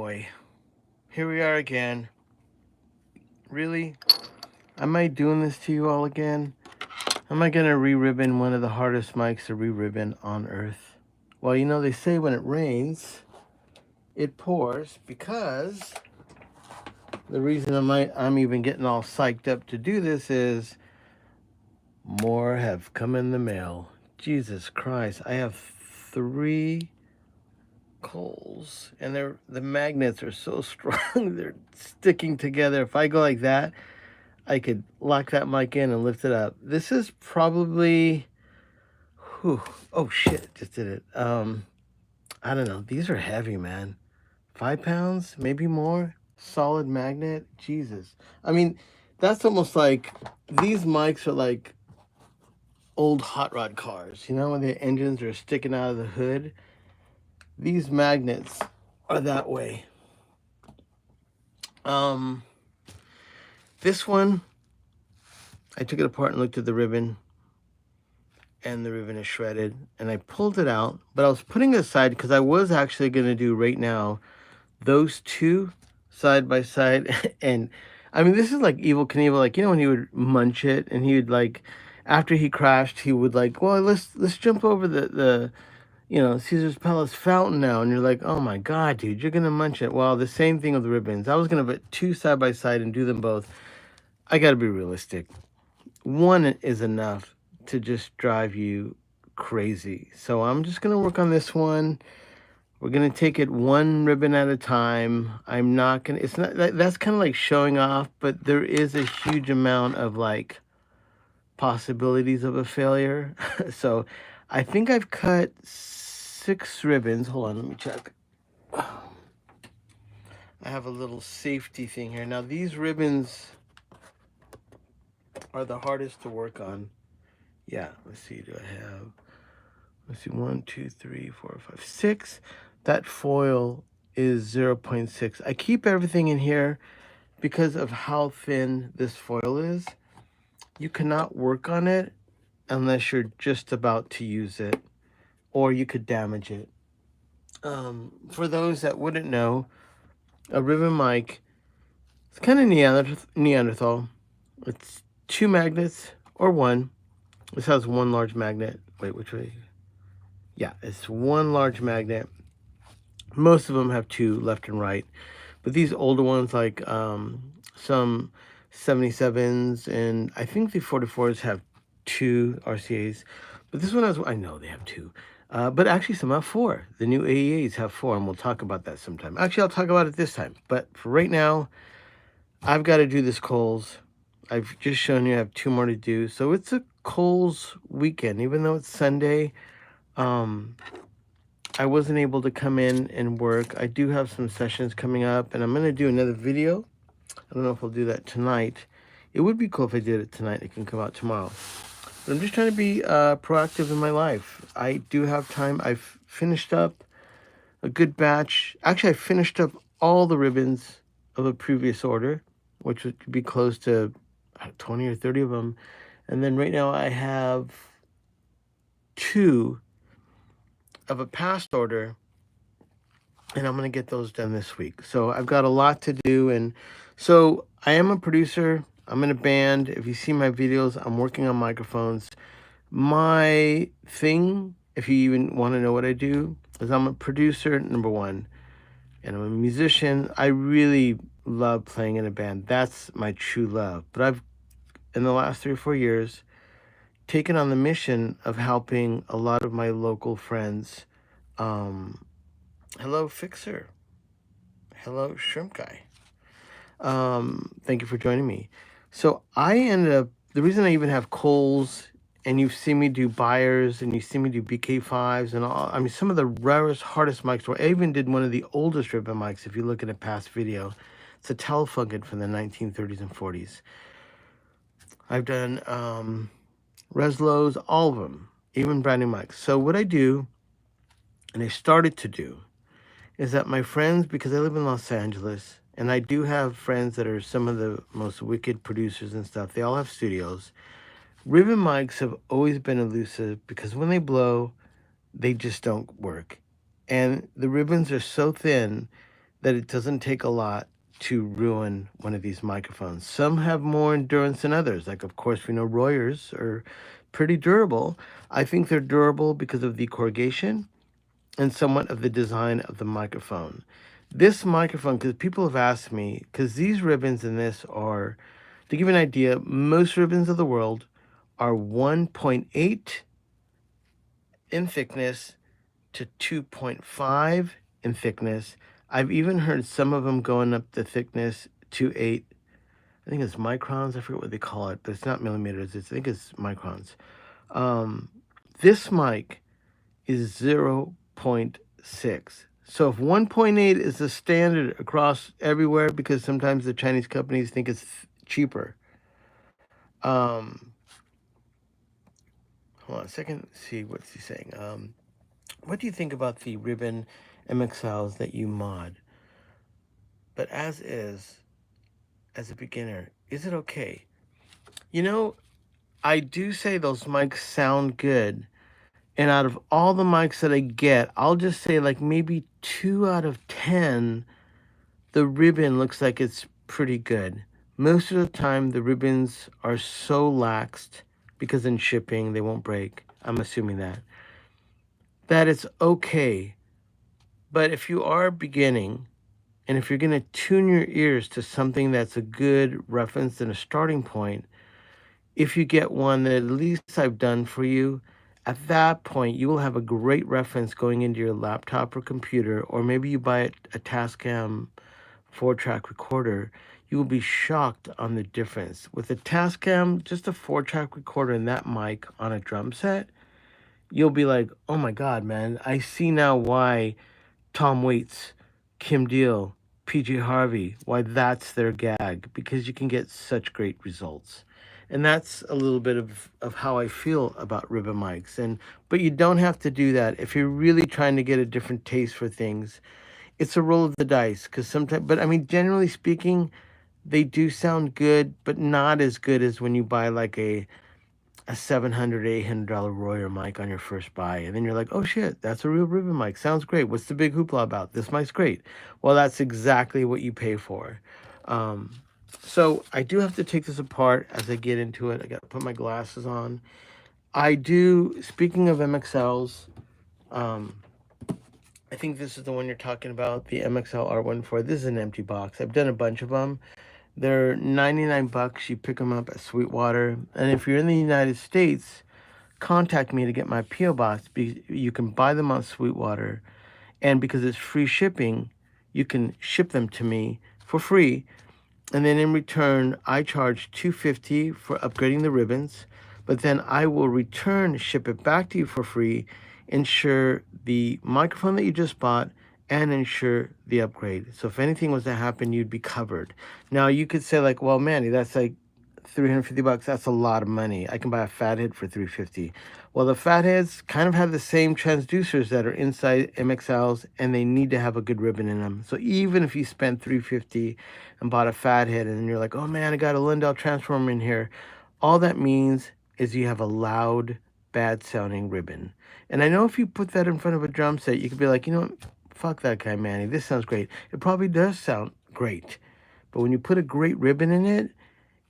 boy. Here we are again. Really? Am I doing this to you all again? Am I going to re-ribbon one of the hardest mics to re-ribbon on earth? Well, you know, they say when it rains, it pours, because the reason I'm even getting all psyched up to do this is more have come in the mail. Jesus Christ. I have 3 Kohls, and the magnets are so strong. They're sticking together. If I go like that, I could lock that mic in and lift it up. This is probably, oh shit, just did it. I don't know. These are heavy, man. 5 pounds, maybe more. Solid magnet. Jesus. I mean, that's almost like, these mics are like old hot rod cars, you know, when the engines are sticking out of the hood. These magnets are that way. This one, I took it apart and looked at the ribbon, and the ribbon is shredded, and I pulled it out, but I was putting it aside because I was actually going to do right now those 2 side by side. And I mean, this is like Evel Knievel, like, you know, when he would munch it, and he would, like, after he crashed, he would, like, well, let's jump over the you know, Caesar's Palace fountain now. And you're like, oh my God, dude, you're going to munch it. Well, the same thing with the ribbons. I was going to put 2 side by side and do them both. I got to be realistic. 1 is enough to just drive you crazy. So I'm just going to work on this one. We're going to take it 1 ribbon at a time. I'm not going to, it's not, that's kind of like showing off, but there is a huge amount of, like, possibilities of a failure. So I think I've cut 6 ribbons. Hold on, let me check. I have a little safety thing here. Now, these ribbons are the hardest to work on. Yeah, let's see, let's see, 1, 2, 3, 4, 5, 6. That foil is 0.6. I keep everything in here because of how thin this foil is. You cannot work on it unless you're just about to use it, or you could damage it. For those that wouldn't know, a ribbon mic, it's kind of Neanderthal. It's 2 magnets, or 1. This has 1 large magnet. Wait, which way? Yeah, it's 1 large magnet. Most of them have 2 left and right, but these older ones, like some 77s, and I think the 44s have 2 RCAs, but this one has, I know they have 2, but actually some have 4. The new AEAs have 4, and we'll talk about that sometime. Actually, I'll talk about it this time, but for right now, I've got to do this Kohl's. I've just shown you I have 2 more to do, so it's a Kohl's weekend, even though it's Sunday. I wasn't able to come in and work. I do have some sessions coming up, and I'm going to do another video. I don't know if I'll do that tonight. It would be cool if I did it tonight. It can come out tomorrow. But I'm just trying to be proactive in my life. I do have time. I've finished up a good batch. Actually, I finished up all the ribbons of a previous order, which would be close to 20 or 30 of them. And then right now I have 2 of a past order, and I'm going to get those done this week. So I've got a lot to do, and so I am a producer. I'm in a band. If you see my videos, I'm working on microphones. My thing, if you even want to know what I do, is I'm a producer, number 1, and I'm a musician. I really love playing in a band. That's my true love. But I've, in the last 3 or 4 years, taken on the mission of helping a lot of my local friends. Hello, Fixer. Hello, Shrimp Guy. Thank you for joining me. So I ended up, the reason I even have Kohl's, and you've seen me do Buyers, and you see me do BK5s, and all, I mean, some of the rarest, hardest mics. I even did one of the oldest ribbon mics, if you look at a past video. It's a Telefunken from the 1930s and 40s. I've done Reslows, all of them, even brand new mics. So what I do, and I started to do, is that my friends, because I live in Los Angeles, and I do have friends that are some of the most wicked producers and stuff, they all have studios. Ribbon mics have always been elusive because when they blow, they just don't work. And the ribbons are so thin that it doesn't take a lot to ruin one of these microphones. Some have more endurance than others. Like, of course, we know Royers are pretty durable. I think they're durable because of the corrugation and somewhat of the design of the microphone. This microphone, because people have asked me, because these ribbons in this are, to give you an idea, most ribbons of the world are 1.8 in thickness to 2.5 in thickness. I've even heard some of them going up the thickness to 8. I think it's microns. I forget what they call it, but it's not millimeters. I think it's microns. This mic is 0.6. So if 1.8 is the standard across everywhere, because sometimes the Chinese companies think it's cheaper. Hold on a second. Let's see, what's he saying? What do you think about the ribbon MXLs that you mod? But as is, as a beginner, is it okay? You know, I do say those mics sound good. And out of all the mics that I get, I'll just say like maybe 2 out of 10, the ribbon looks like it's pretty good. Most of the time, the ribbons are so laxed because in shipping, they won't break. I'm assuming that it's okay. But if you are beginning, and if you're going to tune your ears to something that's a good reference and a starting point, if you get one that at least I've done for you, at that point, you will have a great reference going into your laptop or computer, or maybe you buy a Tascam 4-track recorder. You will be shocked on the difference. With a Tascam, just a 4-track recorder and that mic on a drum set, you'll be like, oh my God, man, I see now why Tom Waits, Kim Deal, PJ Harvey, why that's their gag, because you can get such great results. And that's a little bit of how I feel about ribbon mics. But you don't have to do that. If you're really trying to get a different taste for things, it's a roll of the dice. Because sometimes, but I mean, generally speaking, they do sound good, but not as good as when you buy like a $700, $800 Royer mic on your first buy. And then you're like, oh shit, that's a real ribbon mic. Sounds great. What's the big hoopla about? This mic's great. Well, that's exactly what you pay for. So I do have to take this apart as I get into it. I got to put my glasses on. I do, speaking of MXLs, I think this is the one you're talking about, the MXL R14. This is an empty box. I've done a bunch of them. They're 99 bucks. You pick them up at Sweetwater. And if you're in the United States, contact me to get my P.O. box. You can buy them on Sweetwater. And because it's free shipping, you can ship them to me for free. And then in return, I charge $250 for upgrading the ribbons. But then I will ship it back to you for free, insure the microphone that you just bought, and insure the upgrade. So if anything was to happen, you'd be covered. Now you could say like, well, Manny, that's like 350 bucks. That's a lot of money. I can buy a fathead for 350. Well, the fatheads kind of have the same transducers that are inside MXLs, and they need to have a good ribbon in them. So even if you spent 350 and bought a fathead, and you're like, oh man, I got a Lindell transformer in here, all that means is you have a loud, bad sounding ribbon. And I know if you put that in front of a drum set, you could be like, you know what? Fuck that guy, Manny. This sounds great. It probably does sound great. But when you put a great ribbon in it,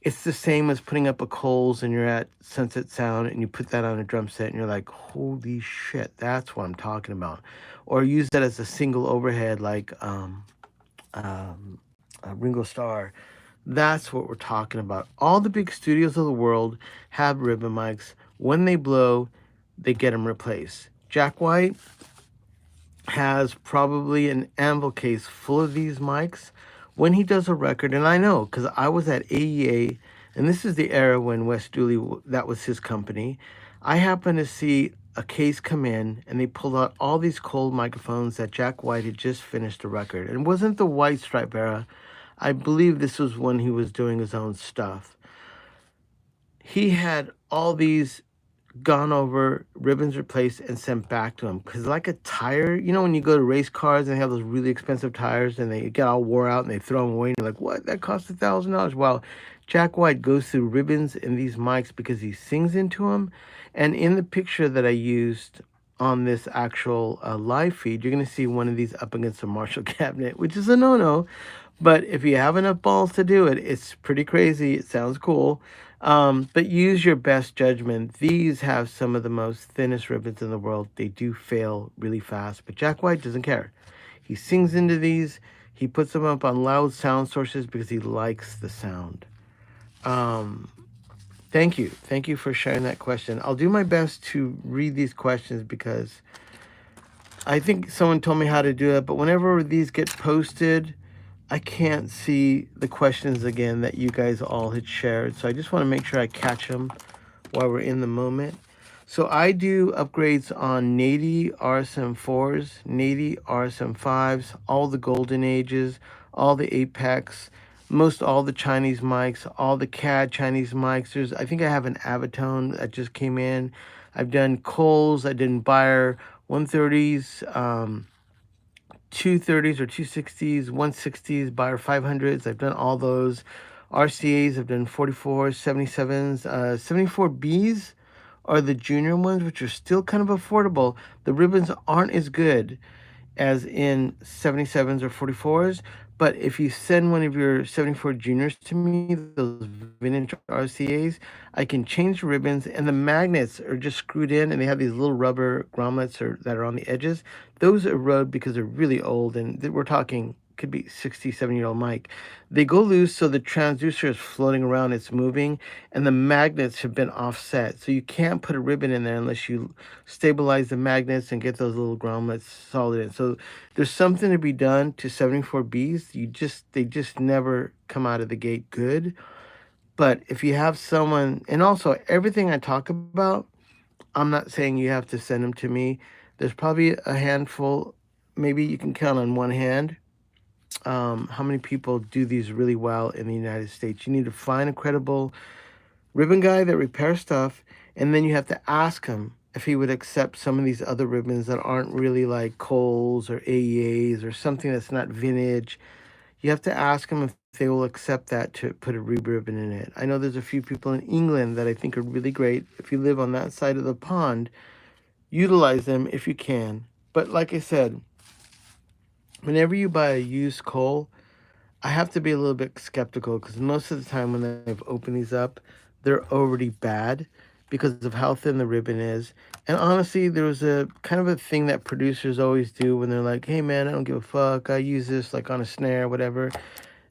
it's the same as putting up a Kohl's and you're at Sunset Sound and you put that on a drum set and you're like, holy shit, that's what I'm talking about. Or use that as a single overhead like Ringo Starr. That's what we're talking about. All the big studios of the world have ribbon mics. When they blow, they get them replaced. Jack White has probably an anvil case full of these mics. When he does a record, and I know because I was at AEA, and this is the era when Wes Dooley, that was his company. I happened to see a case come in, and they pulled out all these Kohl microphones that Jack White had just finished a record. And it wasn't the White Stripe era. I believe this was when he was doing his own stuff. He had all these gone over, ribbons replaced, and sent back to him. Because like a tire, you know when you go to race cars and they have those really expensive tires and they get all wore out and they throw them away and you're like, what? That cost $1,000. Well, Jack White goes through ribbons in these mics because he sings into them. And in the picture that I used on this actual live feed, you're going to see one of these up against a Marshall cabinet, which is a no-no. But if you have enough balls to do it, it's pretty crazy. It sounds cool. But use your best judgment. These have some of the most thinnest ribbons in the world. They do fail really fast, but Jack White doesn't care. He sings into these. He puts them up on loud sound sources because he likes the sound. Um, Thank you. Thank you for sharing that question. I'll do my best to read these questions because I think someone told me how to do it, but whenever these get posted, I can't see the questions again that you guys all had shared. So I just want to make sure I catch them while we're in the moment. So I do upgrades on Nady RSM4s, Nady RSM5s, all the golden ages, all the Apex, most all the Chinese mics, all the CAD Chinese mics. I think I have an Avatone that just came in. I've done Kohls, I did Bayer 130s, 230s or 260s, 160s, Bayer 500s. I've done all those. RCAs, I've done 44s, 77s, 74Bs are the junior ones, which are still kind of affordable. The ribbons aren't as good as in 77s or 44s. But if you send one of your 74 juniors to me, those vintage RCAs, I can change the ribbons, and the magnets are just screwed in, and they have these little rubber grommets that are on the edges. Those erode because they're really old, and we're talking could be 67-year-old mic. They go loose, so the transducer is floating around, it's moving, and the magnets have been offset. So you can't put a ribbon in there unless you stabilize the magnets and get those little grommets solid in. So there's something to be done to 74Bs. They just never come out of the gate good. But if you have someone, and also everything I talk about, I'm not saying you have to send them to me. There's probably a handful, maybe you can count on one hand, how many people do these really well in the United States. You need to find a credible ribbon guy that repairs stuff, and then you have to ask him if he would accept some of these other ribbons that aren't really like Kohls or AEAs or something that's not vintage. You have to ask them if they will accept that to put a ribbon in it. I know there's a few people in England that I think are really great. If you live on that side of the pond, utilize them if you can. But like I said, whenever you buy a used Kohl, I have to be a little bit skeptical because most of the time when I've opened these up, they're already bad because of how thin the ribbon is. And honestly, there was a kind of a thing that producers always do when they're like, hey man, I don't give a fuck. I use this like on a snare, whatever.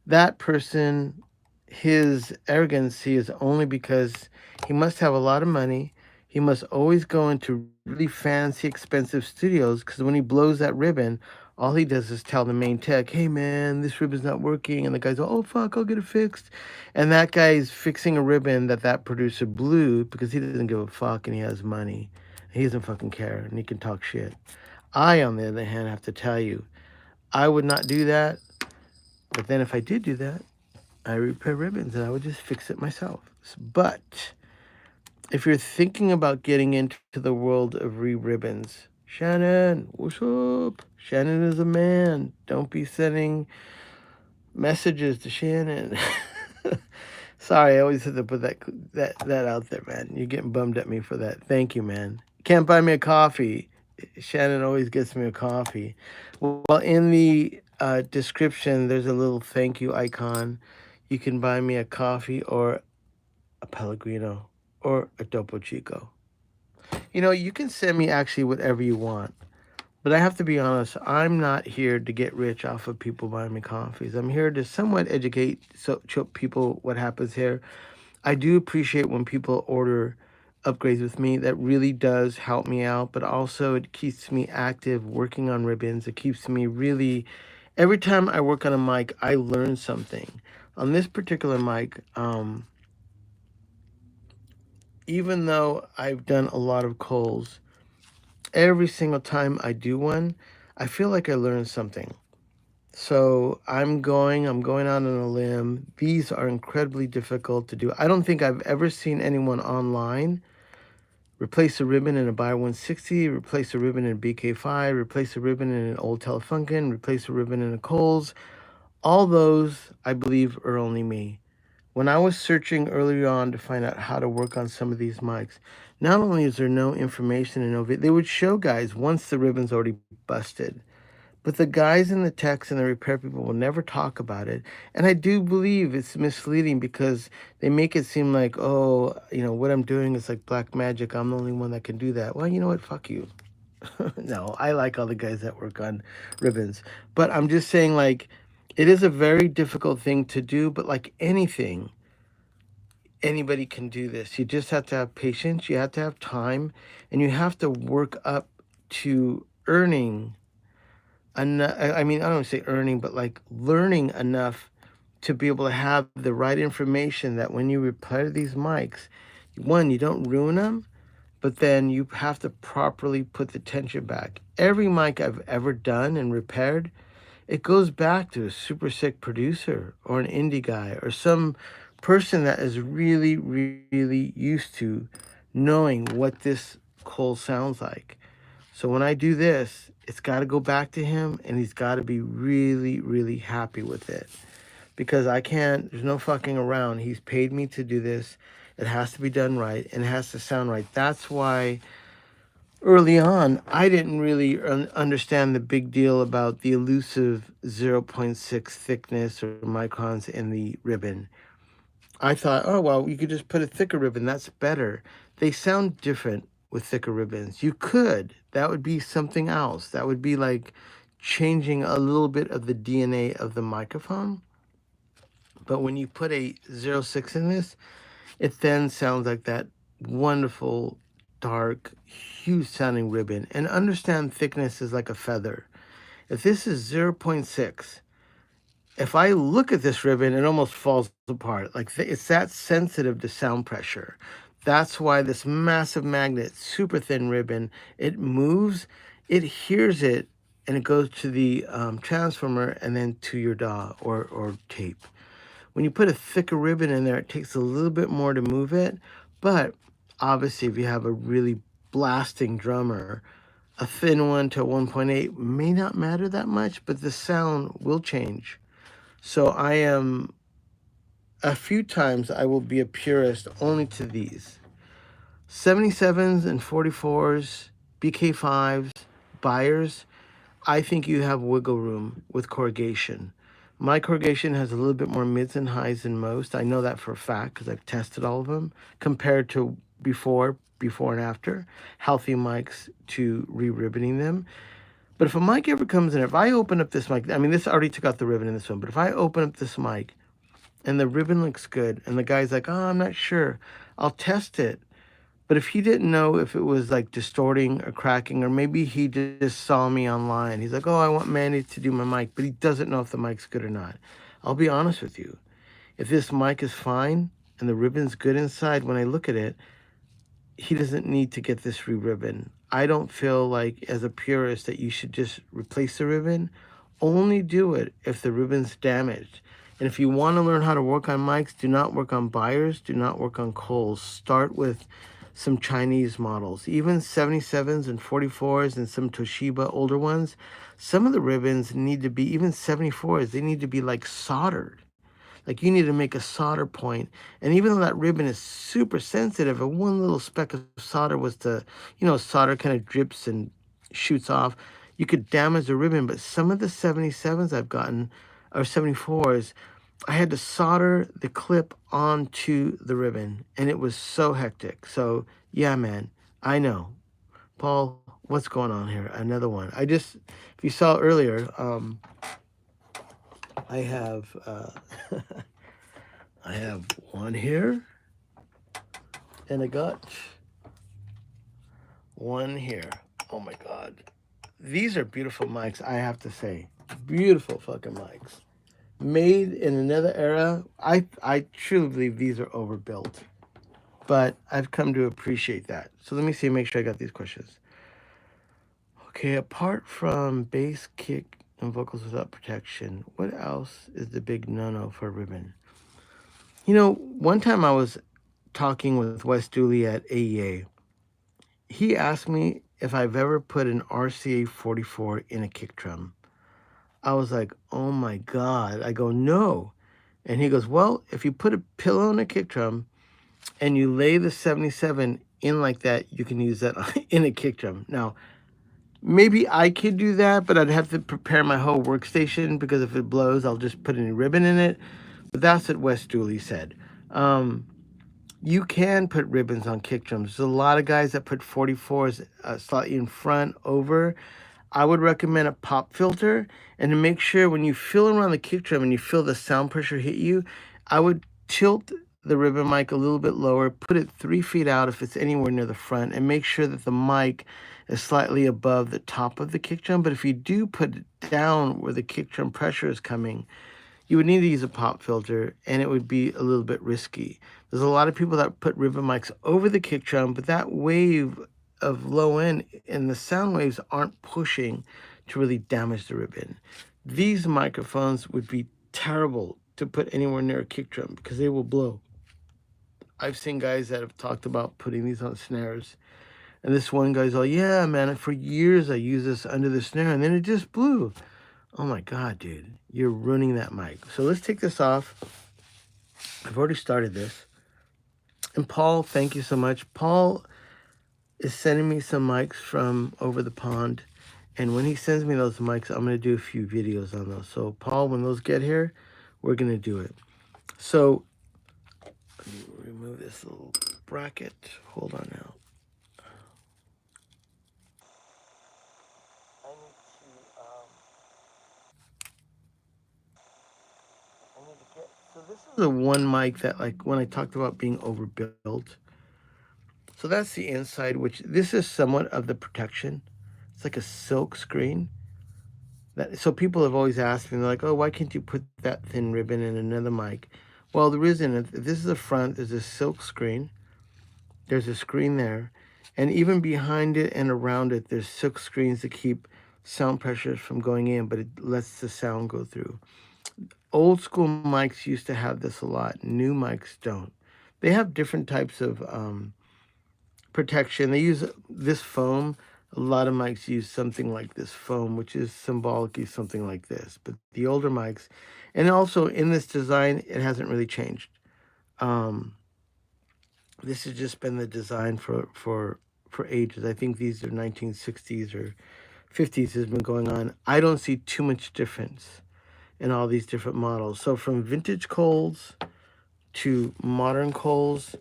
That person, his arrogancy is only because he must have a lot of money. He must always go into really fancy, expensive studios because when he blows that ribbon, all he does is tell the main tech, hey man, this ribbon's not working. And the guy's, oh fuck, I'll get it fixed. And that guy's fixing a ribbon that producer blew because he doesn't give a fuck and he has money. He doesn't fucking care and he can talk shit. I, on the other hand, have to tell you, I would not do that. But then if I did do that, I repair ribbons and I would just fix it myself. But if you're thinking about getting into the world of ribbons, Shannon, what's up? Shannon is a man. Don't be sending messages to Shannon. Sorry, I always have to put that out there, man. You're getting bummed at me for that. Thank you, man. Can't buy me a coffee. Shannon always gets me a coffee. Well, in the description, there's a little thank you icon. You can buy me a coffee or a Pellegrino or a Topo Chico. You know, you can send me actually whatever you want. But I have to be honest, I'm not here to get rich off of people buying me coffees. I'm here to somewhat educate show people what happens here. I do appreciate when people order upgrades with me. That really does help me out, but also it keeps me active working on ribbons. It keeps me really, every time I work on a mic, I learn something. On this particular mic, even though I've done a lot of Kohls, every single time I do one, I feel like I learned something. So I'm going out on a limb. These are incredibly difficult to do. I don't think I've ever seen anyone online replace a ribbon in a Bayer 160, replace a ribbon in a BK5, replace a ribbon in an old Telefunken, replace a ribbon in a Kohls. All those, I believe, are only me. When I was searching earlier on to find out how to work on some of these mics, not only is there no information and no they would show guys once the ribbon's already busted. But the guys in the techs and the repair people will never talk about it. And I do believe it's misleading because they make it seem like, oh, what I'm doing is like black magic. I'm the only one that can do that. Well, you know what? Fuck you. No, I like all the guys that work on ribbons. But I'm just saying, like, it is a very difficult thing to do, but like anything, anybody can do this. You just have to have patience, you have to have time, and you have to work up to earning. I mean, I don't say earning, but like learning enough to be able to have the right information that when you repair these mics, one, you don't ruin them, but then you have to properly put the tension back. Every mic I've ever done and repaired, it goes back to a super sick producer or an indie guy or some person that is really, really used to knowing what this Kohl sounds like. So when I do this, it's got to go back to him and he's got to be really, really happy with it. Because I can't, there's no fucking around. He's paid me to do this. It has to be done right and it has to sound right. That's why early on, I didn't really understand the big deal about the elusive zero point 0.6 thickness or microns in the ribbon. I thought, oh, well, you could just put a thicker ribbon. That's better. They sound different with thicker ribbons. You could. That would be something else. That would be like changing a little bit of the DNA of the microphone. But when you put a 0.6 in this, it then sounds like that wonderful, dark, huge sounding ribbon. And understand thickness is like a feather. If this is 0.6, if I look at this ribbon, it almost falls apart. Like it's that sensitive to sound pressure. That's why this massive magnet, super thin ribbon, it moves, it hears it, and it goes to the transformer and then to your DAW or tape. When you put a thicker ribbon in there, it takes a little bit more to move it. But obviously, if you have a really blasting drummer, a thin one to 1.8 may not matter that much, but the sound will change. So I am, a few times I will be a purist only to these. 77s and 44s, BK5s, buyers, I think you have wiggle room with corrugation. My corrugation has a little bit more mids and highs than most. I know that for a fact because I've tested all of them compared to before and after, healthy mics to re-ribboning them. But if a mic ever comes in, if I open up this mic, I mean, this already took out the ribbon in this one, but if I open up this mic and the ribbon looks good and the guy's like, oh, I'm not sure, I'll test it. But if he didn't know if it was like distorting or cracking, or maybe he just saw me online, he's like, oh, I want Manny to do my mic, but he doesn't know if the mic's good or not. I'll be honest with you. If this mic is fine and the ribbon's good inside, when I look at it, he doesn't need to get this re-ribbon. I don't feel like, as a purist, that you should just replace the ribbon. Only do it if the ribbon's damaged. And if you want to learn how to work on mics, do not work on buyers, do not work on Kohls. Start with some Chinese models, even 77s and 44s and some Toshiba older ones. Some of the ribbons need to be, even 74s, they need to be like soldered. Like you need to make a solder point. And even though that ribbon is super sensitive, if one little speck of solder was to, solder kind of drips and shoots off, you could damage the ribbon. But some of the 77s I've gotten, or 74s, I had to solder the clip onto the ribbon, and it was so hectic. So, yeah, man, I know. Paul, what's going on here? Another one. If you saw earlier, I have I have one here, and I got one here. Oh my God. These are beautiful mics, I have to say. Beautiful fucking mics. Made in another era. I truly believe these are overbuilt, but I've come to appreciate that. So let me see, make sure I got these questions. Okay, apart from bass, kick, and vocals without protection, what else is the big no-no for a ribbon? One time I was talking with Wes Dooley at AEA. He asked me if I've ever put an RCA 44 in a kick drum. I was like, oh my God. I go, no. And he goes, well, if you put a pillow in a kick drum and you lay the 77 in like that, you can use that in a kick drum. Now, maybe I could do that, but I'd have to prepare my whole workstation because if it blows, I'll just put a ribbon in it. But that's what Wes Dooley said. You can put ribbons on kick drums. There's a lot of guys that put 44s slightly in front, over. I would recommend a pop filter, and to make sure when you feel around the kick drum and you feel the sound pressure hit you, I would tilt the ribbon mic a little bit lower, put it 3 feet out if it's anywhere near the front, and make sure that the mic is slightly above the top of the kick drum. But if you do put it down where the kick drum pressure is coming, you would need to use a pop filter, and it would be a little bit risky. There's a lot of people that put ribbon mics over the kick drum, but that wave of low end and the sound waves aren't pushing to really damage the ribbon. These microphones would be terrible to put anywhere near a kick drum because they will blow. I've seen guys that have talked about putting these on snares, and this one guy's all, yeah, man, for years I used this under the snare, and then it just blew. Oh my God, dude, you're ruining that mic. So let's take this off. I've already started this. And Paul, thank you so much. Paul is sending me some mics from over the pond. And when he sends me those mics, I'm going to do a few videos on those. So Paul, when those get here, we're going to do it. So let me remove this little bracket. Hold on now. So this is the one mic that, like, when I talked about being overbuilt. So that's the inside, which this is somewhat of the protection. It's like a silk screen. So people have always asked me, they're like, oh, why can't you put that thin ribbon in another mic? Well, the reason, if this is the front, there's a silk screen. There's a screen there. And even behind it and around it, there's silk screens to keep sound pressures from going in, but it lets the sound go through. Old school mics used to have this a lot. New mics don't. They have different types of protection. They use this foam. A lot of mics use something like this foam, which is symbolically something like this. But the older mics, and also in this design, it hasn't really changed. This has just been the design for ages. I think these are 1960s or 50s has been going on. I don't see too much difference in all these different models. So from vintage Kohls to modern Kohls,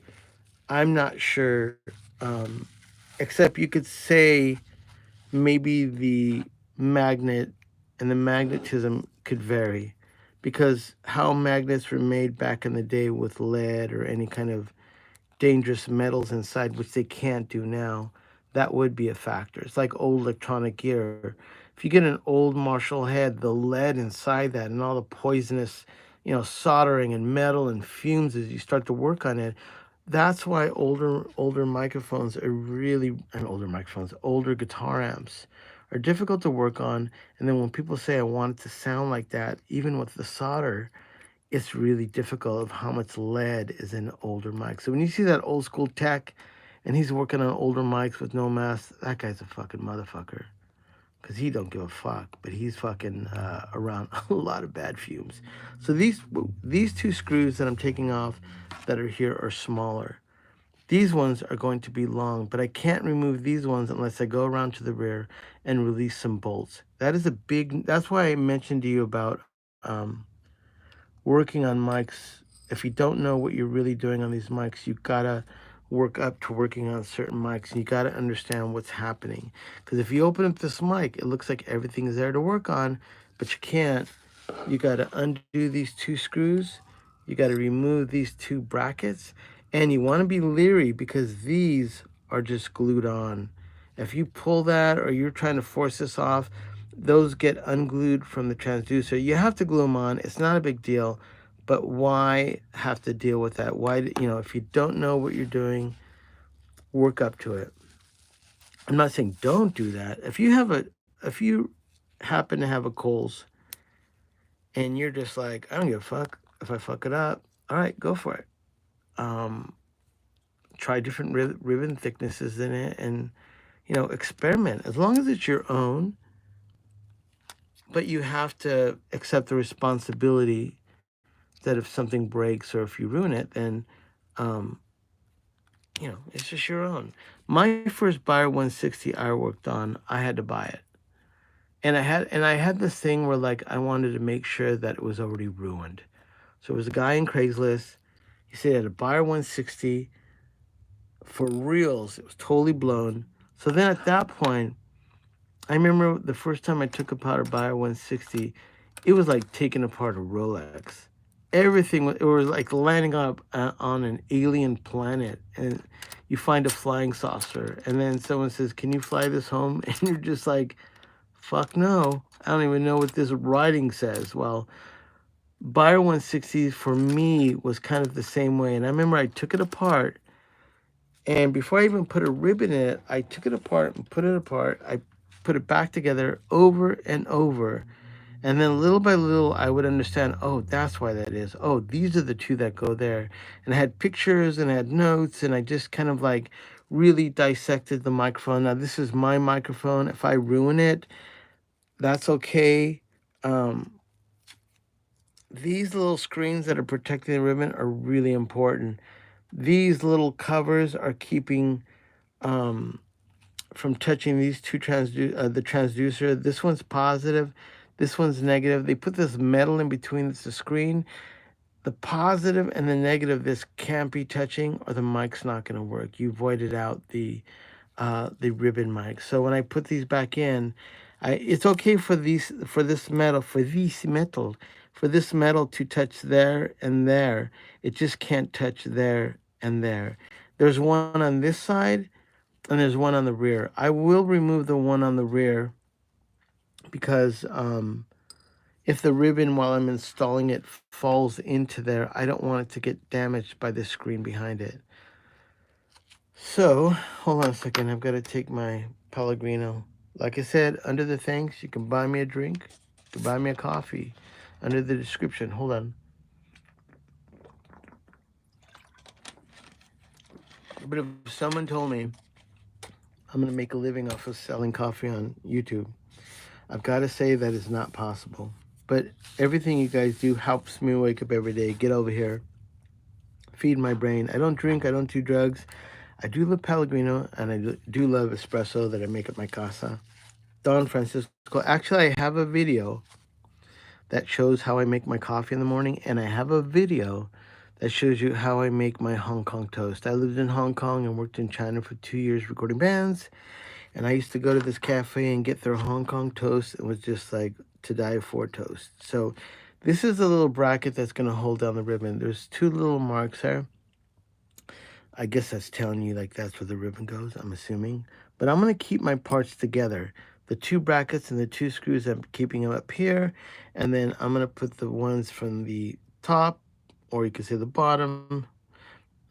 I'm not sure, except you could say maybe the magnet and the magnetism could vary, because how magnets were made back in the day with lead or any kind of dangerous metals inside, which they can't do now, that would be a factor. It's like old electronic gear. If you get an old Marshall head, the lead inside that and all the poisonous, soldering and metal and fumes as you start to work on it, that's why older microphones are really, and older guitar amps are difficult to work on. And then when people say I want it to sound like that, even with the solder, it's really difficult of how much lead is in older mics. So when you see that old school tech and he's working on older mics with no mask, that guy's a fucking motherfucker. Because he don't give a fuck, but he's fucking around a lot of bad fumes. So these two screws that I'm taking off that are here are smaller. These ones are going to be long, but I can't remove these ones unless I go around to the rear and release some bolts. That's why I mentioned to you about working on mics. If you don't know what you're really doing on these mics, you gotta work up to working on certain mics, and you gotta understand what's happening. Because if you open up this mic, it looks like everything is there to work on, but you can't. You gotta undo these two screws. You gotta remove these two brackets, and you want to be leery because these are just glued on. If you pull that or you're trying to force this off, those get unglued from the transducer. You have to glue them on. It's not a big deal, but why have to deal with that? Why, if you don't know what you're doing, work up to it. I'm not saying don't do that. If you happen to have a Kohl's and you're just like, I don't give a fuck if I fuck it up, all right, go for it. Try different ribbon thicknesses in it and, experiment. As long as it's your own, but you have to accept the responsibility that if something breaks or if you ruin it, then it's just your own. My first Buyer 160 I worked on, I had to buy it. And I had this thing where like I wanted to make sure that it was already ruined. So it was a guy in Craigslist. He said he had a Buyer 160 for reals. It was totally blown. So then at that point, I remember the first time I took apart a Buyer 160, it was like taking apart a Rolex. Everything it was like landing up on an alien planet, and you find a flying saucer, and then someone says, "Can you fly this home?" And you're just like, "Fuck no! I don't even know what this writing says." Well, Buyer 160 for me was kind of the same way, and I remember I took it apart, and before I even put a ribbon in it, I took it apart and put it apart. I put it back together over and over. And then little by little, I would understand, oh, that's why that is. Oh, these are the two that go there. And I had pictures and I had notes, and I just kind of like really dissected the microphone. Now, this is my microphone. If I ruin it, that's okay. These little screens that are protecting the ribbon are really important. These little covers are keeping from touching these two the transducer. This one's positive, this one's negative. They put this metal in between the screen. The positive and the negative, this can't be touching, or the mic's not going to work. You voided out the ribbon mic. So when I put these back in, it's okay for this metal to touch there and there. It just can't touch there and there. There's one on this side and there's one on the rear. I will remove the one on the rear because if the ribbon while I'm installing it falls into there, I don't want it to get damaged by the screen behind it. So, hold on a second. I've got to take my Pellegrino. Like I said, under the thanks, you can buy me a drink. You can buy me a coffee. Under the description. Hold on. But if someone told me I'm going to make a living off of selling coffee on YouTube, I've got to say that is not possible. But everything you guys do helps me wake up every day, get over here, feed my brain. I don't drink, I don't do drugs. I do love Pellegrino, and I do love espresso that I make at my casa. Don Francisco. Actually, I have a video that shows how I make my coffee in the morning, and I have a video that shows you how I make my Hong Kong toast. I lived in Hong Kong and worked in China for 2 years recording bands, and I used to go to this cafe and get their Hong Kong toast. It was just like to die for toast. So this is a little bracket that's going to hold down the ribbon. There's two little marks there. I guess that's telling you like that's where the ribbon goes, I'm assuming. But I'm going to keep my parts together. The two brackets and the two screws, I'm keeping them up here. And then I'm going to put the ones from the top, or you could say the bottom.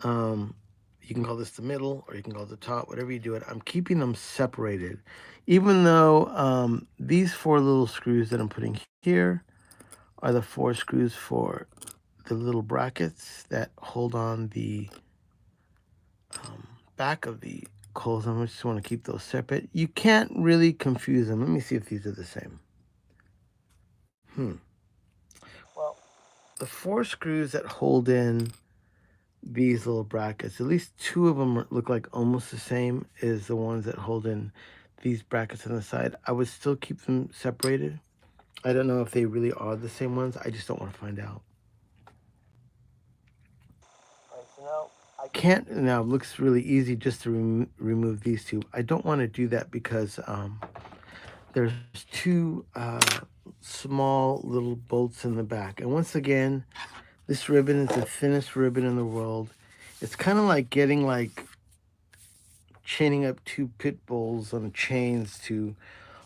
You can call this the middle, or you can call it the top, whatever you do it. I'm keeping them separated. Even though these four little screws that I'm putting here are the four screws for the little brackets that hold on the back of the Kohls. I just want to keep those separate. You can't really confuse them. Let me see if these are the same. Well, the four screws that hold in these little brackets, at least two of them look like almost the same as the ones that hold in these brackets on the side. I would still keep them separated. I don't know if they really are the same ones. I just don't want to find out. All right, so now I can't. Now it looks really easy just to remove these two. I don't want to do that because there's two small little bolts in the back. And once again, this ribbon is the thinnest ribbon in the world. It's kind of like getting like chaining up two pit bulls on chains to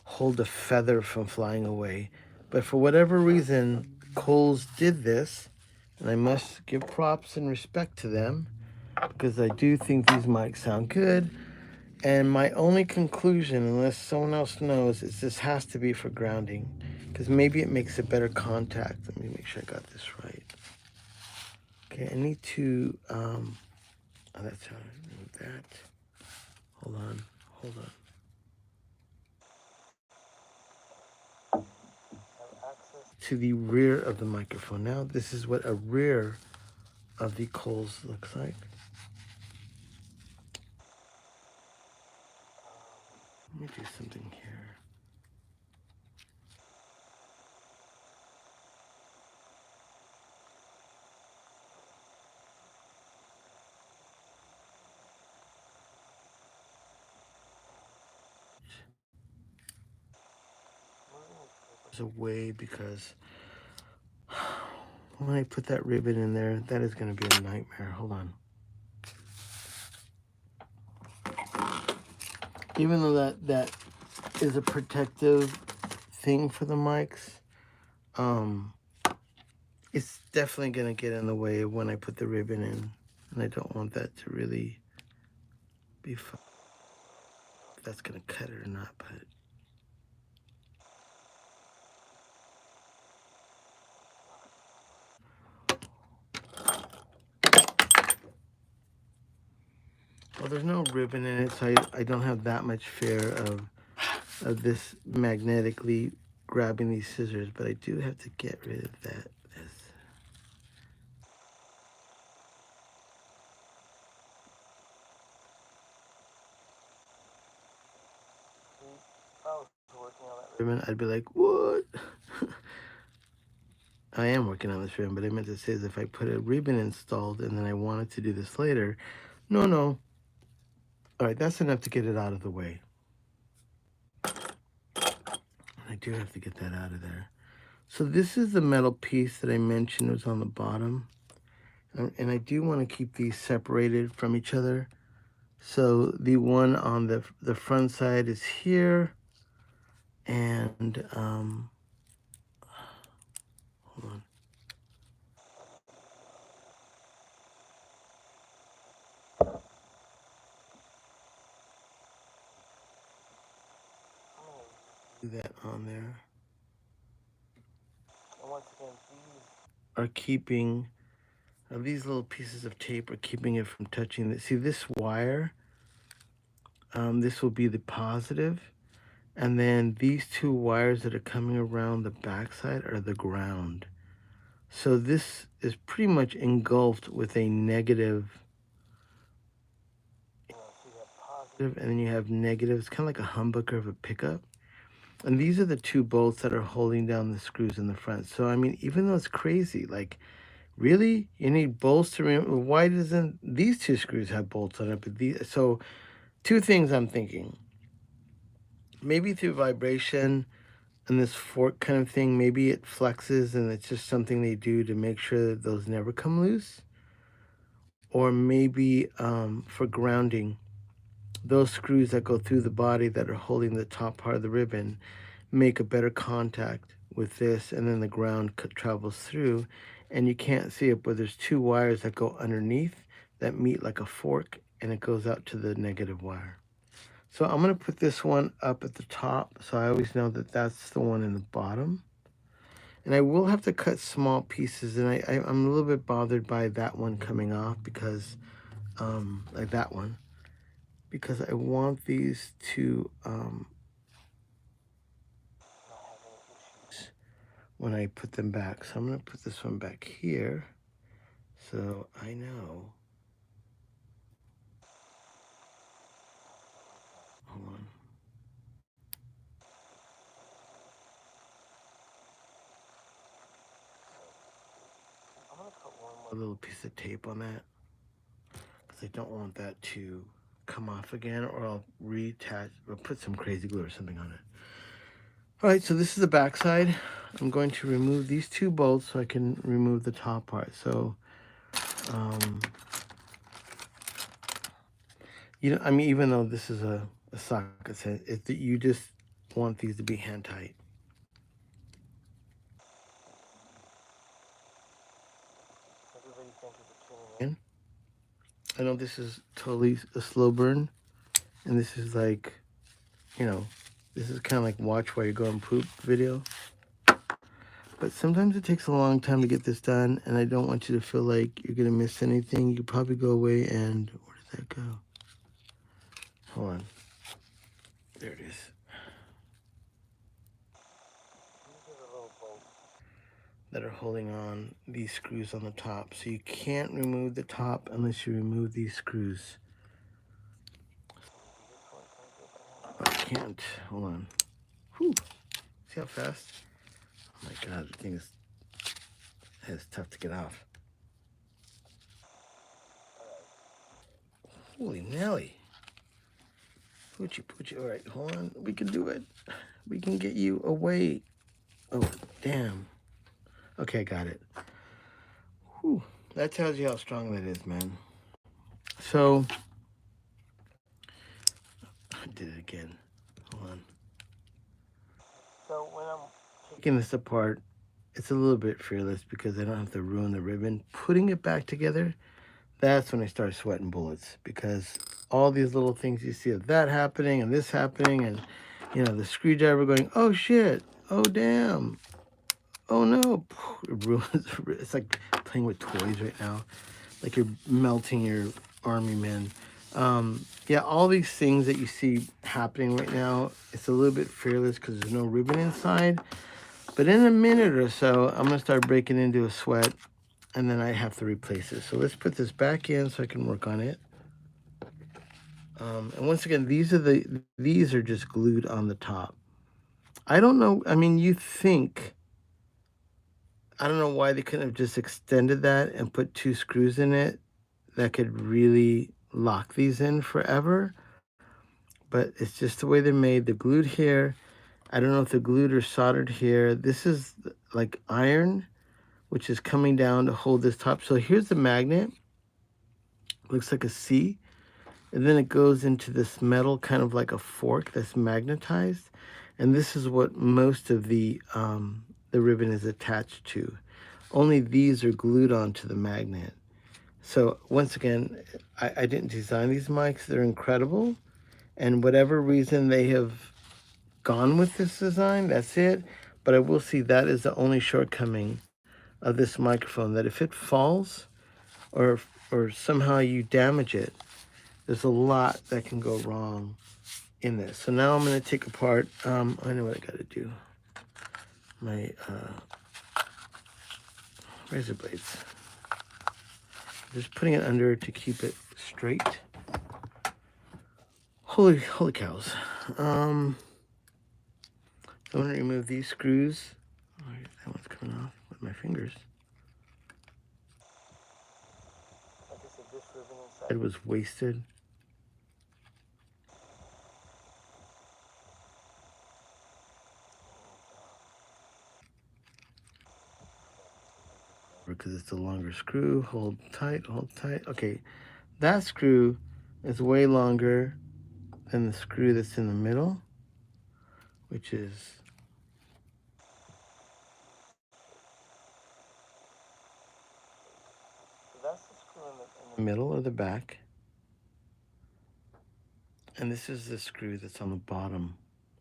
hold a feather from flying away. But for whatever reason, Kohls did this, and I must give props and respect to them because I do think these mics sound good. And my only conclusion, unless someone else knows, is this has to be for grounding because maybe it makes a better contact. Let me make sure I got this right. Okay, I need to, oh, that's how I remove that. Hold on. I have access to the rear of the microphone. Now this is what a rear of the Kohls looks like. Let me do something here. Away because when I put that ribbon in there, that is going to be a nightmare. Hold on. Even though that is a protective thing for the mics, it's definitely going to get in the way when I put the ribbon in, and I don't want that to really be fun. If that's going to cut it or not, but well, there's no ribbon in it, so I don't have that much fear of this magnetically grabbing these scissors, but I do have to get rid of this. If I was working on that ribbon, I'd be like, what? I am working on this ribbon, but I meant to say is if I put a ribbon installed and then I wanted to do this later, no. All right, that's enough to get it out of the way. I do have to get that out of there. So this is the metal piece that I mentioned was on the bottom. And I do want to keep these separated from each other. So the one on the front side is here. And, hold on. Do that on there. And once again, these are keeping, these little pieces of tape are keeping it from touching the, see this wire, this will be the positive, and then these two wires that are coming around the backside are the ground. So this is pretty much engulfed with a negative, so you have positive and then you have negative. It's kind of like a humbucker of a pickup. And these are the two bolts that are holding down the screws in the front. So, I mean, even though it's crazy, like, really? You need bolts to remove? Why doesn't these two screws have bolts on it? But these, so two things I'm thinking. Maybe through vibration and this fork kind of thing, maybe it flexes and it's just something they do to make sure that those never come loose. Or maybe for grounding, those screws that go through the body that are holding the top part of the ribbon make a better contact with this, and then the ground travels through, and you can't see it, but there's two wires that go underneath that meet like a fork, and it goes out to the negative wire. So I'm going to put this one up at the top, so I always know that that's the one in the bottom. And I will have to cut small pieces, and I'm a little bit bothered by that one coming off because, like that one, because I want these to when I put them back. So I'm going to put this one back here so I know. Hold on. I'm going to put one more little piece of tape on that because I don't want that to come off again, or I'll reattach or put some crazy glue or something on it. All right, so this is the back side. I'm going to remove these two bolts so I can remove the top part. So, you know, I mean, even though this is a socket set, it's that you just want these to be hand tight. Everybody, thank you for tuning in. I know this is totally a slow burn, and this is like, you know, this is kind of like watch while you go and poop video. But sometimes it takes a long time to get this done, and I don't want you to feel like you're going to miss anything. You probably go away and, where did that go? Hold on. There it is. that are holding on these screws on the top. So you can't remove the top unless you remove these screws. I can't. Hold on. Whew. See how fast? Oh my god, the thing is tough to get off. Holy Nelly. Poochie, poochie. All right, hold on. We can do it. We can get you away. Oh, damn. Okay, I got it. Whew. That tells you how strong that is, man. So, I did it again. Hold on. So when I'm taking this apart, it's a little bit fearless because I don't have to ruin the ribbon. Putting it back together, that's when I start sweating bullets, because all these little things you see of that happening and this happening, and you know, the screwdriver going, oh shit, oh damn, oh no, it ruins. It's like playing with toys right now, like you're melting your army men. Yeah, all these things that you see happening right now, it's a little bit fearless because there's no ribbon inside. But in a minute or so, I'm gonna start breaking into a sweat, and then I have to replace it. So let's put this back in so I can work on it. And once again, these are just glued on the top. I don't know. I mean, I don't know why they couldn't have just extended that and put 2 screws in it that could really lock these in forever. But it's just the way they're made. They're glued here. I don't know if they're glued or soldered here. This is like iron, which is coming down to hold this top. So here's the magnet. Looks like a C. And then it goes into this metal, kind of like a fork that's magnetized. And this is what most of the ribbon is attached to. Only these are glued onto the magnet. So once again, I didn't design these mics. They're incredible. And whatever reason they have gone with this design, that's it. But I will see that is the only shortcoming of this microphone, that if it falls or somehow you damage it, there's a lot that can go wrong in this. So now I'm going to take apart, I know what I got to do. My razor blades. Just putting it under to keep it straight. Holy cows. I'm going to remove these screws. Oh, that one's coming off with my fingers. Like I said, this ribbon inside was wasted. Because it's a longer screw. Hold tight, hold tight. Okay, that screw is way longer than the screw that's in the middle, which is so that's the screw in the middle of the back, and this is the screw that's on the bottom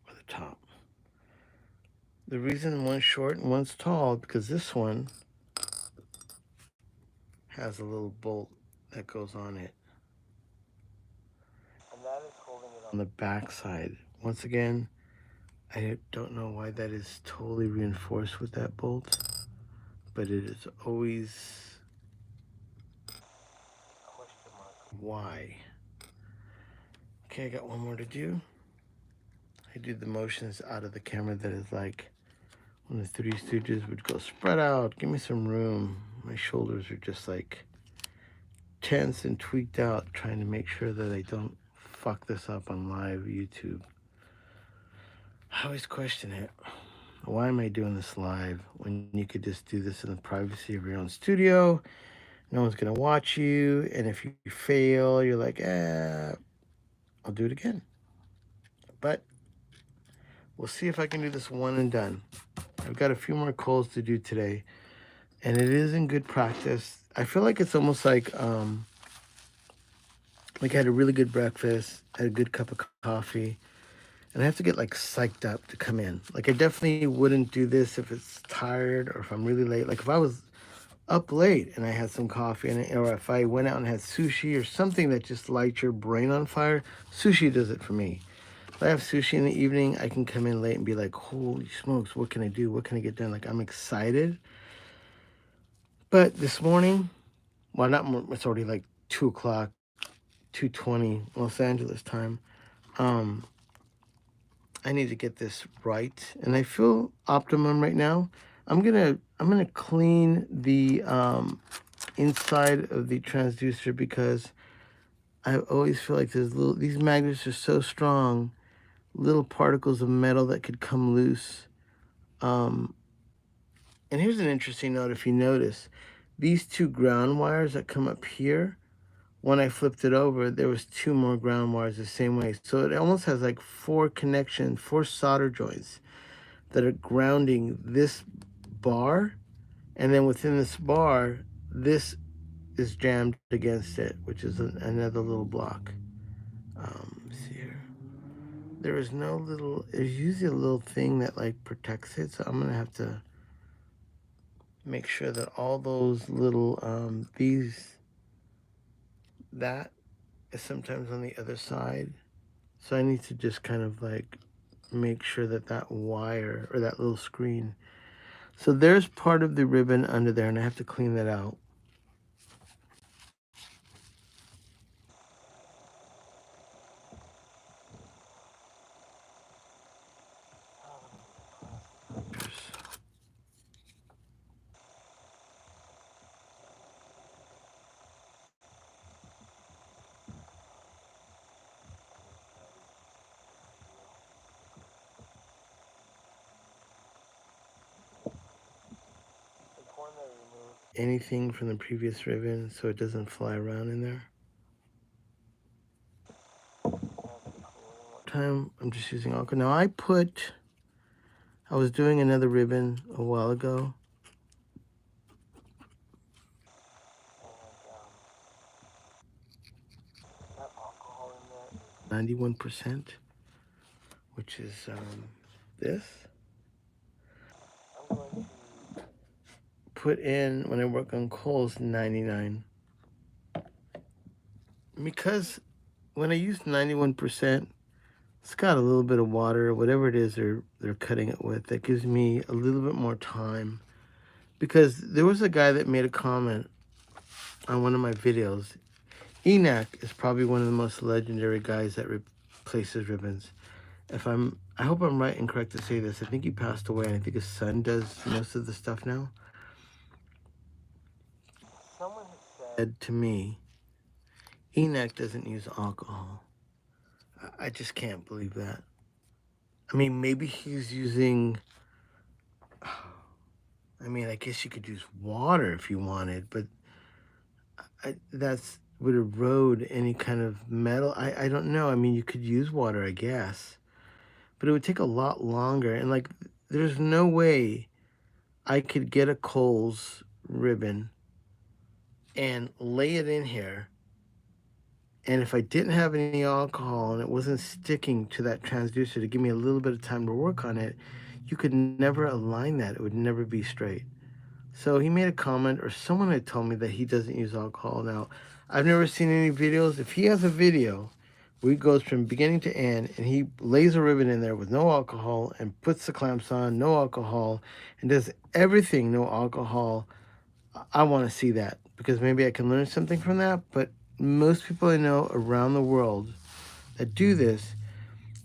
or the top. The reason one's short and one's tall, because this one has a little bolt that goes on it, and that is holding it on the back side. Once again, I don't know why that is totally reinforced with that bolt, but it is always a question mark. Why? Okay, I got one more to do. I do the motions out of the camera that is like when the Three Stooges would go, spread out, give me some room. My shoulders are just like tense and tweaked out, trying to make sure that I don't fuck this up on live YouTube. I always question it. Why am I doing this live when you could just do this in the privacy of your own studio? No one's gonna watch you, and if you fail, you're like, I'll do it again. But we'll see if I can do this one and done. I've got a few more Kohls to do today, and it is in good practice. I feel like it's almost like I had a really good breakfast, had a good cup of coffee, and I have to get like psyched up to come in. Like I definitely wouldn't do this if it's tired or if I'm really late. Like if I was up late and I had some coffee in it, or if I went out and had sushi or something that just lights your brain on fire, sushi does it for me. If I have sushi in the evening, I can come in late and be like, holy smokes, what can I do? What can I get done? Like I'm excited. But this morning, well, not more, it's already like 2 o'clock, 2:20 Los Angeles time. Um, I need to get this right, and I feel optimum right now. I'm gonna clean the inside of the transducer because I always feel like these magnets are so strong, little particles of metal that could come loose. Um, and here's an interesting note: if you notice, these two ground wires that come up here, when I flipped it over, there was two more ground wires the same way. So it almost has like four solder joints that are grounding this bar, and then within this bar, this is jammed against it, which is another little block. Let's see here. There is no little, there's usually a little thing that like protects it, so I'm gonna have to make sure that all those little, that is sometimes on the other side. So I need to just kind of like make sure that that wire or that little screen. So there's part of the ribbon under there, and I have to clean that out. Anything from the previous ribbon so it doesn't fly around in there. Time I'm just using alcohol. Now I was doing another ribbon a while ago. 91%, which is this. I'm going to put in, when I work on Kohl's, 99. Because when I use 91%, it's got a little bit of water, whatever it is they're cutting it with. That gives me a little bit more time. Because there was a guy that made a comment on one of my videos. Enoch is probably one of the most legendary guys that replaces ribbons. I hope I'm right and correct to say this. I think he passed away, and I think his son does most of the stuff now. Someone has said to me, Enoch doesn't use alcohol. I just can't believe that. I mean, maybe he's using, I mean, I guess you could use water if you wanted, but that's would erode any kind of metal. I don't know. I mean, you could use water, I guess, but it would take a lot longer. And like, there's no way I could get a Kohl's ribbon and lay it in here. And if I didn't have any alcohol and it wasn't sticking to that transducer to give me a little bit of time to work on it, you could never align that. It would never be straight. So he made a comment, or someone had told me that he doesn't use alcohol. Now, I've never seen any videos. If he has a video where he goes from beginning to end and he lays a ribbon in there with no alcohol and puts the clamps on, no alcohol, and does everything no alcohol, I want to see that because maybe I can learn something from that. But most people I know around the world that do this,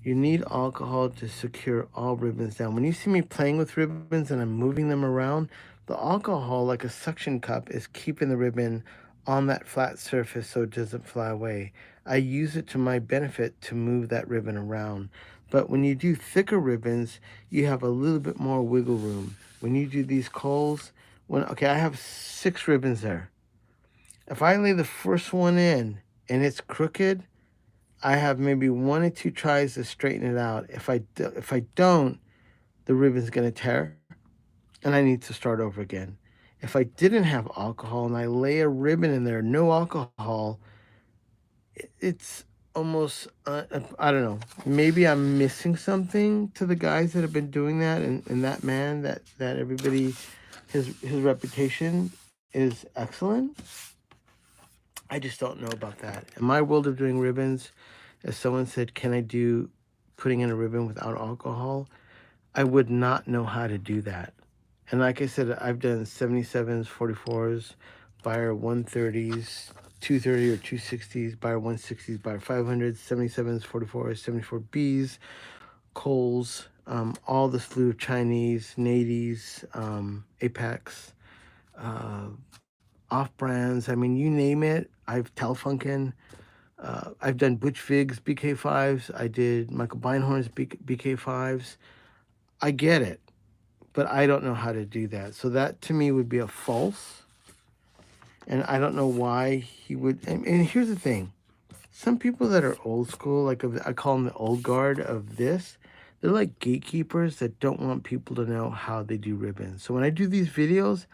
you need alcohol to secure all ribbons down. When you see me playing with ribbons and I'm moving them around, the alcohol, like a suction cup, is keeping the ribbon on that flat surface so it doesn't fly away. I use it to my benefit to move that ribbon around. But when you do thicker ribbons, you have a little bit more wiggle room. When you do these Kohls, okay, I have 6 ribbons there. If I lay the first one in and it's crooked, I have maybe 1 or 2 tries to straighten it out. If I don't, the ribbon's going to tear, and I need to start over again. If I didn't have alcohol and I lay a ribbon in there, no alcohol, it's almost, I don't know, maybe I'm missing something to the guys that have been doing that, and that man, that everybody, his reputation is excellent. I just don't know about that. In my world of doing ribbons, if someone said, can I do putting in a ribbon without alcohol? I would not know how to do that. And like I said, I've done 77s, 44s, Buyer 130s, 230 or 260s, Buyer 160s, Buyer 500s, 77s, 44s, 74Bs, Kohls, all the slew of Chinese, Nadies, Apex, uh, off brands. I mean, you name it. I've Telefunken. I've done Butch Vig's BK5s. I did Michael Beinhorn's BK5s. I get it, but I don't know how to do that. So that to me would be a false. And I don't know why he would. And here's the thing: some people that are old school, like I call them the old guard of this, they're like gatekeepers that don't want people to know how they do ribbons. So when I do these videos,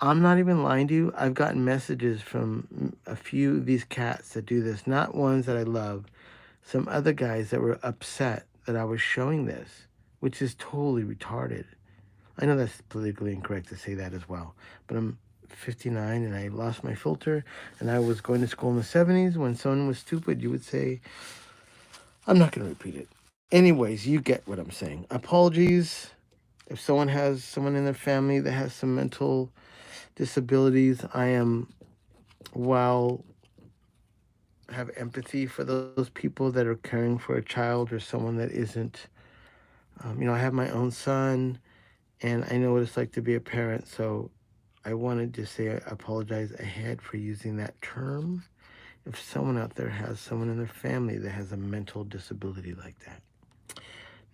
I'm not even lying to you. I've gotten messages from a few of these cats that do this, not ones that I love, some other guys that were upset that I was showing this, which is totally retarded. I know that's politically incorrect to say that as well, but I'm 59 and I lost my filter, and I was going to school in the 70s. When someone was stupid, you would say, I'm not going to repeat it. Anyways, you get what I'm saying. Apologies if someone has someone in their family that has some mental disabilities. I am, while have empathy for those people that are caring for a child or someone that isn't. I have my own son, and I know what it's like to be a parent, so I wanted to say I apologize ahead for using that term if someone out there has someone in their family that has a mental disability like that.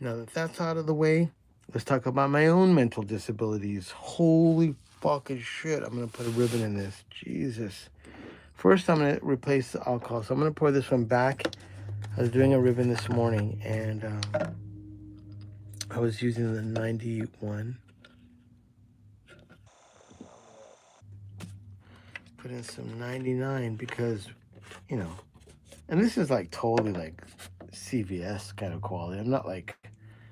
Now that that's out of the way, let's talk about my own mental disabilities. Holy fucking shit, I'm going to put a ribbon in this. Jesus. First, I'm going to replace the alcohol. So I'm going to pour this one back. I was doing a ribbon this morning, and I was using the 91. Put in some 99 because, you know, and this is like totally like CVS kind of quality. I'm not like,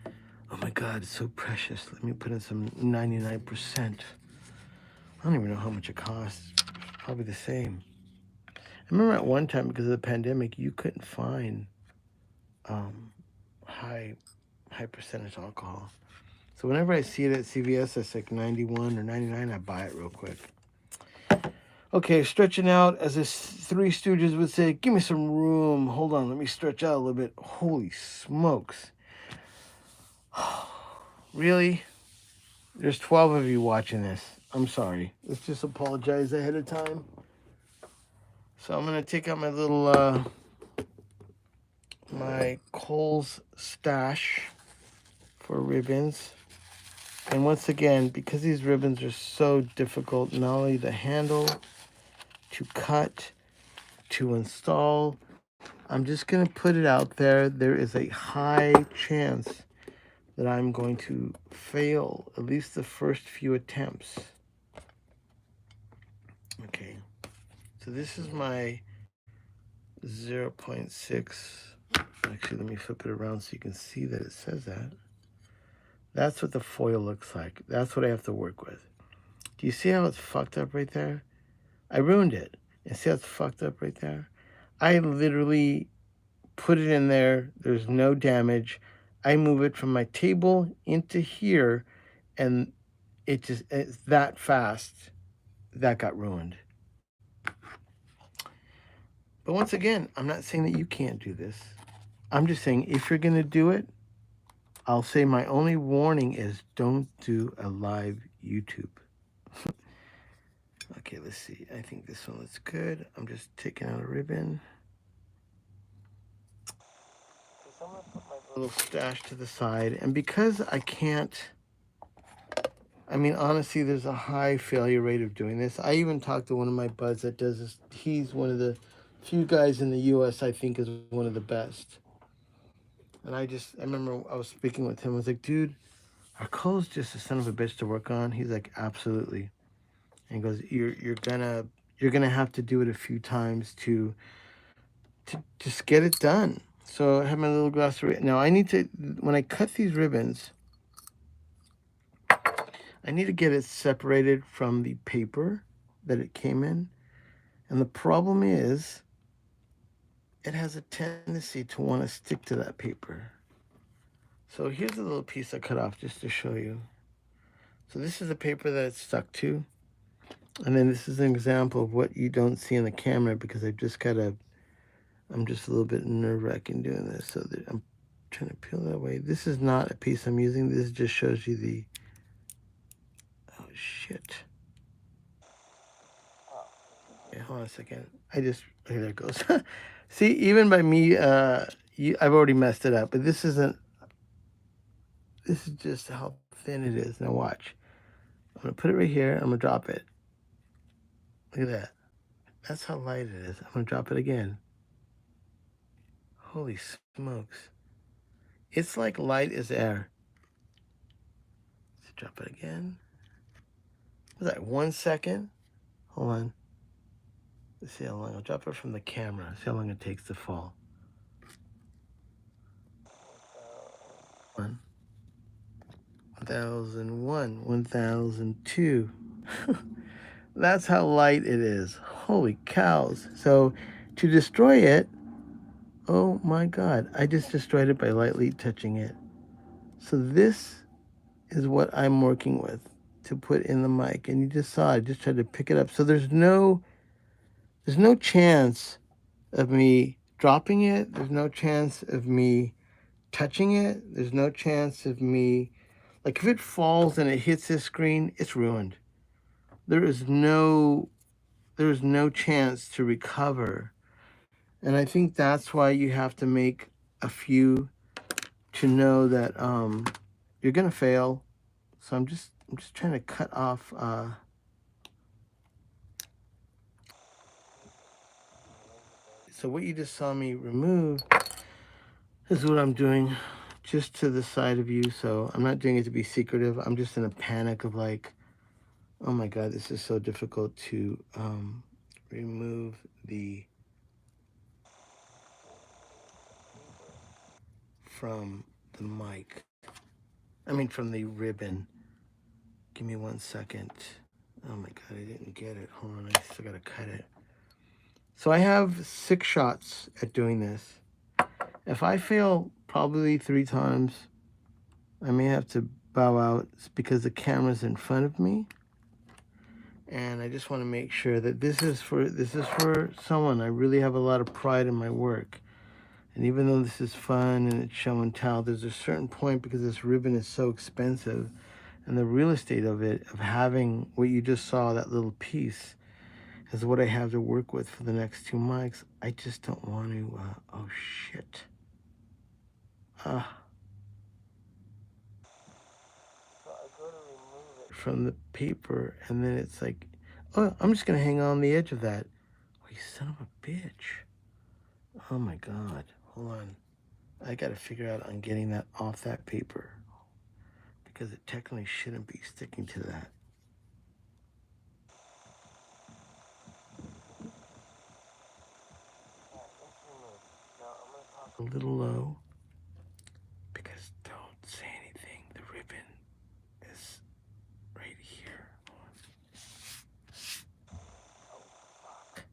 oh my God, it's so precious. Let me put in some 99%. I don't even know how much it costs. It's probably the same. I remember at one time, because of the pandemic, you couldn't find um, high percentage alcohol. So whenever I see it at CVS, that's like 91 or 99, I buy it real quick. Okay, stretching out, as the Three Stooges would say, give me some room. Hold on, let me stretch out a little bit. Holy smokes. Really? There's 12 of you watching this. I'm sorry. Let's just apologize ahead of time. So I'm going to take out my little, my Kohl's stash for ribbons. And once again, because these ribbons are so difficult, not only to handle, to cut, to install, I'm just going to put it out there. There is a high chance that I'm going to fail at least the first few attempts. Okay, so this is my 0.6. Actually, let me flip it around so you can see that it says that. That's what the foil looks like. That's what I have to work with. Do you see how it's fucked up right there? I ruined it. And see how it's fucked up right there? I literally put it in there. There's no damage. I move it from my table into here, and it's that fast. That got ruined. But once again, I'm not saying that you can't do this. I'm just saying if you're going to do it, I'll say my only warning is don't do a live YouTube. Okay, let's see. I think this one looks good. I'm just taking out a ribbon. So I'm going to put my little stash to the side. And because I can't, I mean, honestly, there's a high failure rate of doing this. I even talked to one of my buds that does this. He's one of the few guys in the U.S. I think is one of the best. And I remember I was speaking with him. I was like, dude, are Kohl's just a son of a bitch to work on? He's like, absolutely. And he goes, you're gonna have to do it a few times to just get it done. So I have my little glass of now. I need to, when I cut these ribbons, I need to get it separated from the paper that it came in. And the problem is, it has a tendency to want to stick to that paper. So here's a little piece I cut off just to show you. So this is the paper that it's stuck to. And then this is an example of what you don't see in the camera because I'm just a little bit nerve-wracking doing this. So that I'm trying to peel that away. This is not a piece I'm using. This just shows you the, oh shit. Okay, hold on a second. Okay, there it goes. See, even by me, I've already messed it up, but this is just how thin it is. Now watch. I'm gonna put it right here. I'm gonna drop it. Look at that. That's how light it is. I'm gonna drop it again. Holy smokes. It's like light as air. Let's drop it again. What's that, 1 second? Hold on. Let's see how long. I'll drop it from the camera. See how long it takes to fall. 1001, 1002. That's how light it is. Holy cows. So to destroy it, oh my God, I just destroyed it by lightly touching it. So this is what I'm working with to put in the mic. And you just saw, I just tried to pick it up. So there's no chance of me dropping it. There's no chance of me touching it. There's no chance of me, like if it falls and it hits this screen, it's ruined. There is no chance to recover. And I think that's why you have to make a few to know that you're gonna fail. So I'm just trying to cut off so what you just saw me remove is what I'm doing just to the side of you. So I'm not doing it to be secretive. I'm just in a panic of like, oh my God, this is so difficult to remove from the mic. I mean, from the ribbon. Give me 1 second. Oh my God, I didn't get it. Hold on, I still gotta cut it. So I have 6 shots at doing this. If I fail probably 3 times, I may have to bow out because the camera's in front of me. And I just want to make sure that this is for someone. I really have a lot of pride in my work. And even though this is fun and it's show and tell, there's a certain point because this ribbon is so expensive and the real estate of it, of having what you just saw, that little piece, is what I have to work with for the next 2 mics. I just don't want to, oh shit. So I go to remove it from the paper and then it's like, oh, I'm just gonna hang on the edge of that. Oh, you son of a bitch. Oh my God, hold on. I gotta figure out on getting that off that paper because it technically shouldn't be sticking to that. A little low because don't say anything. The ribbon is right here. Oh fuck.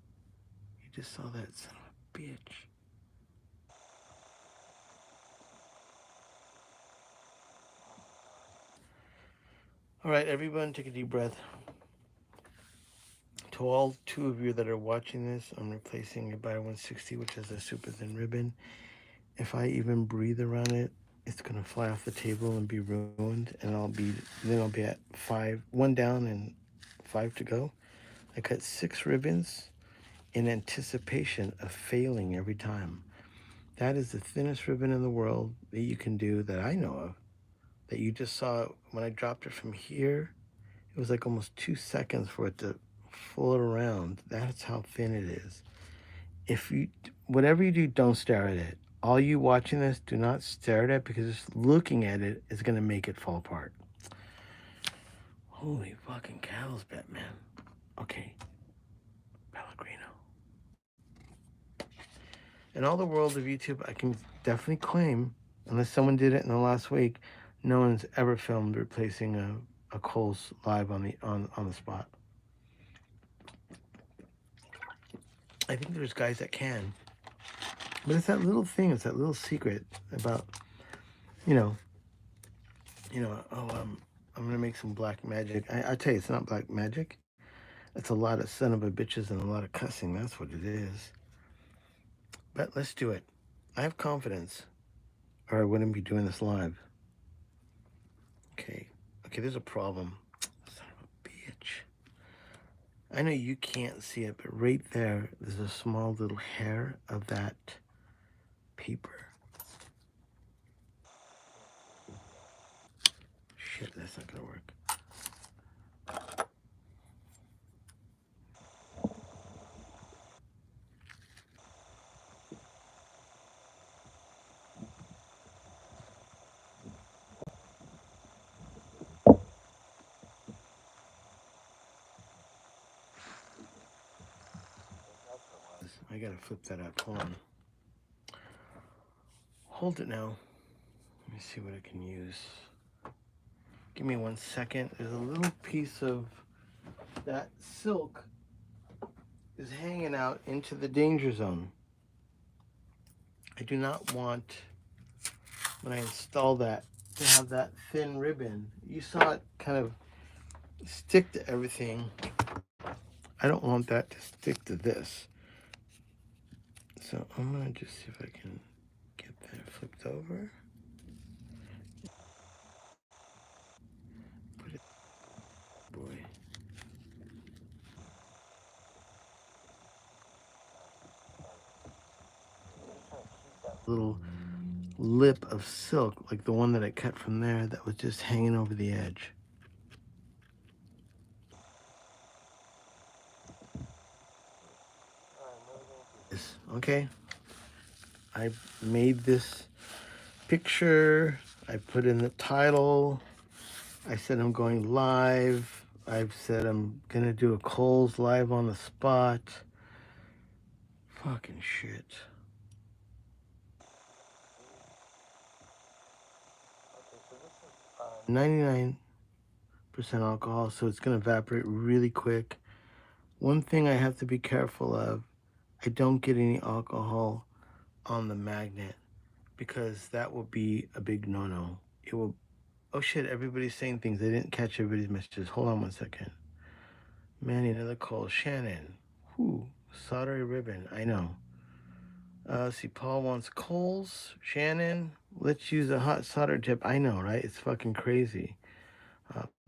You just saw that son of a bitch. All right, everyone, take a deep breath. To all 2 of you that are watching this, I'm replacing a Bio 160, which has a super thin ribbon. If I even breathe around it, it's gonna fly off the table and be ruined, and I'll be at 5, 1 down and 5 to go. I cut 6 ribbons in anticipation of failing every time. That is the thinnest ribbon in the world that you can do, that I know of, that you just saw when I dropped it from here. It was like almost 2 seconds for it to float around. That's how thin it is. If you, whatever you do, don't stare at it. All you watching this, do not stare at it because just looking at it is gonna make it fall apart. Holy fucking cows, Batman. Okay, Pellegrino. In all the world of YouTube, I can definitely claim, unless someone did it in the last week, no one's ever filmed replacing a Kohl's live on the spot. I think there's guys that can, but it's that little thing, it's that little secret about, I'm gonna make some black magic. I tell you, it's not black magic. It's a lot of son of a bitches and a lot of cussing. That's what it is. But let's do it. I have confidence, or I wouldn't be doing this live. Okay. Okay, there's a problem. Son of a bitch. I know you can't see it, but right there, there's a small little hair of that paper. Shit, that's not gonna work. I gotta flip that up. Hold on. Hold it now. Let me see what I can use. Give me 1 second. There's a little piece of that silk is hanging out into the danger zone. I do not want, when I install that, to have that thin ribbon. You saw it kind of stick to everything. I don't want that to stick to this. So I'm gonna just see if I can get that flipped over. Put it, boy. Little lip of silk, like the one that I cut from there, that was just hanging over the edge. Okay, I made this picture. I put in the title. I said I'm going live. I've said I'm gonna do a Kohl's live on the spot. Fucking shit. 99% alcohol, so it's gonna evaporate really quick. One thing I have to be careful of, I don't get any alcohol on the magnet, because that will be a big no-no. It will. Oh shit, everybody's saying things. I didn't catch everybody's messages. Hold on 1 second. Manny, another call. Shannon. Who? Solder ribbon. I know. Let's see, Paul wants Kohl's. Shannon, let's use a hot solder tip. I know, right? It's fucking crazy.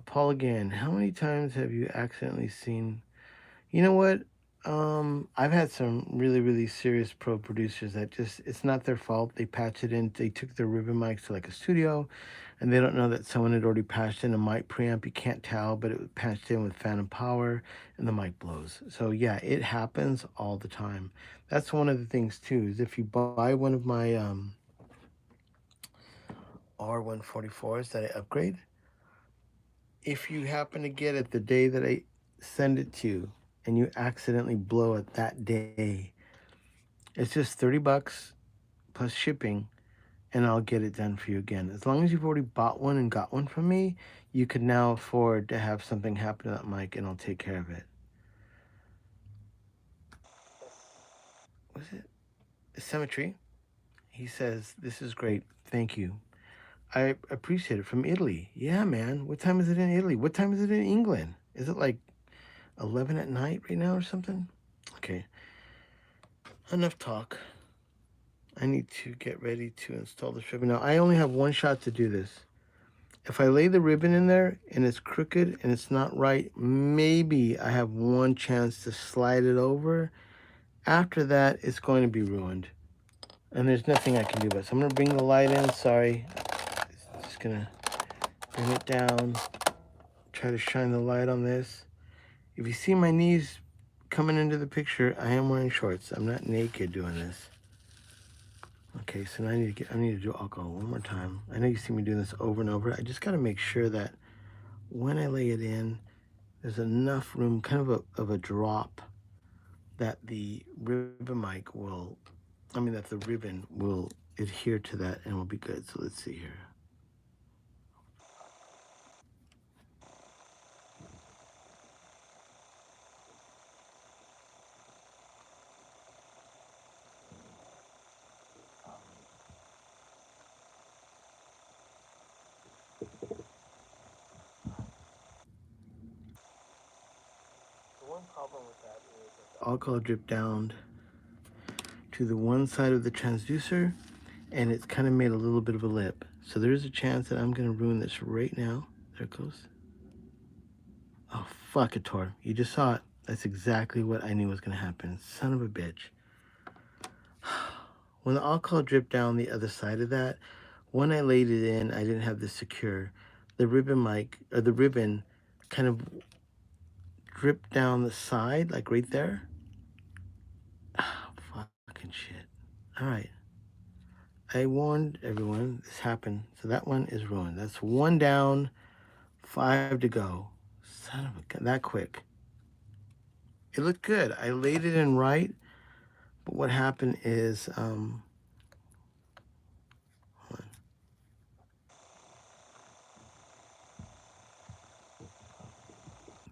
Paul again. How many times have you accidentally seen? You know what? I've had some really, really serious pro producers that just, it's not their fault. They patch it in. They took their ribbon mics to like a studio, and they don't know that someone had already patched in a mic preamp. You can't tell, but it was patched in with phantom power, and the mic blows. So yeah, it happens all the time. That's one of the things too, is if you buy one of my R144s that I upgrade, if you happen to get it the day that I send it to you and you accidentally blow it that day, it's just 30 bucks plus shipping, and I'll get it done for you again. As long as you've already bought one and got one from me, you can now afford to have something happen to that mic, and I'll take care of it. Was it Symmetry? He says, this is great. Thank you. I appreciate it. From Italy. Yeah, man. What time is it in Italy? What time is it in England? Is it like 11 at night right now or something? Okay. Enough talk. I need to get ready to install this ribbon. Now, I only have one shot to do this. If I lay the ribbon in there and it's crooked and it's not right, maybe I have one chance to slide it over. After that, it's going to be ruined. And there's nothing I can do about it. So I'm going to bring the light in. Sorry. Just going to bring it down. Try to shine the light on this. If you see my knees coming into the picture, I am wearing shorts. I'm not naked doing this. Okay, so now I need to do alcohol one more time. I know you see me doing this over and over. I just got to make sure that when I lay it in, there's enough room, kind of a drop, that the ribbon mic will, that the ribbon will adhere to that and will be good. So let's see here. alcohol dripped down to the one side of the transducer, and it's kind of made a little bit of a lip. So there's a chance that I'm going to ruin this right now. There it goes. Oh, fuck it, Tor. You just saw it. That's exactly what I knew was going to happen. Son of a bitch. When the alcohol dripped down the other side of that, when I laid it in, I didn't have this secure. The ribbon kind of dripped down the side, like right there. Oh, fucking shit. All right. I warned everyone this happened. So that one is ruined. That's one down, 5 to go. Son of a gun, that quick. It looked good. I laid it in right, but what happened is, hold on.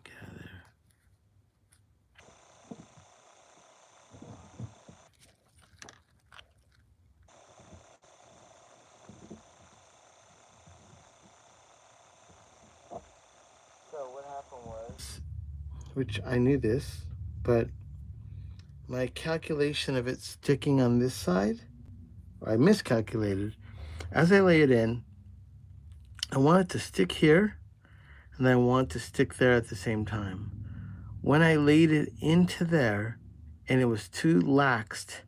Get out of there. So what happened was, which I knew this, but my calculation of it sticking on this side, I miscalculated. As I lay it in, I want it to stick here, and I want to stick there at the same time. When I laid it into there, and it was too laxed,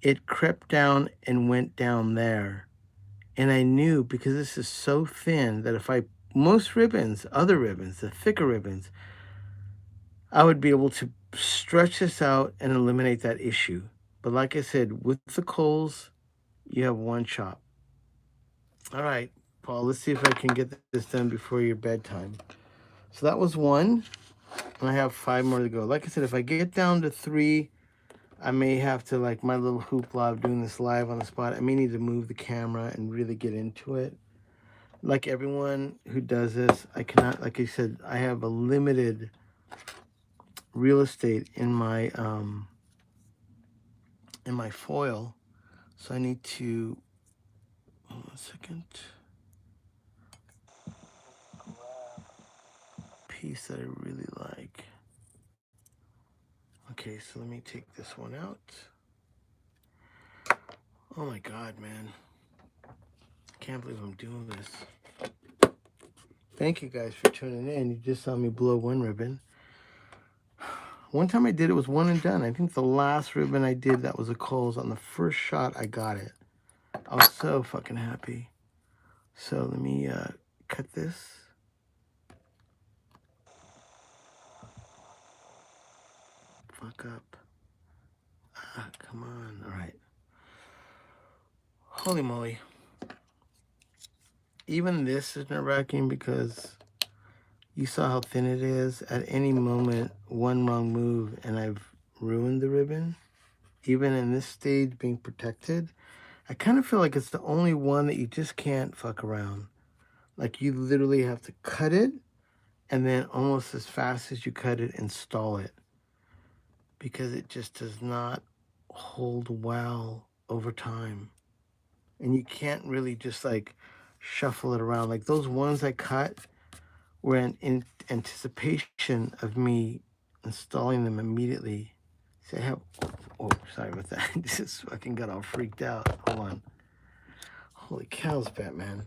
it crept down and went down there. And I knew, because this is so thin, that if most ribbons, other ribbons, the thicker ribbons, I would be able to stretch this out and eliminate that issue. But like I said, with the Kohls, you have one shot. All right, Paul, let's see if I can get this done before your bedtime. So that was one, and I have 5 more to go. Like I said, if I get down to 3, I may have to, like my little hoopla of doing this live on the spot, I may need to move the camera and really get into it. Like everyone who does this, I cannot, like I said, I have a limited real estate in my foil. So I need to, hold on a second, piece that I really like. Okay, so let me take this one out. Oh my God, man. Can't believe I'm doing this. Thank you guys for tuning in. You just saw me blow one ribbon. One time I did it was one and done. I think the last ribbon I did that was a Kohl's. On the first shot, I got it. I was so fucking happy. So let me cut this. Fuck up. Ah, come on. All right. Holy moly. Even this is nerve-wracking because you saw how thin it is. At any moment, one wrong move and I've ruined the ribbon. Even in this stage being protected, I kind of feel like it's the only one that you just can't fuck around. Like you literally have to cut it and then almost as fast as you cut it, install it. Because it just does not hold well over time. And you can't really just like shuffle it around. Like those ones I cut were in anticipation of me installing them immediately. See, I have, oh, sorry about that. I just fucking got all freaked out. Hold on. Holy cows, Batman.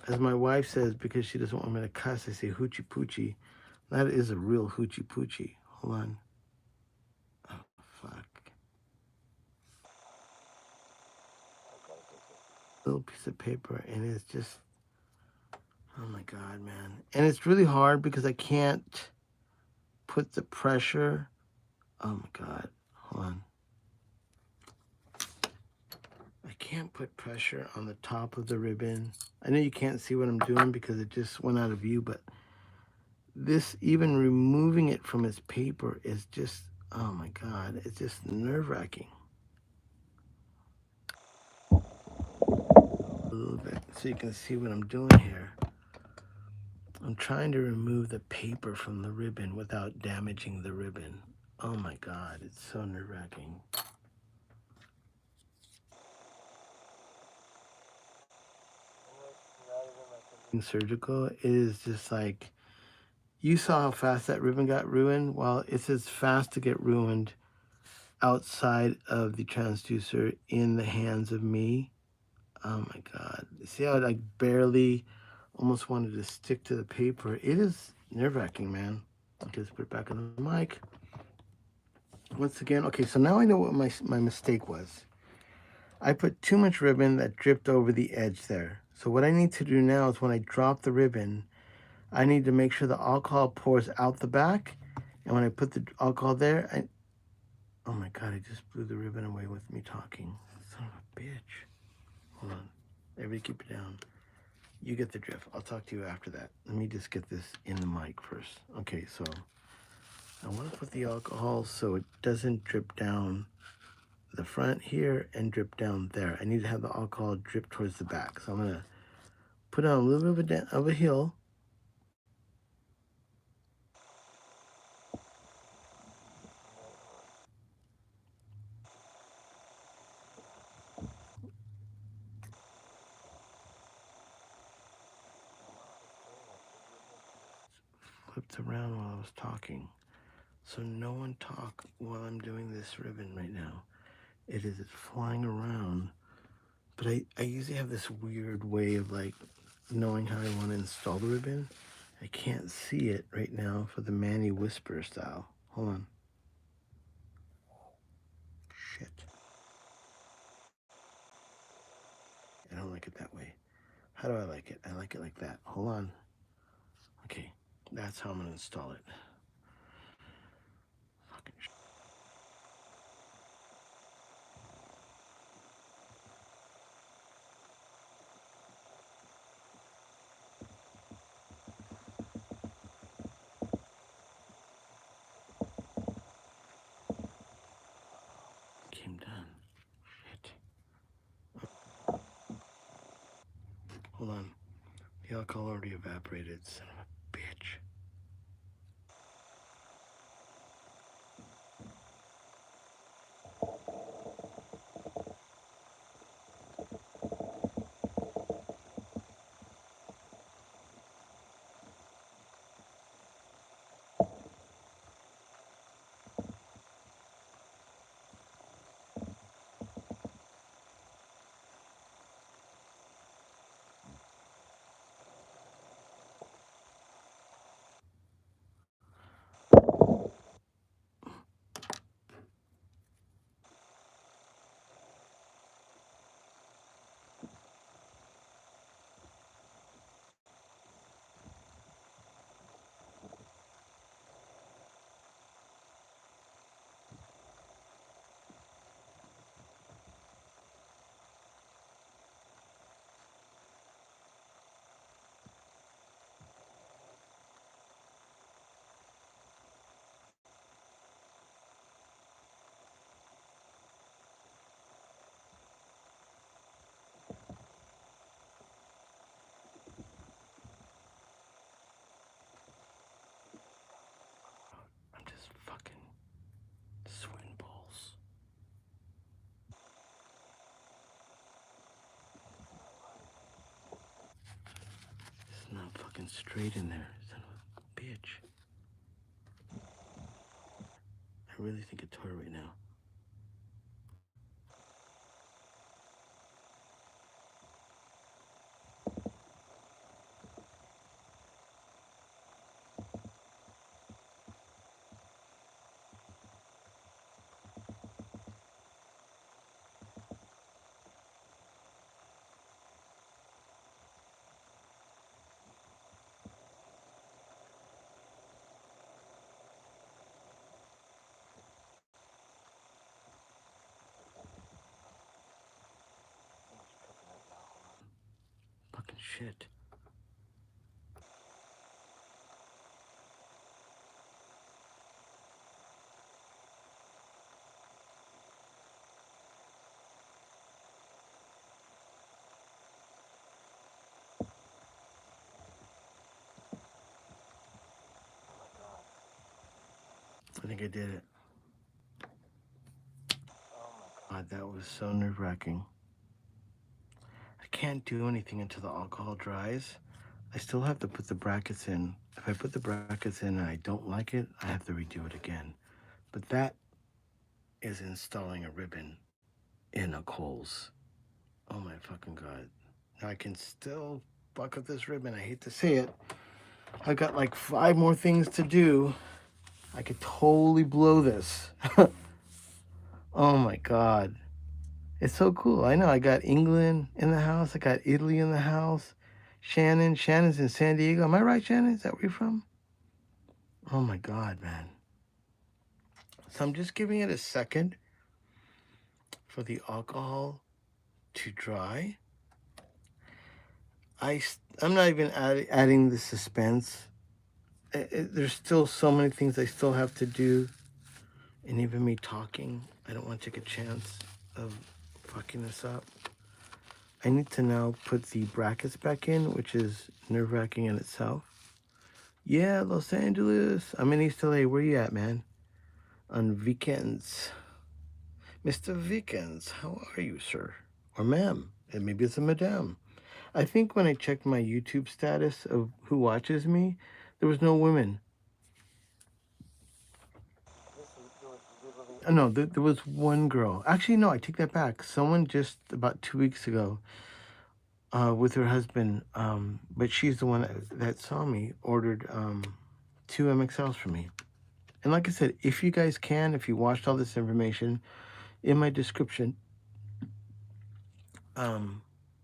As my wife says, because she doesn't want me to cuss, I say hoochie poochie. That is a real hoochie poochie. Hold on. Oh, fuck. Little piece of paper, and it's just, oh my God, man. And it's really hard because I can't put the pressure. Oh my God. Hold on. I can't put pressure on the top of the ribbon. I know you can't see what I'm doing because it just went out of view, but this, even removing it from its paper is just, oh my God, it's just nerve-wracking. A little bit so you can see what I'm doing here. I'm trying to remove the paper from the ribbon without damaging the ribbon. Oh my God, it's so nerve-wracking. Surgical, it is just like, You saw how fast that ribbon got ruined? Well, it's as fast to get ruined outside of the transducer in the hands of me. Oh my God. See how I barely almost wanted to stick to the paper? It is nerve-wracking, man. Okay, let's put it back on the mic. Once again, okay, so now I know what my mistake was. I put too much ribbon that dripped over the edge there. So what I need to do now is when I drop the ribbon, I need to make sure the alcohol pours out the back. And when I put the alcohol there, oh my God, I just blew the ribbon away with me talking. Son of a bitch. Hold on. Everybody keep it down. You get the drift. I'll talk to you after that. Let me just get this in the mic first. Okay, so I want to put the alcohol so it doesn't drip down the front here and drip down there. I need to have the alcohol drip towards the back. So I'm going to put on a little bit of a hill. Flipped around while I was talking. So no one talk while I'm doing this ribbon right now. It's flying around. But I usually have this weird way of like knowing how I want to install the ribbon. I can't see it right now for the Manny whisper style. Hold on. Shit. I don't like it that way. How do I like it? I like it like that. Hold on. Okay, that's how I'm going to install it. Fucking shit. Came done. Shit. Hold on. The alcohol already evaporated, son of a bitch. I'm just fucking sweating balls. It's not fucking straight in there, son of a bitch. I really think it's tore right now. Fucking shit. I think I did it. God, that was so nerve-wracking. I can't do anything until the alcohol dries. I still have to put the brackets in. If I put the brackets in and I don't like it, I have to redo it again. But that is installing a ribbon in a Kohl's. Oh my fucking god. Now I can still fuck up this ribbon. I hate to say it. I got like 5 more things to do. I could totally blow this. Oh my god. It's so cool. I know I got England in the house. I got Italy in the house. Shannon's in San Diego. Am I right, Shannon? Is that where you're from? Oh my god, man. So I'm just giving it a second for the alcohol to dry. I'm not even adding the suspense. There's still so many things I still have to do. And even me talking, I don't want to take a chance of fucking this up. I need to now put the brackets back in, which is nerve-wracking in itself. Yeah, Los Angeles. I'm in East LA. Where you at, man? On weekends. Mr. Weekends, how are you, sir? Or ma'am. And maybe it's a madame. I think when I checked my YouTube status of who watches me, there was no women. No, there was one girl. Actually, no, I take that back. Someone just about 2 weeks ago, with her husband, but she's the one that saw me, ordered 2 MXLs for me. And like I said, if you guys can, if you watched all this information in my description,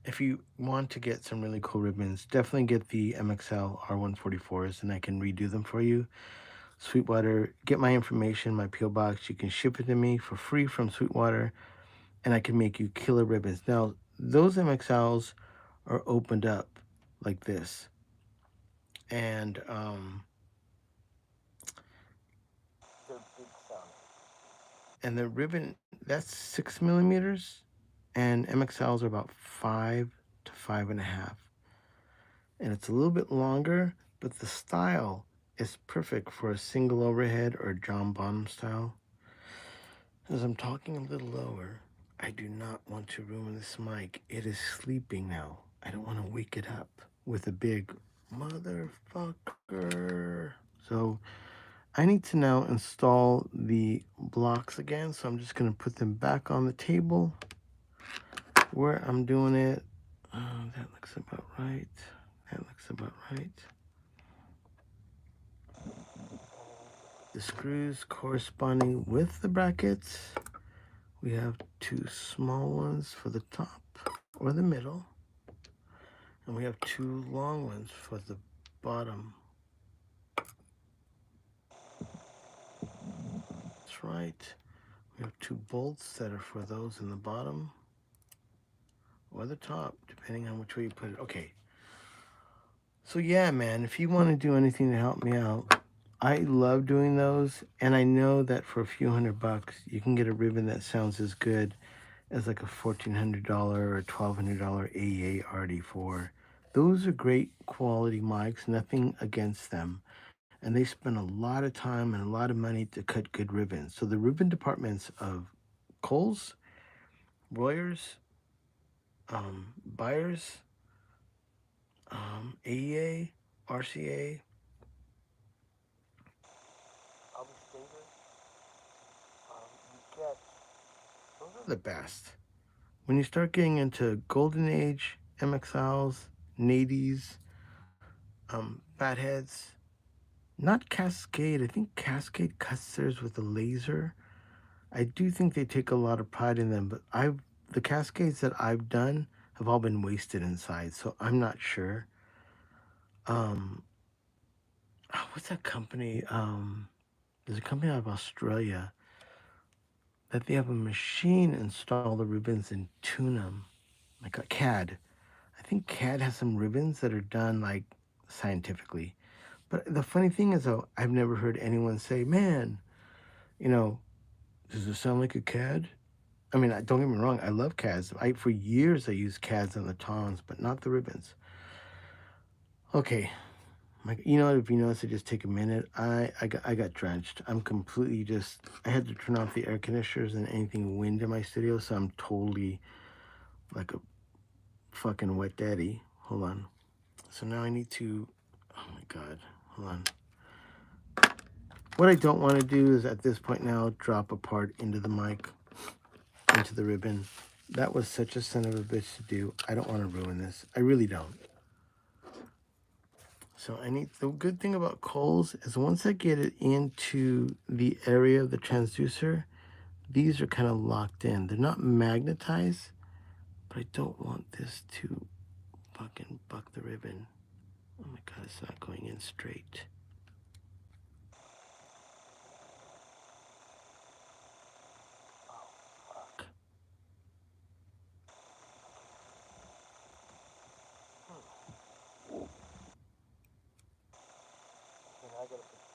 if you want to get some really cool ribbons, definitely get the MXL R144s and I can redo them for you. Sweetwater, get my information, my P.O. box. You can ship it to me for free from Sweetwater and I can make you killer ribbons. Now, those MXLs are opened up like this. And they're big size. And the ribbon, that's 6 millimeters, and MXLs are about 5 to 5.5. And it's a little bit longer, but the style is perfect for a single overhead or John Bonham style. As I'm talking a little lower, I do not want to ruin this mic. It is sleeping now. I don't want to wake it up with a big motherfucker. So I need to now install the blocks again. So I'm just going to put them back on the table where I'm doing it. That looks about right. That looks about right. The screws corresponding with the brackets. We have 2 small ones for the top or the middle. And we have 2 long ones for the bottom. That's right. We have 2 bolts that are for those in the bottom or the top, depending on which way you put it. Okay. So yeah, man, if you want to do anything to help me out, I love doing those. And I know that for a few $100, you can get a ribbon that sounds as good as like a $1,400 or $1,200 AEA RD4. Those are great quality mics, nothing against them. And they spend a lot of time and a lot of money to cut good ribbons. So the ribbon departments of Kohl's, Royers, Buyers, AEA, RCA, you get, those are the best. When you start getting into Golden Age, MXLs, Nadies, Fatheads, not Cascade. I think Cascade cuts theirs with a laser. I do think they take a lot of pride in them, but the Cascades that I've done have all been wasted inside, so I'm not sure. What's that company? There's a company out of Australia that they have a machine install the ribbons and tune them, like a CAD. I think CAD has some ribbons that are done like scientifically. But the funny thing is, though, I've never heard anyone say, man, you know, does it sound like a CAD? I mean, don't get me wrong, I love CADs. For years, I used CADs on the tongs, but not the ribbons. Okay, you know what, if you notice, I just take a minute. I got drenched. I'm completely I had to turn off the air conditioners and anything wind in my studio, so I'm totally like a fucking wet daddy. Hold on. So now I need to, oh my God, hold on. What I don't want to do is at this point now drop a part into the mic, into the ribbon. That was such a son of a bitch to do. I don't want to ruin this. I really don't. So I need, the good thing about Kohls is once I get it into the area of the transducer, these are kind of locked in. They're not magnetized, but I don't want this to fucking buck the ribbon. Oh my God, it's not going in straight.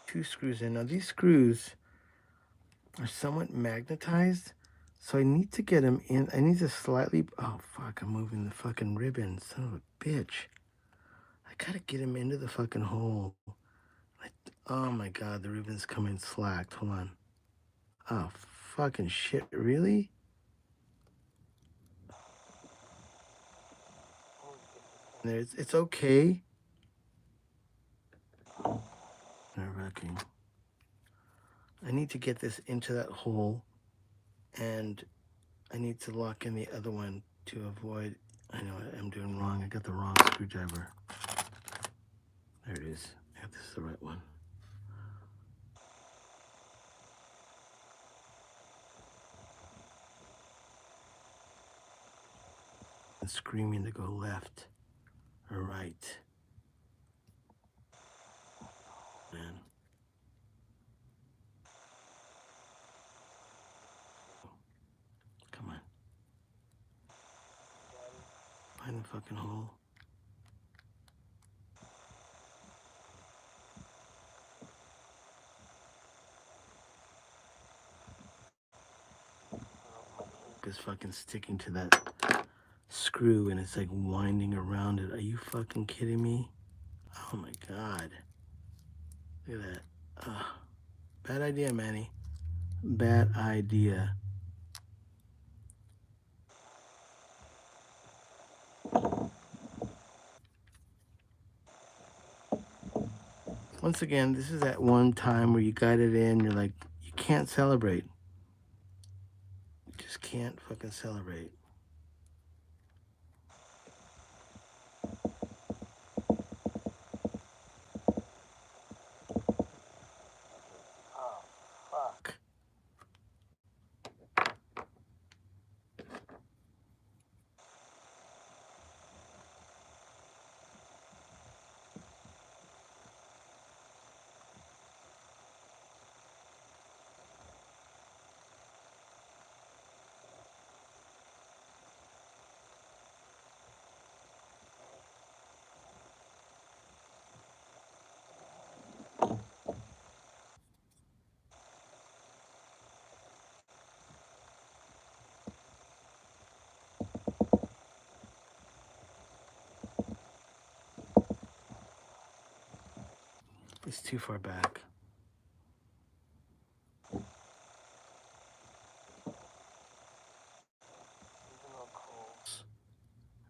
Two screws in. Now these screws are somewhat magnetized, so I need to get them in. I need to slightly, oh fuck, I'm moving the fucking ribbon, son of a bitch. I gotta get him into the fucking hole. Oh my God, the ribbon's coming slacked. Hold on. Oh fucking shit, really? It's okay. Nerve-wracking. I need to get this into that hole, and I need to lock in the other one to avoid. I know what I'm doing wrong. I got the wrong screwdriver. There it is. Yeah, this is the right one. And screaming to go left or right. Man. Come on. Find the fucking hole. It's fucking sticking to that screw and it's like winding around it. Are you fucking kidding me? Oh my God. Look at that. Bad idea, Manny. Bad idea. Once again, this is that one time where you got it in, you're like, you can't celebrate. You just can't fucking celebrate. Oh, fuck. It's too far back.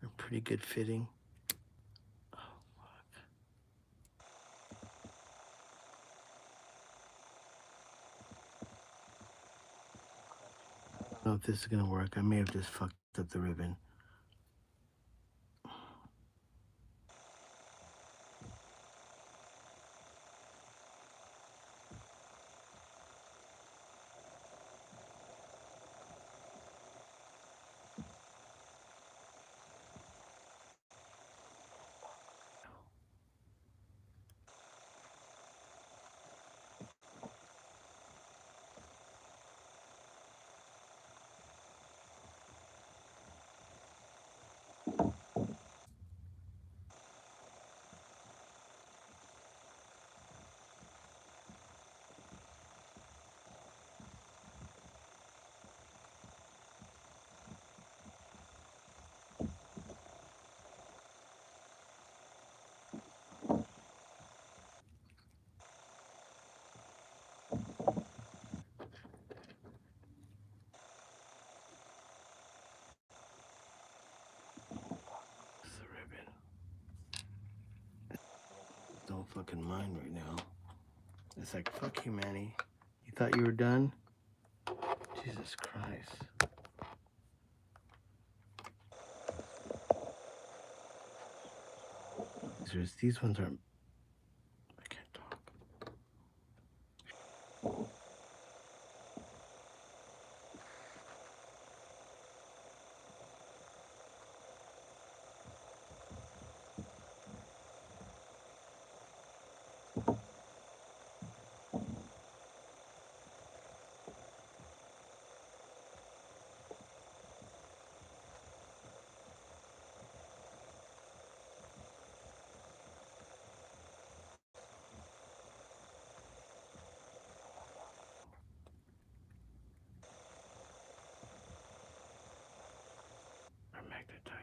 They're pretty good fitting. Oh, fuck. I don't know if this is gonna work. I may have just fucked up the ribbon. fucking mind right now. It's like, fuck you, Manny. You thought you were done? Jesus Christ. These ones are... I can't talk. They're magnetized.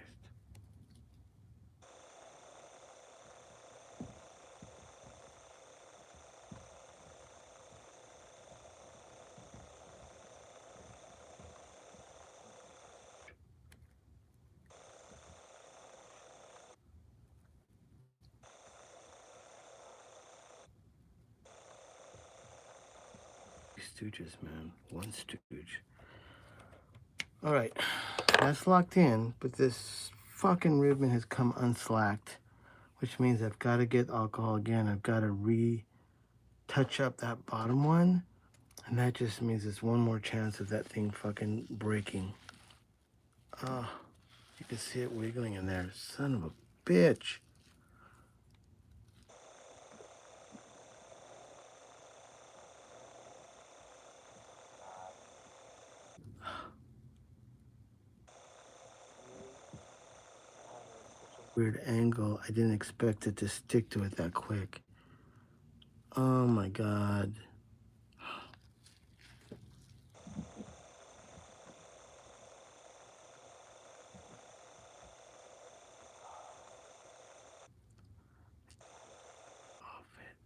Stooges, man. One stooge. All right, that's locked in, but this fucking ribbon has come unslacked, which means I've got to get alcohol again. I've got to touch up that bottom one, and that just means there's one more chance of that thing fucking breaking. Oh, you can see it wiggling in there. Son of a bitch. Weird angle. I didn't expect it to stick to it that quick. Oh my God. Off it.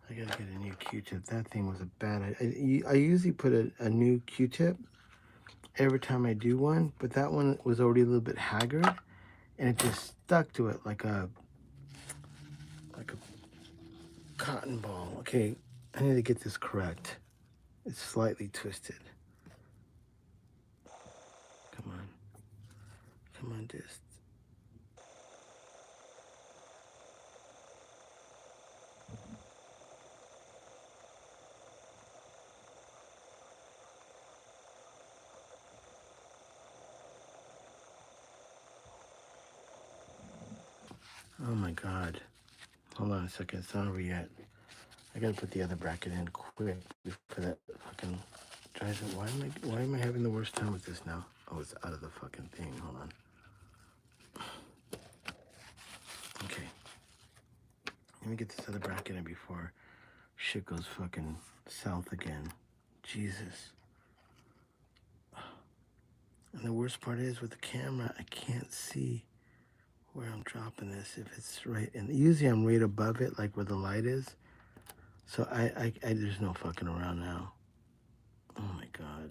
I gotta get a new Q-tip. That thing was a bad idea. I usually put a new Q-tip every time I do one, but that one was already a little bit haggard, and it just stuck to it like a cotton ball. Okay, I need to get this correct. It's slightly twisted. Come on. Come on, disc. Oh my God. Hold on a second, it's not over yet. I gotta put the other bracket in quick before that fucking dries it. Why am I having the worst time with this now? Oh, it's out of the fucking thing. Hold on. Okay. Let me get this other bracket in before shit goes fucking south again. Jesus. And the worst part is with the camera, I can't see where I'm dropping this, if it's right. And usually I'm right above it, like where the light is. So I there's no fucking around now. Oh my God.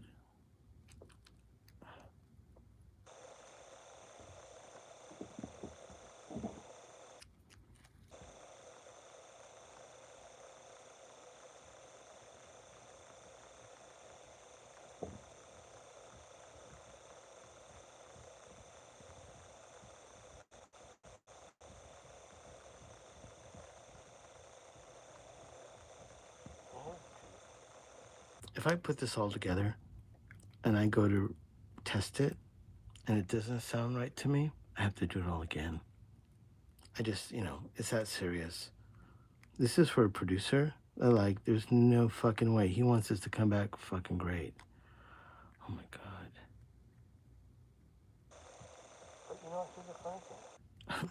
If I put this all together and I go to test it and it doesn't sound right to me, I have to do it all again. I just, it's that serious. This is for a producer. Like, there's no fucking way. He wants this to come back fucking great. Oh my God. But you know, it's just a funny thing.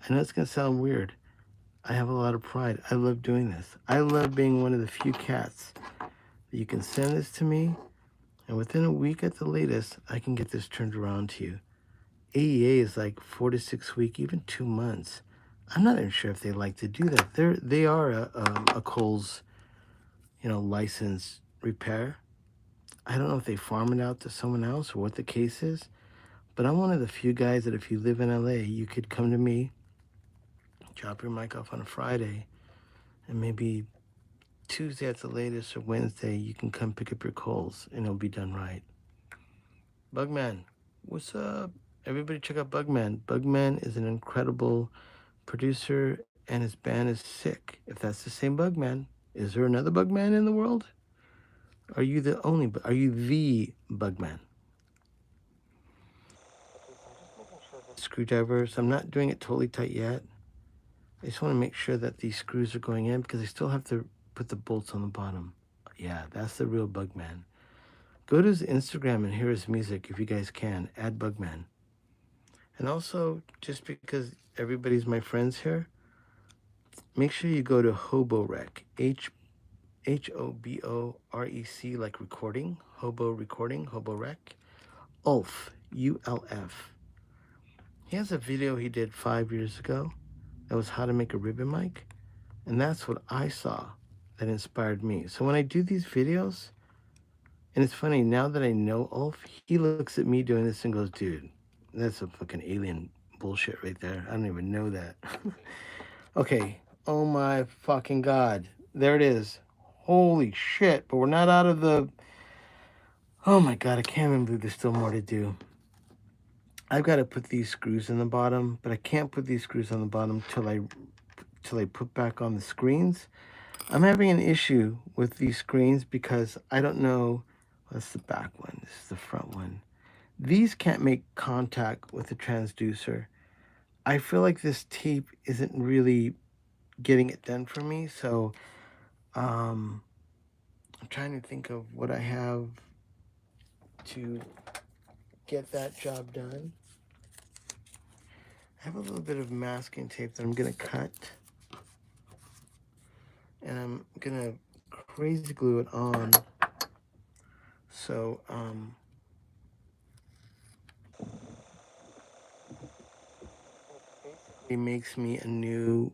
I know it's gonna sound weird. I have a lot of pride. I love doing this. I love being one of the few cats that you can send this to me, and within a week at the latest, I can get this turned around to you. AEA is like 4 to 6 weeks, even 2 months. I'm not even sure if they like to do that. They are a Kohl's licensed repair. I don't know if they farm it out to someone else or what the case is, but I'm one of the few guys that if you live in LA, you could come to me, drop your mic off on a Friday, and maybe Tuesday at the latest or Wednesday, you can come pick up your Kohls and it'll be done right. Bugman, what's up? Everybody check out Bugman. Bugman is an incredible producer and his band is sick. If that's the same Bugman, is there another Bugman in the world? Are you the Bugman? Screwdrivers. I'm not doing it totally tight yet. I just want to make sure that these screws are going in because I still have to put the bolts on the bottom. Yeah, that's the real Bugman. Go to his Instagram and hear his music if you guys can. Add Bugman. And also, just because everybody's my friends here, make sure you go to Hoborec. Hoborec, like recording. Hobo recording. Hoborec. Ulf. ULF. He has a video he did 5 years ago that was how to make a ribbon mic. And that's what I saw that inspired me. So when I do these videos, and it's funny, now that I know Ulf, he looks at me doing this and goes, dude, that's a fucking alien bullshit right there. I don't even know that. Okay. Oh my fucking God. There it is. Holy shit. But we're not out of the... Oh my God, I can't even believe there's still more to do. I've got to put these screws in the bottom, but I can't put these screws on the bottom till I put back on the screens. I'm having an issue with these screens because I don't know. That's the back one. This is the front one. These can't make contact with the transducer. I feel like this tape isn't really getting it done for me. So I'm trying to think of what I have to get that job done. I have a little bit of masking tape that I'm going to cut. And I'm going to crazy glue it on. So, it makes me a new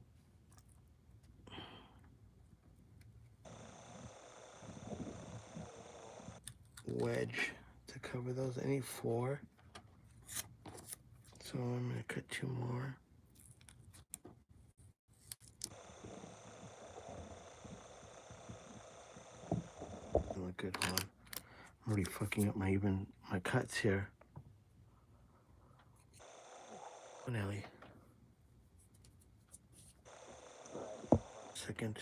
wedge to cover those. I need 4. So I'm going to cut 2 more. Look good, hold on. I'm already fucking up my cuts here. Oh, Nelly. Second.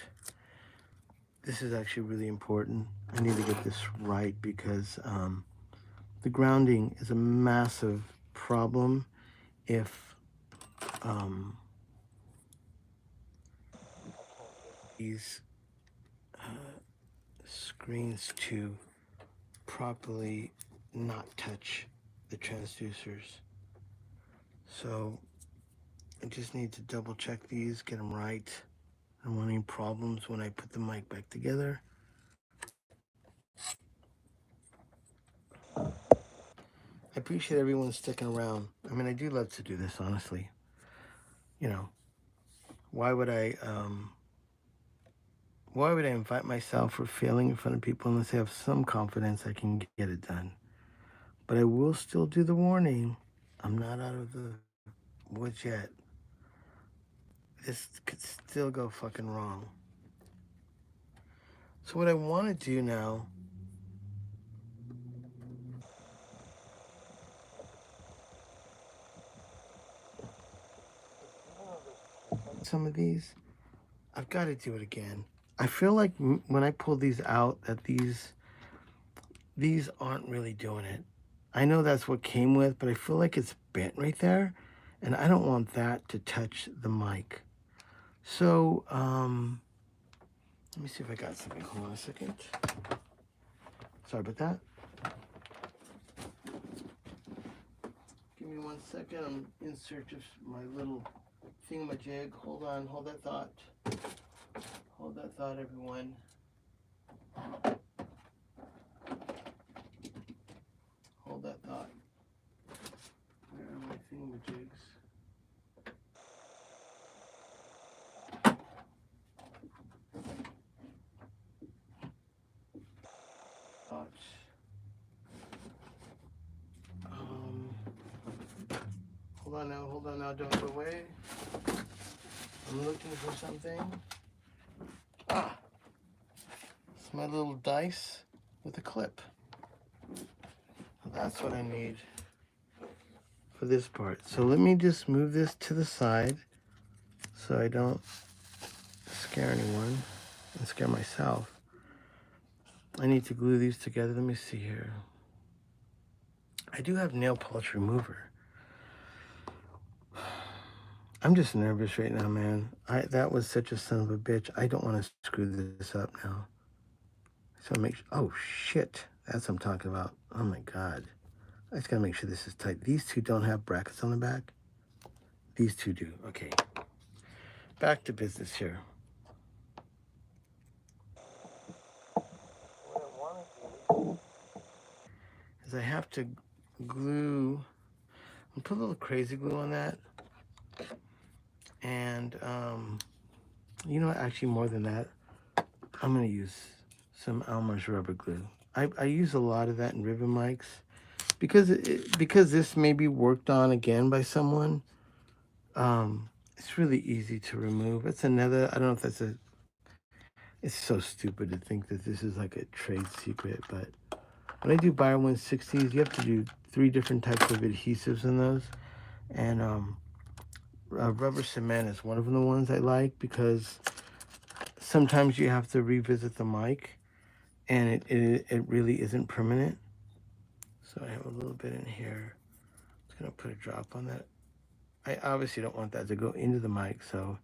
This is actually really important. I need to get this right because the grounding is a massive problem if these screens to properly not touch the transducers. So I just need to double check these, get them right. I don't want any problems when I put the mic back together. I appreciate everyone sticking around. I mean, I do love to do this, honestly. Why would I invite myself for failing in front of people unless I have some confidence I can get it done? But I will still do the warning. I'm not out of the woods yet. This could still go fucking wrong. So what I want to do now, some of these, I've got to do it again. I feel like when I pull these out that these aren't really doing it. I know that's what came with, but I feel like it's bent right there, and I don't want that to touch the mic. So, let me see if I got something. Hold on a second. Sorry about that. Give me 1 second. I'm in search of my little thingamajig. Hold on. Hold that thought. Hold that thought, everyone. Hold that thought. Where are my thingamajigs? about, hold on now, don't go away. I'm looking for something. Ah, it's my little dice with a clip. That's what I need for this part. So let me just move this to the side so I don't scare anyone and scare myself. I need to glue these together. Let me see here. I do have nail polish remover. I'm just nervous right now, man. That was such a son of a bitch. I don't want to screw this up now. So make sure, oh shit, that's what I'm talking about. Oh my God. I just gotta make sure this is tight. These two don't have brackets on the back. These two do, okay. Back to business here. What I wanna do is I have to glue, I'll put a little crazy glue on that. And you know what, actually more than that, I'm gonna use some Elmer's rubber glue. I use a lot of that in ribbon mics because this may be worked on again by someone. It's really easy to remove. It's another, I don't know if that's it's so stupid to think that this is like a trade secret, but when I do Bio 160s, you have to do 3 different types of adhesives in those. And rubber cement is one of the ones I like because sometimes you have to revisit the mic and it really isn't permanent. So I have a little bit in here. I'm just gonna put a drop on that. I obviously don't want that to go into the mic, so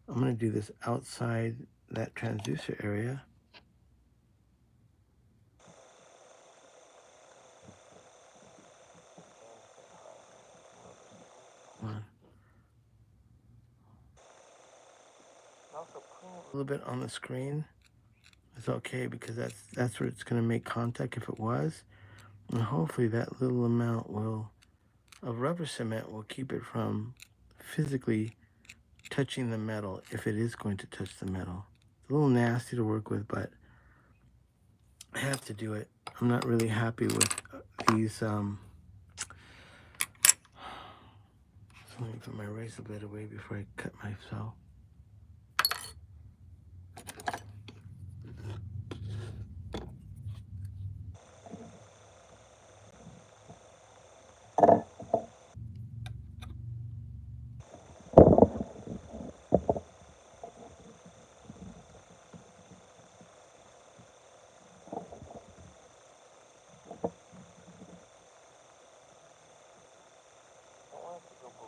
I'm gonna do this outside that transducer area. Come on. A little bit on the screen is okay because that's where it's gonna make contact if it was. And hopefully that little amount of rubber cement will keep it from physically touching the metal if it is going to touch the metal. It's a little nasty to work with, but I have to do it. I'm not really happy with these. So let me put my razor blade away before I cut myself.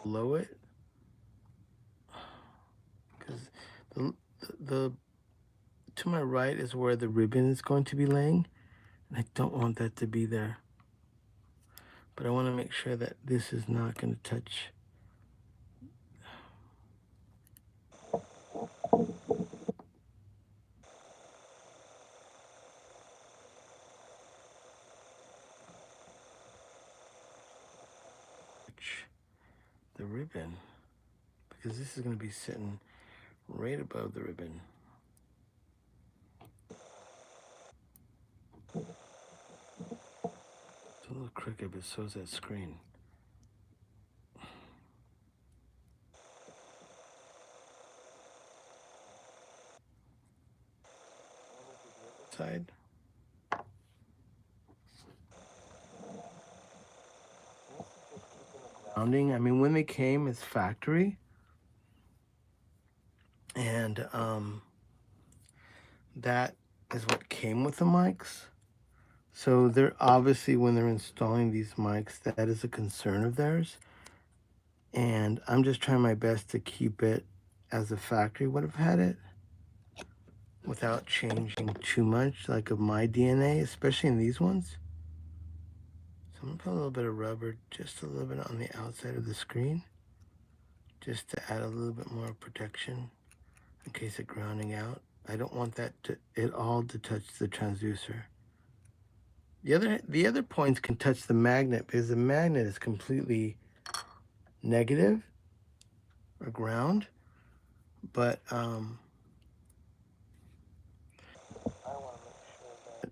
Below it, because the to my right is where the ribbon is going to be laying, and I don't want that to be there. But I want to make sure that this is not going to touch. The ribbon, because this is going to be sitting right above the ribbon. It's a little crooked, but so is that screen. Side. Grounding. I mean, when they came, it's factory, and that is what came with the mics. So they're obviously, when they're installing these mics, that is a concern of theirs. And I'm just trying my best to keep it as the factory would have had it without changing too much, like of my DNA, especially in these ones. So I'm gonna put a little bit of rubber, just a little bit on the outside of the screen, just to add a little bit more protection in case of grounding out. I don't want that to touch the transducer. The other points can touch the magnet because the magnet is completely negative or ground, but I want to make sure that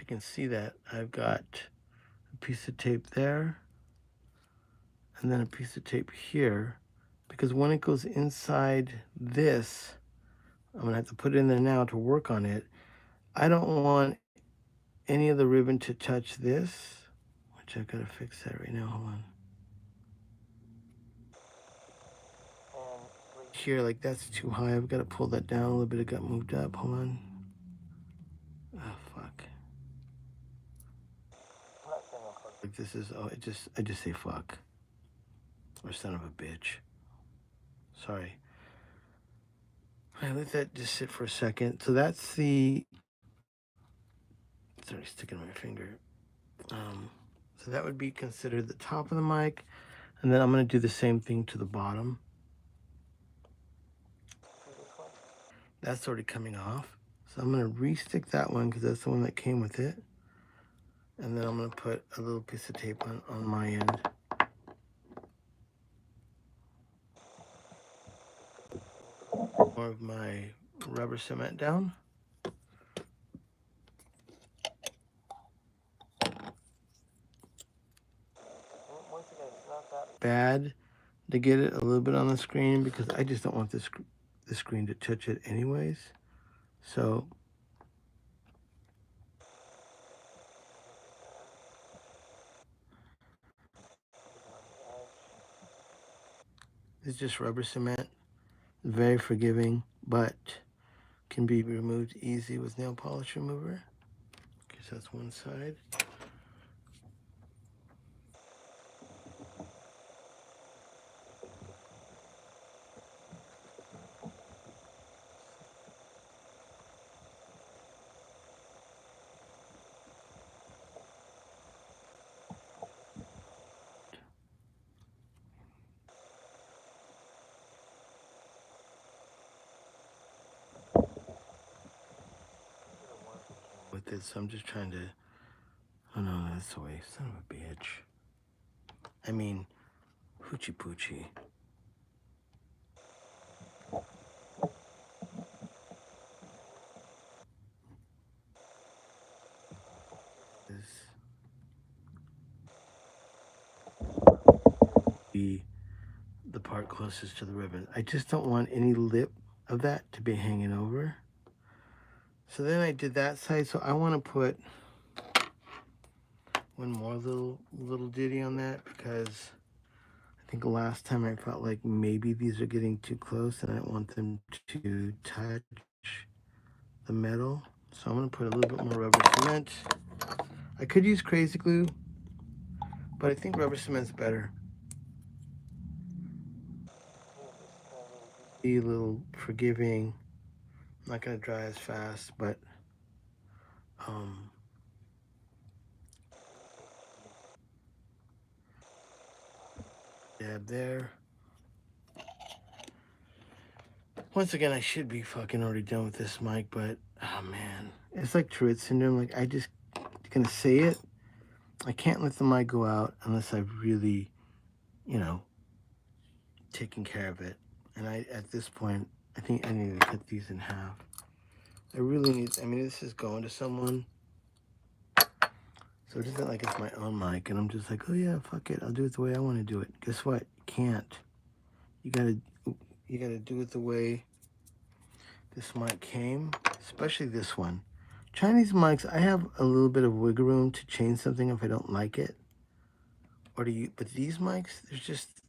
can see that I've got a piece of tape there and then a piece of tape here, because when it goes inside this, I'm gonna have to put it in there now to work on it. I don't want any of the ribbon to touch this, which I've got to fix that right now. Hold on. And here, like that's too high. I've got to pull that down a little bit. It got moved up. Hold on. Oh fuck. Like this is, oh, I just say fuck. Or son of a bitch. Sorry. All right, let that just sit for a second. So that's the, sorry, sticking my finger. So that would be considered the top of the mic. And then I'm going to do the same thing to the bottom. That's already coming off. So I'm going to re-stick that one because that's the one that came with it. And then I'm going to put a little piece of tape on my end. More of my rubber cement down. Once again, it's not that bad to get it a little bit on the screen because I just don't want the screen to touch it anyways. So it's just rubber cement, very forgiving, but can be removed easy with nail polish remover. Okay, so that's one side. With this, so I'm just trying to, oh no, that's the way, son of a bitch. I mean, hoochie poochie. The part closest to the ribbon. I just don't want any lip of that to be hanging over. So then I did that side, so I want to put one more little ditty on that because I think last time I felt like maybe these are getting too close and I don't want them to touch the metal. So I'm going to put a little bit more rubber cement. I could use crazy glue, but I think rubber cement's better. Be a little forgiving. Not going to dry as fast, but dab there. Once again, I should be fucking already done with this mic, but oh man, it's like Tourette syndrome. Like I just gonna say it. I can't let the mic go out unless I've really, you know, taken care of it. And at this point, I think I need to cut these in half. I really need, I mean, this is going to someone. So it isn't like it's my own mic and I'm just like, oh yeah, fuck it. I'll do it the way I want to do it. Guess what? You can't. You gotta do it the way this mic came, especially this one. Chinese mics, I have a little bit of wiggle room to change something if I don't like it. Or do you, but these mics,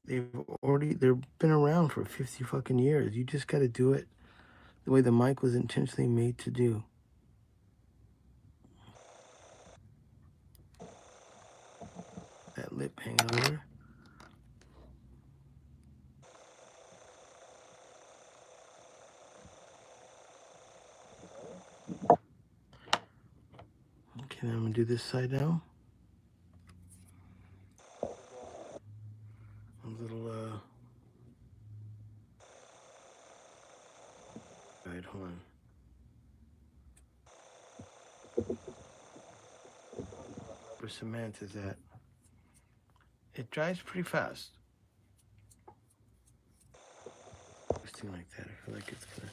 they've been around for 50 fucking years. You just got to do it the way the mic was intentionally made to do. That lip hanging over. Okay, now I'm gonna do this side now. A little, right, hold on. For cement is that it dries pretty fast. Something like that. I feel like it's gonna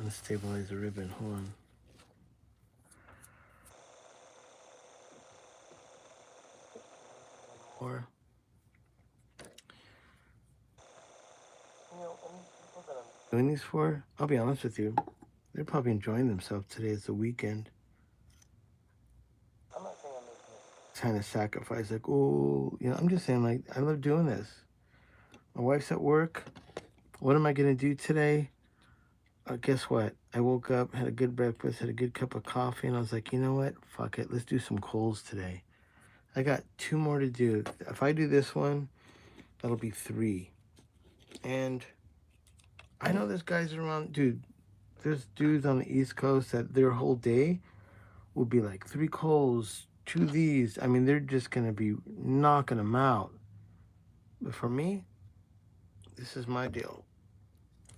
unstabilize the ribbon. Hold on. Or, you know, and these people that I'm doing these for, I'll be honest with you, they're probably enjoying themselves today. It's the weekend. I'm not saying I'm making this kind of sacrifice, like, oh, you know, I'm just saying, like, I love doing this. My wife's at work. What am I going to do today? Guess what? I woke up, had a good breakfast, had a good cup of coffee, and I was like, you know what? Fuck it. Let's do some Kohls today. I got 2 more to do. If I do this one, that'll be 3. And I know there's guys around, dude. There's dudes on the East Coast that their whole day will be like 3 Kohls, 2 these. I mean, they're just going to be knocking them out. But for me, this is my deal.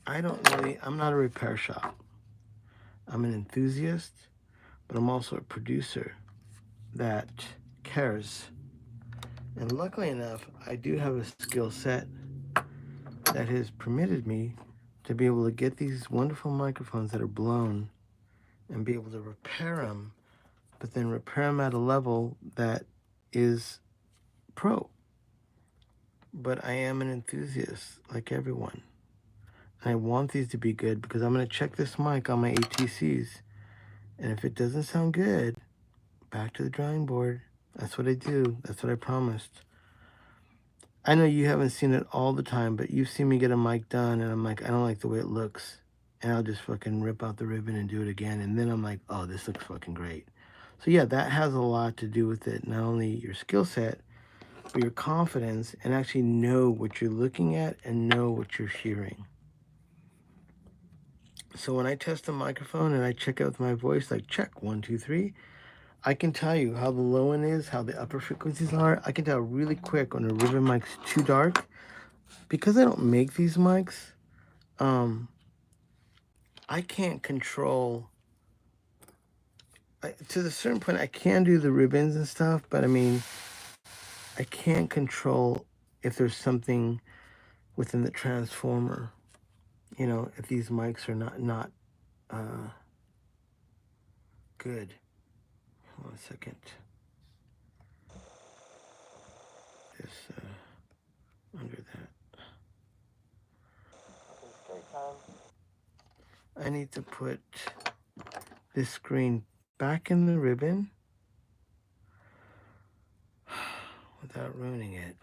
I'm not a repair shop. I'm an enthusiast, but I'm also a producer that cares. And luckily enough, I do have a skill set that has permitted me to be able to get these wonderful microphones that are blown and be able to repair them, but then repair them at a level that is pro. But I am an enthusiast like everyone. And I want these to be good because I'm going to check this mic on my ATCs. And if it doesn't sound good, back to the drawing board. That's what I do. That's what I promised. I know you haven't seen it all the time, but you've seen me get a mic done, and I'm like, I don't like the way it looks. And I'll just fucking rip out the ribbon and do it again. And then I'm like, oh, this looks fucking great. So yeah, that has a lot to do with it. Not only your skill set, but your confidence, and actually know what you're looking at and know what you're hearing. So when I test the microphone and I check out with my voice, like check 1, 2, 3, I can tell you how the low end is, how the upper frequencies are. I can tell really quick when a ribbon mic's too dark. Because I don't make these mics, I can't control. To the certain point, I can do the ribbons and stuff, but I mean, I can't control if there's something within the transformer. You know, if these mics are not good. Hold on a second. This under that. Okay, straight time. I need to put this screen back in the ribbon without ruining it.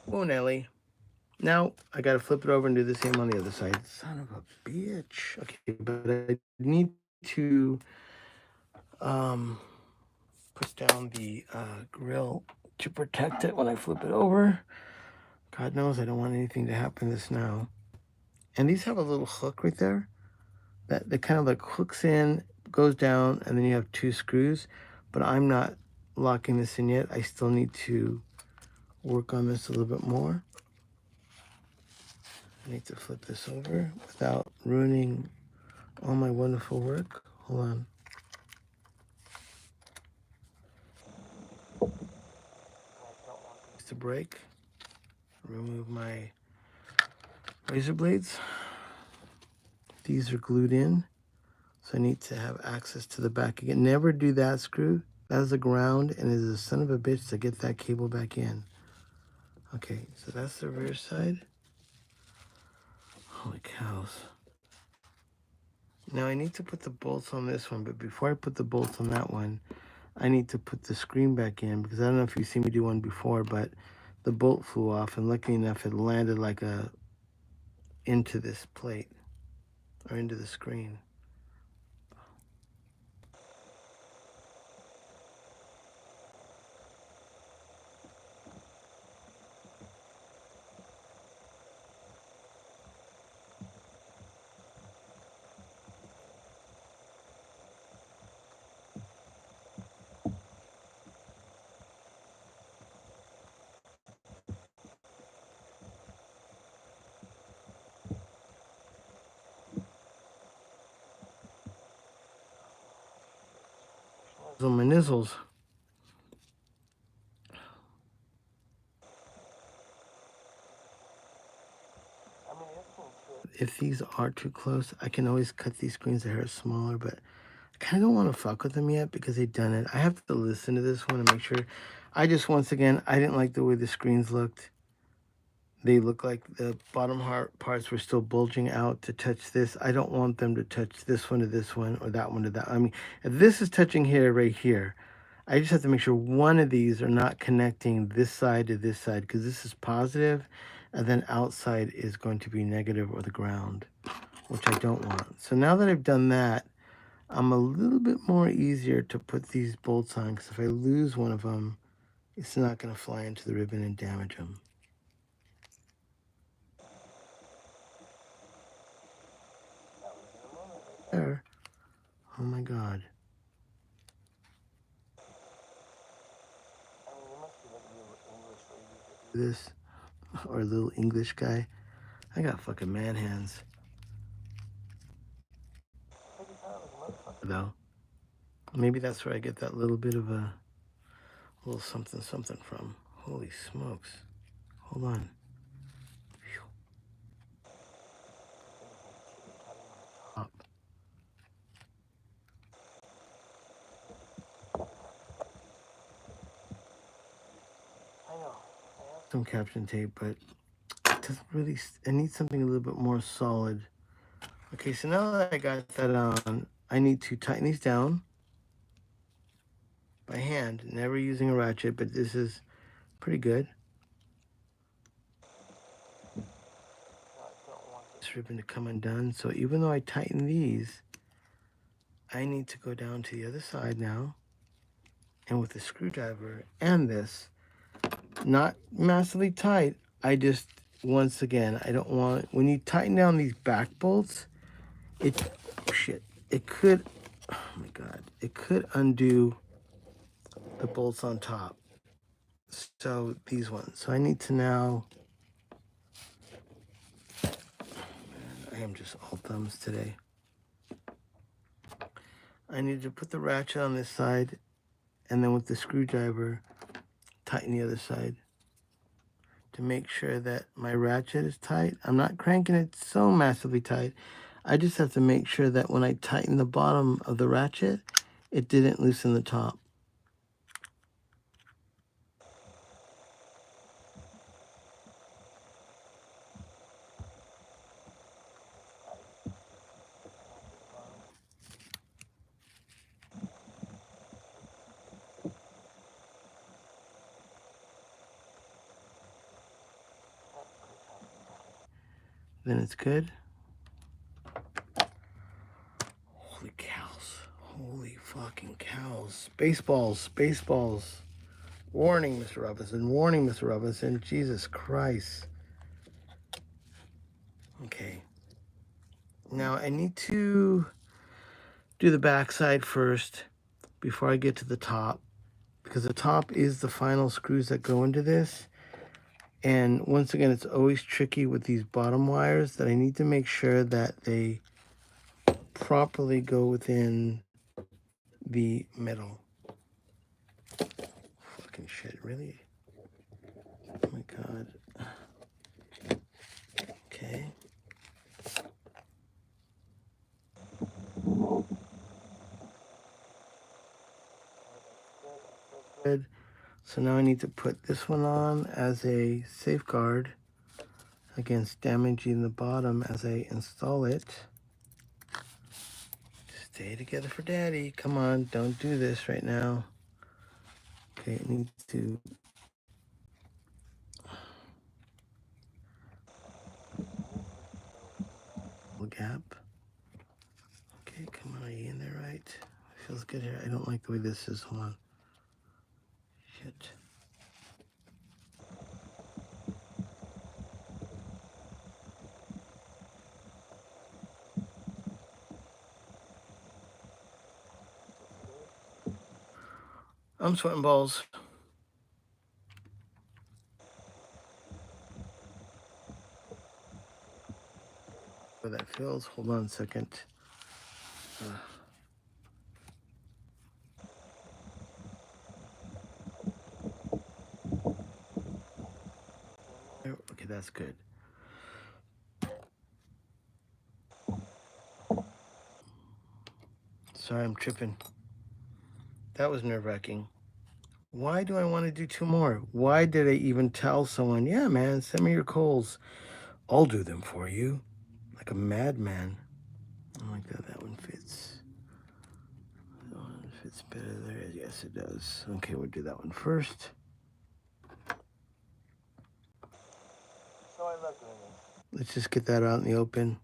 Whoa, Nelly. Now I gotta flip it over and do the same on the other side. Son of a bitch. Okay, but I need to put down the grill to protect it when I flip it over. God knows I don't want anything to happen to this now. And these have a little hook right there that kind of like hooks in, goes down, and then you have 2 screws. But I'm not locking this in yet. I still need to work on this a little bit more. I need to flip this over without ruining all my wonderful work. Hold on. To break. Remove my razor blades. These are glued in, so I need to have access to the back again. Never do that screw. That is the ground, and it is a son of a bitch to get that cable back in. Okay, so that's the rear side. Holy cows. Now I need to put the bolts on this one, but before I put the bolts on that one, I need to put the screen back in, because I don't know if you've seen me do one before, but the bolt flew off, and luckily enough, it landed like into this plate, or into the screen. on my nizzles. If these are too close, I can always cut these screens a hair smaller, but I kind of don't want to fuck with them yet because they've done it. I have to listen to this one and make sure. Once again, I didn't like the way the screens looked. They look like the bottom parts were still bulging out to touch this. I don't want them to touch this one to this one or that one to that. I mean, if this is touching here, right here, I just have to make sure one of these are not connecting this side to this side because this is positive and then outside is going to be negative or the ground, which I don't want. So now that I've done that, I'm a little bit more easier to put these bolts on because if I lose one of them, it's not going to fly into the ribbon and damage them. There. Oh my God. This or a little English guy. I got fucking man hands. Though. Maybe that's where I get that little bit of a little something something from. Holy smokes. Hold on. Up. Some caption tape, but it doesn't really, I need something a little bit more solid. Okay, so now that I got that on, I need to tighten these down by hand, never using a ratchet, but this is pretty good. This ribbon to come undone, so even though I tighten these, I need to go down to the other side now, and with the screwdriver and this, not massively tight, I just, once again, I don't want, when you tighten down these back bolts, it could, oh my God, it could undo the bolts on top. So these ones. So I need to now, I am just all thumbs today. I need to put the ratchet on this side and then with the screwdriver, tighten the other side to make sure that my ratchet is tight. I'm not cranking it so massively tight. I just have to make sure that when I tighten the bottom of the ratchet, it didn't loosen the top. Then it's good. Holy cows. Holy fucking cows. Baseballs. Baseballs. Warning, Mr. Robinson. Warning, Mr. Robinson. Jesus Christ. Okay. Now I need to do the backside first before I get to the top, because the top is the final screws that go into this. And once again, it's always tricky with these bottom wires that I need to make sure that they properly go within the middle. Fucking shit, really? Oh my God. Okay. Good. So now I need to put this one on as a safeguard against damaging the bottom as I install it. Stay together for daddy. Come on, don't do this right now. Okay, it needs to gap. Okay, come on, are you in there right? Feels good here. I don't like the way this is. Hold on. Shit. I'm sweating balls. Where that feels. Hold on a second. there. Okay, that's good. Sorry, I'm tripping. That was nerve-wracking. Why do I want to do 2 more? Why did I even tell someone, yeah, man, send me your Kohls. I'll do them for you. Like a madman. I like that. That one fits. That one fits better there. Yes, it does. Okay, we'll do that one first. So I love doing this. Let's just get that out in the open.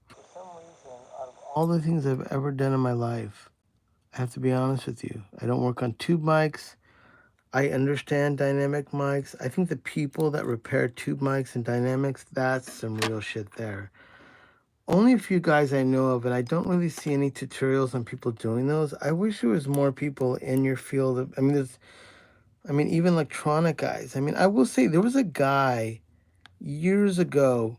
For some reason, out of all the things I've ever done in my life, I have to be honest with you. I don't work on tube mics. I understand dynamic mics. I think the people that repair tube mics and dynamics, that's some real shit there. Only a few guys I know of, and I don't really see any tutorials on people doing those. I wish there was more people in your field. Even electronic guys. I will say there was a guy years ago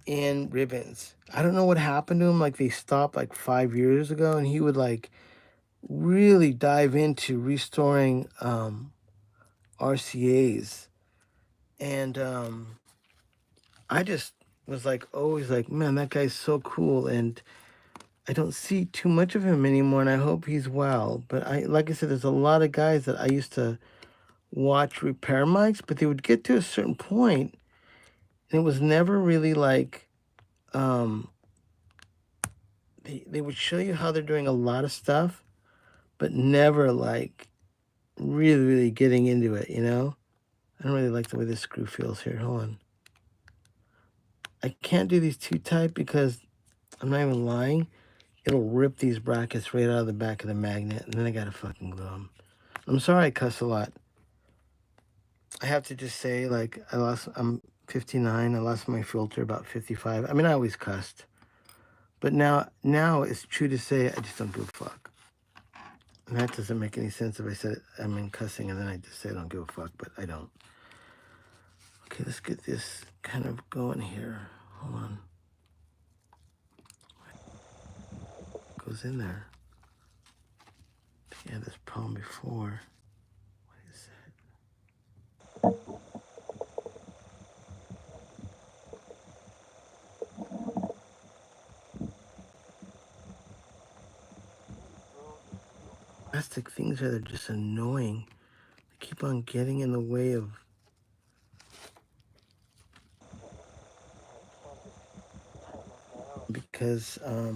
in ribbons. I don't know what happened to him. Like they stopped like 5 years ago, and he would like really dive into restoring RCAs. And I just was like always like, man, that guy's so cool. And I don't see too much of him anymore, and I hope he's well. But like I said, there's a lot of guys that I used to watch repair mics, but they would get to a certain point, and it was never really like, they would show you how they're doing a lot of stuff, but never like really, really getting into it, you know? I don't really like the way this screw feels here. Hold on. I can't do these too tight because I'm not even lying. It'll rip these brackets right out of the back of the magnet, and then I gotta fucking glue them. I'm sorry I cuss a lot. I have to just say, like, I'm 59. I lost my filter about 55. I mean, I always cussed. But now it's true to say I just don't give a fuck. And that doesn't make any sense if I said I'm in cussing and then I just say I don't give a fuck, but I don't. Okay, let's get this kind of going here. Hold on. Goes in there. Yeah, this problem before. What is that? Plastic things are just annoying. They keep on getting in the way of. Because I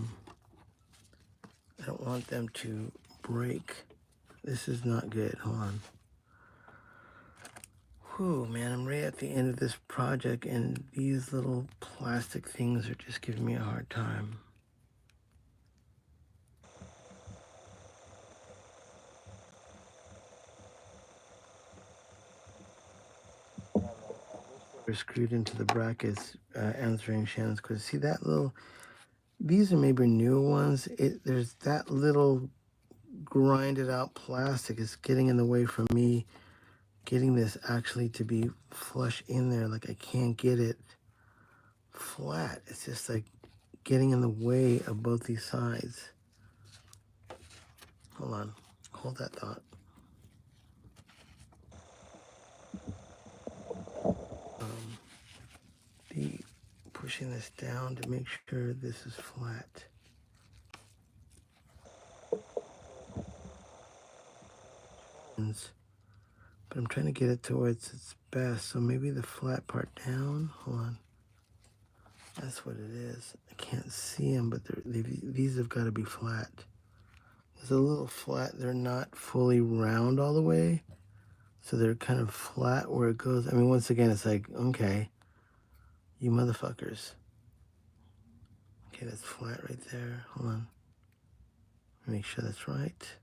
don't want them to break. This is not good. Hold on. Whew, man, I'm right at the end of this project, and these little plastic things are just giving me a hard time. They're screwed into the brackets, answering Shannon's question. See that little, these are maybe newer ones. There's that little grinded out plastic is getting in the way from me getting this actually to be flush in there. Like I can't get it flat. It's just like getting in the way of both these sides. Hold on. Hold that thought. Be pushing this down to make sure this is flat. But I'm trying to get it towards its best. So maybe the flat part down. Hold on. That's what it is. I can't see them, but these have got to be flat. There's a little flat. They're not fully round all the way. So they're kind of flat where it goes. I mean, once again, it's like, okay, you motherfuckers. Okay, that's flat right there. Hold on. Make sure that's right.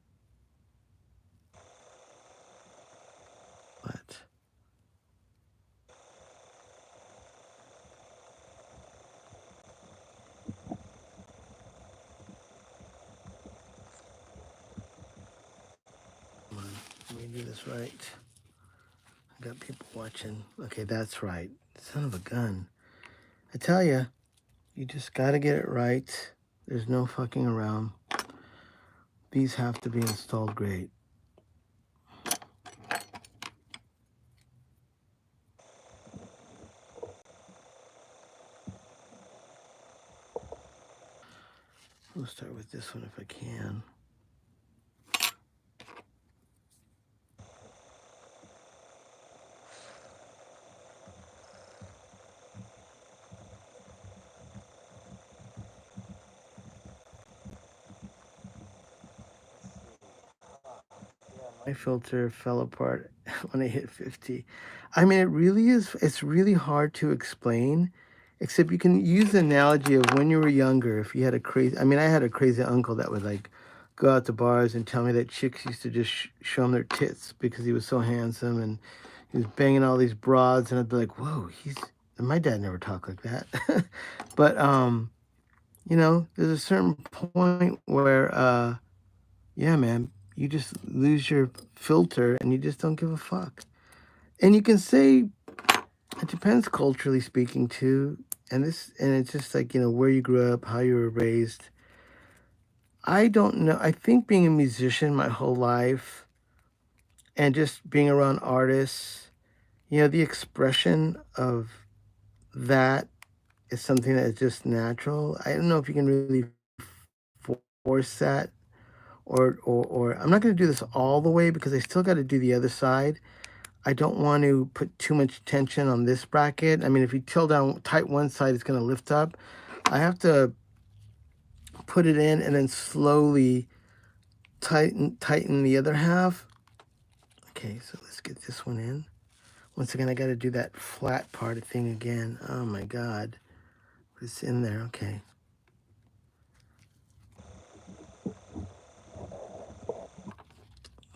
Flat. Come on, let me do this right. I got people watching. Okay, that's right. Son of a gun. I tell you, you just got to get it right. There's no fucking around. These have to be installed great. I'll start with this one if I can. My filter fell apart when I hit 50. I mean, it's really hard to explain, except you can use the analogy of when you were younger. If you had I mean, I had a crazy uncle that would like go out to bars and tell me that chicks used to just show him their tits because he was so handsome and he was banging all these broads. And I'd be like, whoa, and my dad never talked like that. But, you know, there's a certain point where, yeah, man, you just lose your filter and you just don't give a fuck. And you can say it depends culturally speaking too. And it's just like, you know, where you grew up, how you were raised. I don't know. I think being a musician my whole life and just being around artists, you know, the expression of that is something that is just natural. I don't know if you can really force that or I'm not going to do this all the way because I still got to do the other side. I don't want to put too much tension on this bracket. I mean, if you tight one side, it's going to lift up. I have to put it in and then slowly tighten the other half. Okay, so let's get this one in. Once again, I got to do that flat part thing again. Oh my God. It's in there. Okay.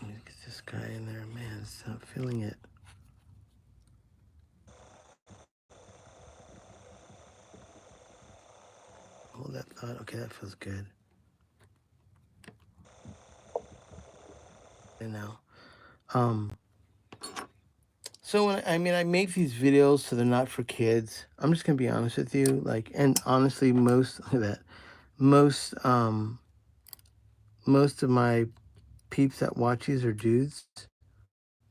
Let me get this guy in there. Man, it's not feeling it. Hold that thought. Okay, that feels good. And now, so I mean, I make these videos so they're not for kids. I'm just gonna be honest with you, like, and honestly, most of my peeps that watch these are dudes.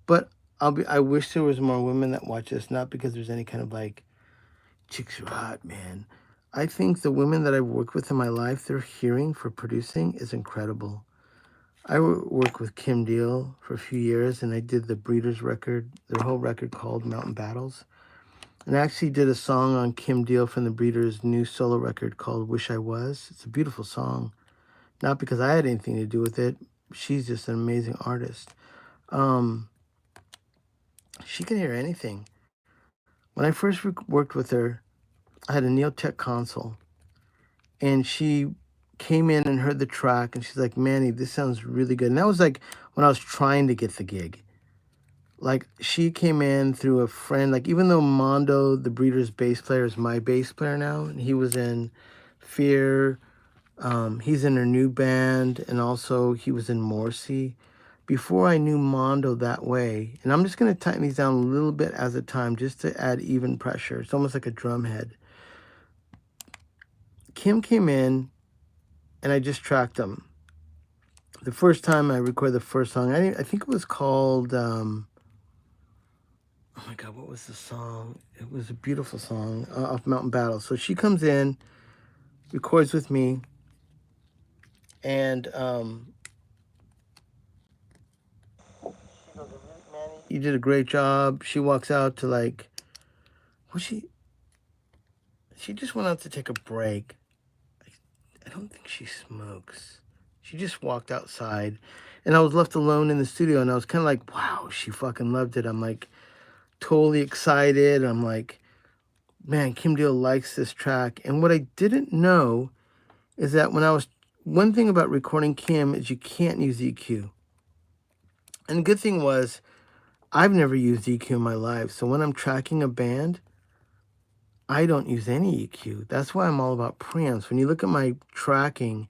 But I wish there was more women that watch this, not because there's any kind of like chicks are hot, man. I think the women that I've worked with in my life, their hearing for producing is incredible. I worked with Kim Deal for a few years, and I did the Breeders record, their whole record called Mountain Battles. And I actually did a song on Kim Deal from the Breeders' new solo record called Wish I Was. It's a beautiful song. Not because I had anything to do with it. She's just an amazing artist. She can hear anything. When I first worked with her, I had a Neotech console. And she came in and heard the track, and she's like, Manny, this sounds really good. And that was like when I was trying to get the gig. Like, she came in through a friend. Like, even though Mondo, the Breeders' bass player, is my bass player now, and he was in Fear, he's in her new band, and also he was in Morrissey. Before I knew Mondo that way, and I'm just going to tighten these down a little bit as a time just to add even pressure. It's almost like a drum head. Kim came in, and I just tracked them. The first time I recorded the first song, I think it was called, oh my God, what was the song? It was a beautiful song off Mountain Battle. So she comes in, records with me, and she goes, Manny, you did a great job. She walks out to like, she just went out to take a break. I don't think she smokes. She just walked outside, and I was left alone in the studio, and I was kind of like, wow, she fucking loved it. I'm like totally excited. I'm like, man, Kim Deal likes this track. And what I didn't know is that one thing about recording Kim is you can't use EQ. And the good thing was, I've never used EQ in my life. So when I'm tracking a band, I don't use any EQ. That's why I'm all about preamps. When you look at my tracking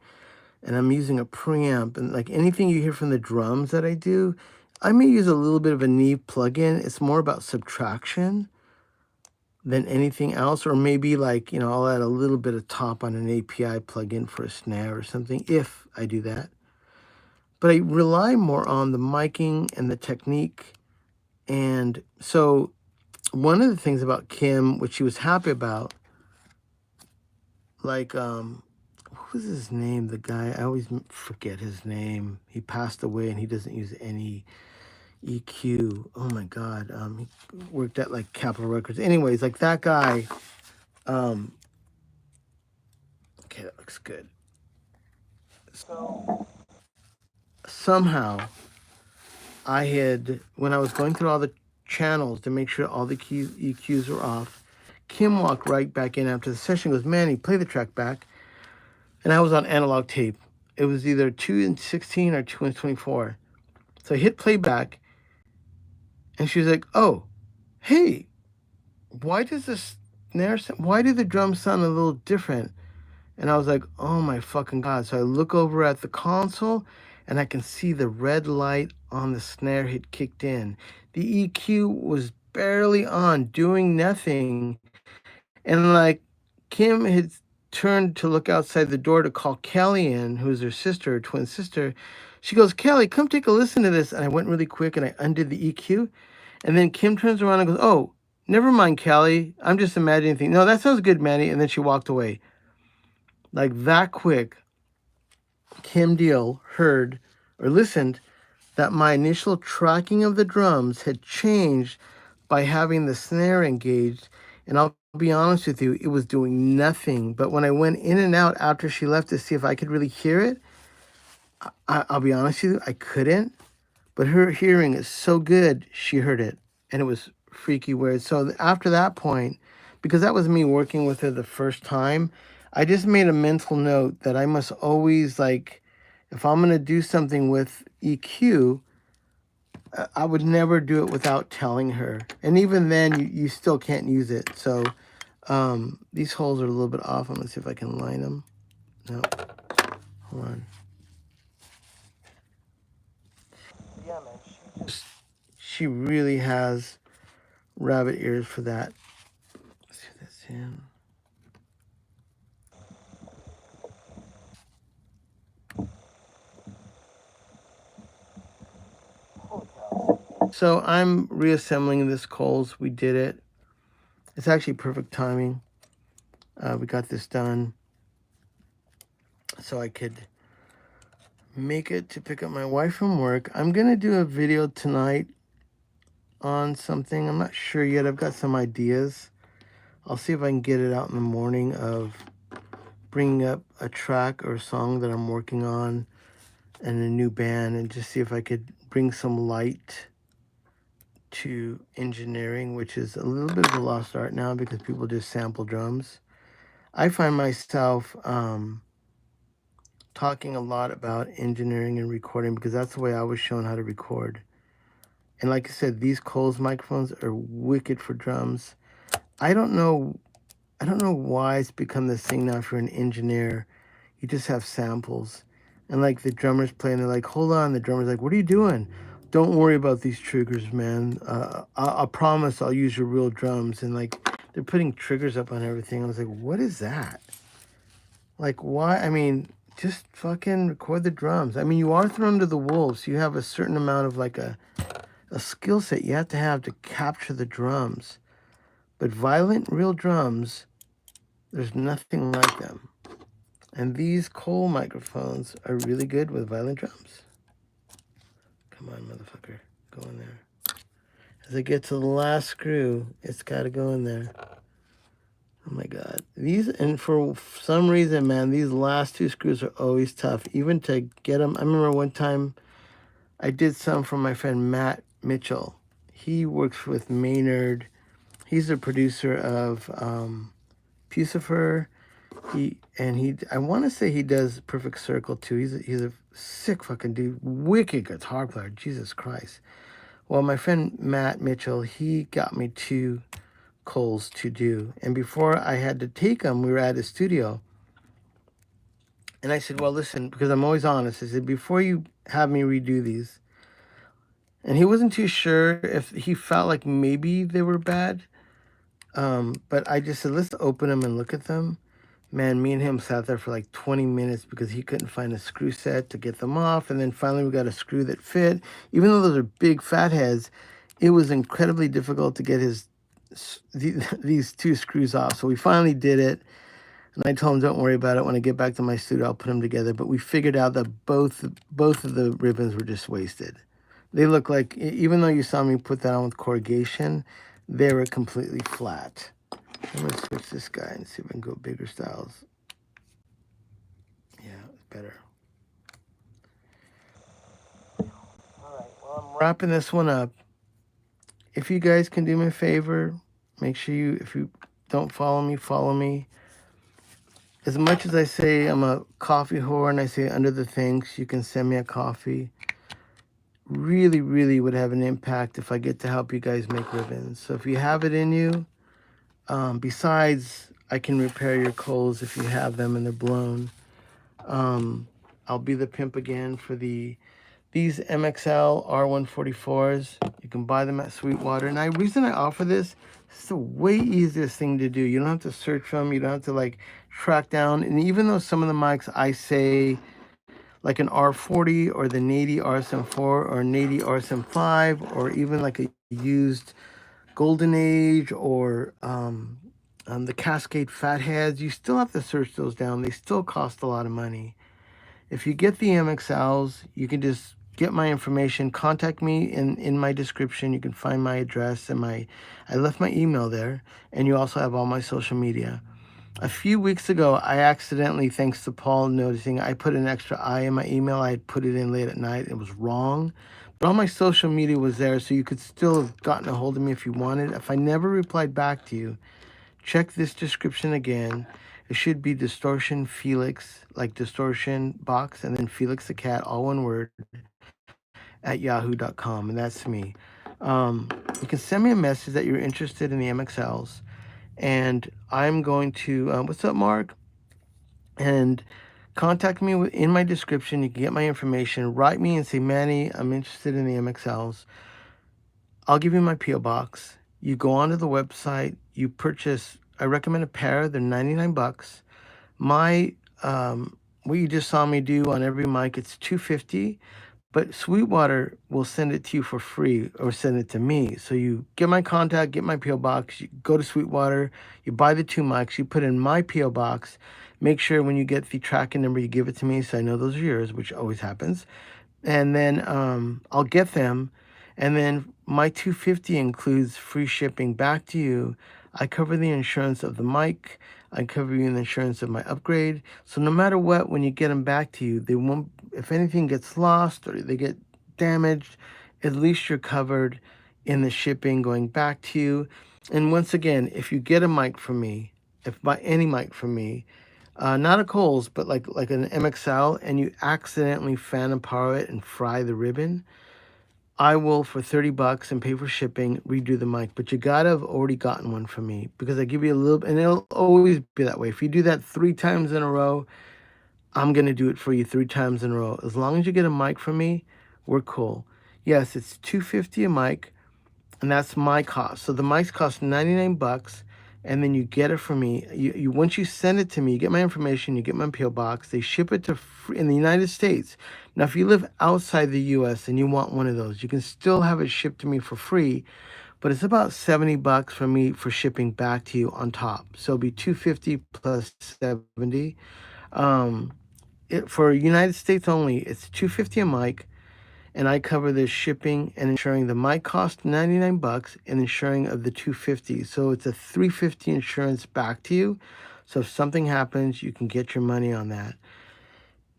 and I'm using a preamp, and like anything you hear from the drums that I do, I may use a little bit of a Neve plugin. It's more about subtraction than anything else. Or maybe like, you know, I'll add a little bit of top on an API plugin for a snare or something if I do that. But I rely more on the miking and the technique. And so one of the things about Kim, which she was happy about, like, was his name? The guy, I always forget his name. He passed away and he doesn't use any EQ. Oh my God. He worked at like Capitol Records. Anyways, like that guy. Okay, that looks good. So somehow I had, when I was going through all the channels to make sure all the EQs were off, Kim walked right back in after the session, goes, Manny, play the track back. And I was on analog tape. It was either 2 and 16 or 2 and 24. So I hit playback, and she was like, oh, hey, why does this snare, why do the drums sound a little different? And I was like, oh my fucking God. So I look over at the console, and I can see the red light on the snare had kicked in. The EQ was barely on, doing nothing. And like Kim had turned to look outside the door to call Kelly in, who's her sister, her twin sister. She goes, Kelly, come take a listen to this. And I went really quick and I undid the EQ. And then Kim turns around and goes, oh, never mind, Kelly. I'm just imagining things. No, that sounds good, Manny. And then she walked away. Like that quick, Kim Deal heard or listened that my initial tracking of the drums had changed by having the snare engaged. And I'll be honest with you, it was doing nothing. But when I went in and out after she left to see if I could really hear it, I'll be honest with you, I couldn't. But her hearing is so good, she heard it. And it was freaky weird. So after that point, because that was me working with her the first time, I just made a mental note that I must always, like, if I'm going to do something with EQ, I would never do it without telling her. And even then, you still can't use it. So these holes are a little bit off. I'm going to see if I can line them. No. Hold on. Yeah, man. She really has rabbit ears for that. Let's see this in. So I'm reassembling this Kohl's. We did it. It's actually perfect timing. We got this done so I could make it to pick up my wife from work. I'm going to do a video tonight on something. I'm not sure yet. I've got some ideas. I'll see if I can get it out in the morning of bringing up a track or a song that I'm working on and a new band, and just see if I could bring some light to engineering, which is a little bit of a lost art now because people just sample drums. I find myself talking a lot about engineering and recording because that's the way I was shown how to record. And like I said, these Kohl's microphones are wicked for drums. I don't know why it's become this thing now. If you're an engineer, you just have samples. And like the drummers play and they're like, hold on. The drummer's like, what are you doing? Don't worry about these triggers, man. I promise I'll use your real drums. And like, they're putting triggers up on everything. I was like, what is that? Like, why? I mean, just fucking record the drums. I mean, you are thrown to the wolves. You have a certain amount of like a skill set you have to capture the drums. But violent, real drums, there's nothing like them. And these Kohl microphones are really good with violent drums. Come on, motherfucker. Go in there. As I get to the last screw, it's got to go in there. Oh my God. These, and for some reason, man, these last two screws are always tough. Even to get them. I remember one time I did some for my friend Matt Mitchell. He works with Maynard. He's the producer of Pucifer. I want to say he does Perfect Circle too. He's a sick fucking dude, wicked guitar player. Jesus Christ. Well, my friend Matt Mitchell, he got me 2 Kohls to do, and before I had to take them, we were at his studio, and I said, "Well, listen, because I'm always honest." I said, "Before you have me redo these," and he wasn't too sure if he felt like maybe they were bad, but I just said, "Let's open them and look at them." Man, me and him sat there for like 20 minutes because he couldn't find a screw set to get them off. And then finally we got a screw that fit. Even though those are big fat heads, it was incredibly difficult to get these 2 screws off. So we finally did it. And I told him, don't worry about it. When I get back to my studio, I'll put them together. But we figured out that both of the ribbons were just wasted. They look like, even though you saw me put that on with corrugation, they were completely flat. I'm going to switch this guy and see if I can go bigger styles. Yeah, it's better. All right, well, I'm wrapping this one up. If you guys can do me a favor, make sure you, if you don't follow me. As much as I say I'm a coffee whore and I say under the thanks, you can send me a coffee. Really, really would have an impact if I get to help you guys make ribbons. So if you have it in you, besides I can repair your Kohls if you have them and they're blown. I'll be the pimp again for these MXL R144s. You can buy them at Sweetwater. And the reason I offer this is the way easiest thing to do. You don't have to search for them. You don't have to like track down. And even though some of the mics I say, like an R40 or the Nady RSM4 or Nady RSM5 or even like a used Golden Age or the Cascade Fatheads, you still have to search those down. They still cost a lot of money. If you get the MXLs, you can just get my information. Contact me in my description. You can find my address and I left my email there. And you also have all my social media. A few weeks ago, I accidentally, thanks to Paul noticing, I put an extra I in my email. I had put it in late at night. It was wrong. But all my social media was there, so you could still have gotten a hold of me if you wanted. If I never replied back to you, check this description again. It should be Distortionfelix, like distortion box, and then Felix the cat, all one word, at yahoo.com, and that's me. You can send me a message that you're interested in the MXLs. And I'm going to, what's up, Mark? And contact me in my description. You can get my information. Write me and say, Manny, I'm interested in the MXLs. I'll give you my P.O. box. You go onto the website. You purchase, I recommend a pair. They're 99 bucks. My, what you just saw me do on every mic, it's $250. But Sweetwater will send it to you for free or send it to me. So you get my contact, get my P.O. box, you go to Sweetwater, you buy the 2 mics, you put in my P.O. box. Make sure when you get the tracking number, you give it to me so I know those are yours, which always happens. And then I'll get them. And then my $250 includes free shipping back to you. I cover the insurance of the mic. I cover you in the insurance of my upgrade. So no matter what, when you get them back to you, they won't, if anything gets lost or they get damaged, at least you're covered in the shipping going back to you. And once again, if you get a mic from me, if buy any mic from me, not a Kohl's, but like an MXL, and you accidentally phantom power it and fry the ribbon, I will, for 30 bucks and pay for shipping, redo the mic. But you gotta have already gotten one from me because I give you a little, and it'll always be that way. If you do that 3 times in a row, I'm gonna do it for you 3 times in a row. As long as you get a mic from me, we're cool. Yes, it's $250 a mic, and that's my cost. So the mics cost 99 bucks, and then you get it from me. You once you send it to me, you get my information, you get my P.O. box. They ship it to in the United States. Now, if you live outside the U.S. and you want one of those, you can still have it shipped to me for free, but it's about 70 bucks for me for shipping back to you on top. So it'll be 250 plus 70. For United States only, it's 250 a mic. And I cover the shipping and insuring. The mic cost 99 bucks and insuring of the 250. So it's a 350 insurance back to you. So if something happens, you can get your money on that.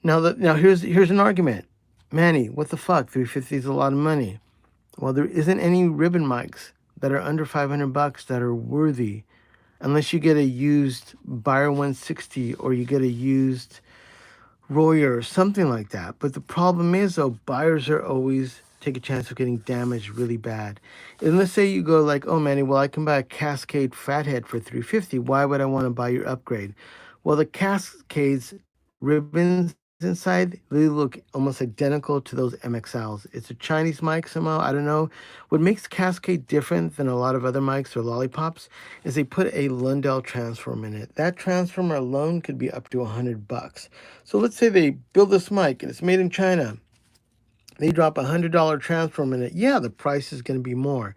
Now here's an argument. Manny, what the fuck? 350 is a lot of money. Well, there isn't any ribbon mics that are under 500 bucks that are worthy unless you get a used Buyer 160 or you get a used Royer or something like that. But the problem is, though, buyers are always take a chance of getting damaged really bad. And let's say you go like, oh, Manny, well, I can buy a Cascade Fathead for $350. Why would I want to buy your upgrade? Well, the Cascades ribbons inside, they look almost identical to those MXLs. It's a Chinese mic somehow. I don't know. What makes Cascade different than a lot of other mics or lollipops is they put a Lundell transformer in it. That transformer alone could be up to 100 bucks. So let's say they build this mic and it's made in China. They drop a $100 transformer in it. Yeah, the price is going to be more.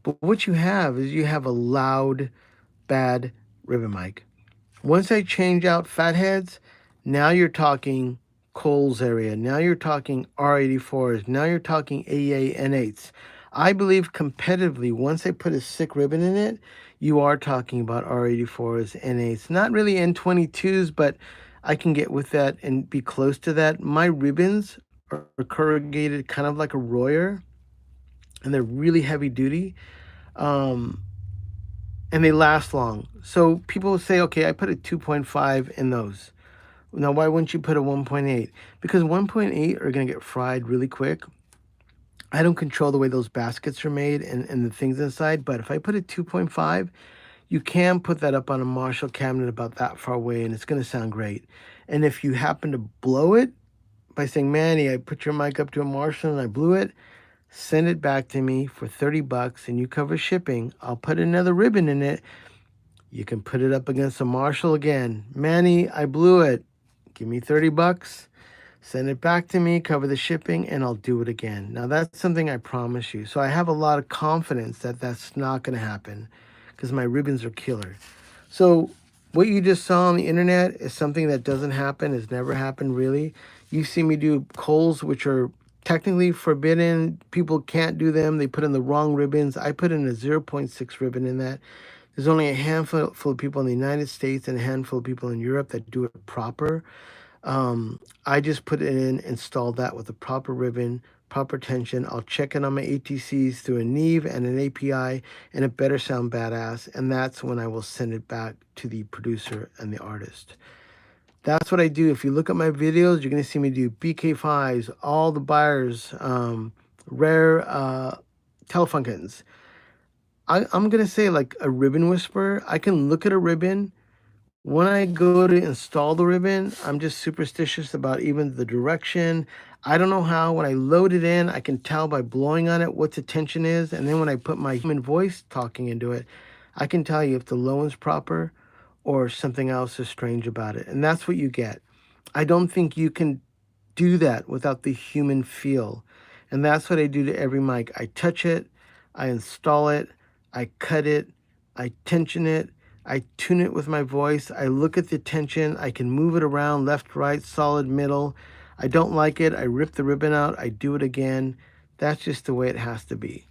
But what you have is you have a loud, bad ribbon mic. Once I change out fatheads, now you're talking Kohl's area. Now you're talking R84s. Now you're talking AEA N8s. I believe competitively, once I put a sick ribbon in it, you are talking about R84s, N8s. Not really N22s, but I can get with that and be close to that. My ribbons are corrugated kind of like a Royer, and they're really heavy duty. Um, and they last long. So people will say, okay, I put a 2.5 in those. Now, why wouldn't you put a 1.8? Because 1.8 are going to get fried really quick. I don't control the way those baskets are made and the things inside, but if I put a 2.5, you can put that up on a Marshall cabinet about that far away, and it's going to sound great. And if you happen to blow it by saying, Manny, I put your mic up to a Marshall and I blew it, send it back to me for 30 bucks and you cover shipping. I'll put another ribbon in it. You can put it up against a Marshall again. Manny, I blew it. Give me 30 bucks. Send it back to me, cover the shipping, and I'll do it again. Now, that's something I promise you. So I have a lot of confidence that that's not going to happen because my ribbons are killer. So what you just saw on the internet is something that doesn't happen, has never happened really. You see me do Kohls, which are technically forbidden. People can't do them. They put in the wrong ribbons. I put in a 0.6 ribbon in that. There's only a handful of people in the United States and a handful of people in Europe that do it proper. I just put it in, installed that with the proper ribbon, proper tension. I'll check it on my ATCs through a Neve and an API, and it better sound badass. And that's when I will send it back to the producer and the artist. That's what I do. If you look at my videos, you're going to see me do BK5s, all the buyers, rare Telefunkins. I'm going to say like a ribbon whisperer. I can look at a ribbon. When I go to install the ribbon, I'm just superstitious about even the direction. I don't know how. When I load it in, I can tell by blowing on it what the tension is. And then when I put my human voice talking into it, I can tell you if the low one's proper or something else is strange about it. And that's what you get. I don't think you can do that without the human feel. And that's what I do to every mic. I touch it, I install it, I cut it, I tension it, I tune it with my voice. I look at the tension. I can move it around left, right, solid, middle. I don't like it. I rip the ribbon out. I do it again. That's just the way it has to be.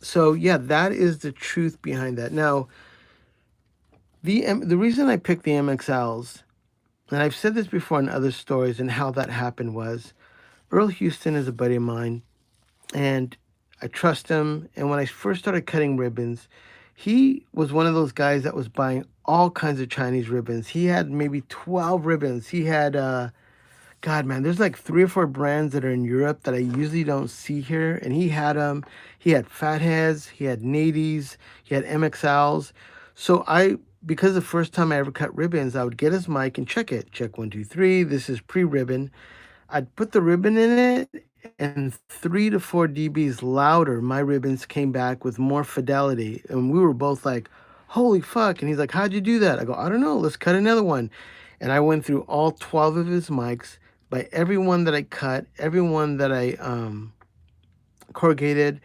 So yeah, that is the truth behind that. Now, the reason I picked the MXLs, and I've said this before in other stories and how that happened was, Earl Houston is a buddy of mine, and I trust him. And when I first started cutting ribbons, he was one of those guys that was buying all kinds of Chinese ribbons. He had maybe 12 ribbons. He had, God, man, there's like 3 or 4 brands that are in Europe that I usually don't see here. And he had them. He had fatheads. He had nadies. He had MXLs. So because the first time I ever cut ribbons, I would get his mic and check it. Check 1, 2, 3. This is pre-ribbon. I'd put the ribbon in it, and 3 to 4 dBs louder, my ribbons came back with more fidelity. And we were both like, holy fuck. And he's like, how'd you do that? I go, I don't know. Let's cut another one. And I went through all 12 of his mics. By every one that I cut, every one that I corrugated,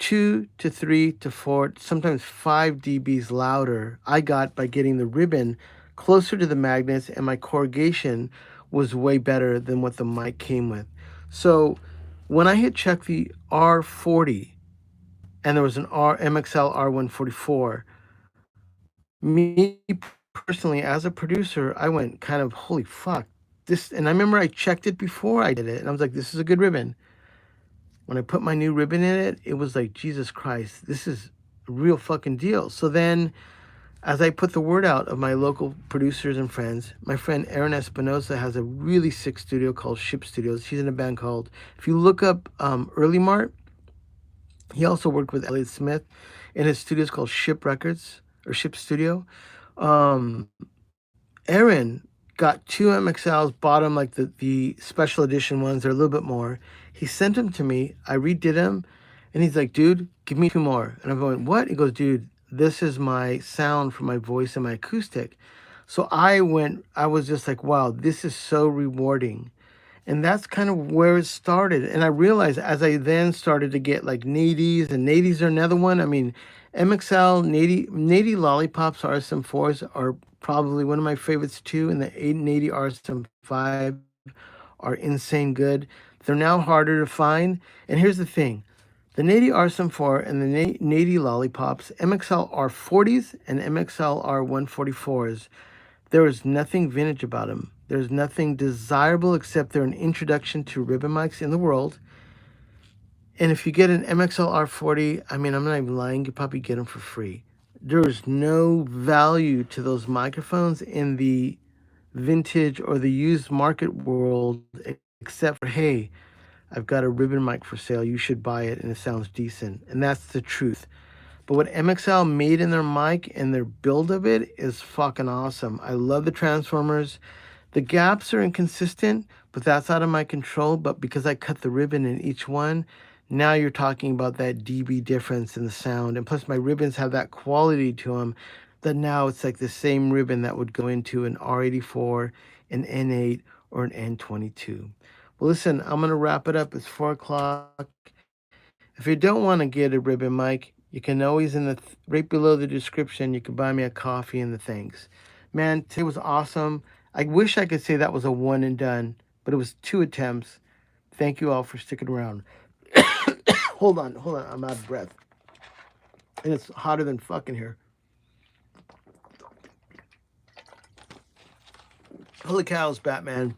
2 to 3 to 4, sometimes 5 dBs louder, I got by getting the ribbon closer to the magnets, and my corrugation was way better than what the mic came with. So when I had checked the R40 and there was an MXL R144, me personally as a producer, I went kind of, holy fuck. And I remember I checked it before I did it, and I was like, this is a good ribbon. When I put my new ribbon in it, it was like, Jesus Christ, this is a real fucking deal. So then, as I put the word out of my local producers and friends, my friend Aaron Espinosa has a really sick studio called Ship Studios. He's in a band called, if you look up Early Mart, he also worked with Elliott Smith, and his studio is called Ship Records, or Ship Studio. Aaron got 2 MXLs, bought them like the special edition ones. They're a little bit more. He sent them to me. I redid them, and he's like, dude, give me 2 more. And I'm going, what? He goes, dude, this is my sound for my voice and my acoustic. So I was just like, wow, this is so rewarding. And that's kind of where it started. And I realized as I then started to get like nadies, and nadies are another one. I mean, MXL Nady Lollipops RSM4s are probably one of my favorites too, and the 880 RSM5 are insane good. They're now harder to find. And here's the thing. The Nady RSM4 and the Nady Lollipops, MXL R40s and MXL R144s, there is nothing vintage about them. There's nothing desirable except they're an introduction to ribbon mics in the world. And if you get an MXL R40, I mean, I'm not even lying, you probably get them for free. There is no value to those microphones in the vintage or the used market world except for, hey, I've got a ribbon mic for sale. You should buy it and it sounds decent. And that's the truth. But what MXL made in their mic and their build of it is fucking awesome. I love the transformers. The gaps are inconsistent, but that's out of my control. But because I cut the ribbon in each one, now you're talking about that dB difference in the sound. And plus my ribbons have that quality to them that now it's like the same ribbon that would go into an R84, an N8, or an N22. Well, listen, I'm going to wrap it up. It's 4 o'clock. If you don't want to get a ribbon mic, you can always right below the description, you can buy me a coffee and the thanks. Man, today was awesome. I wish I could say that was a one and done, but it was 2 attempts. Thank you all for sticking around. hold on, I'm out of breath. And it's hotter than fucking here. Holy cows, Batman.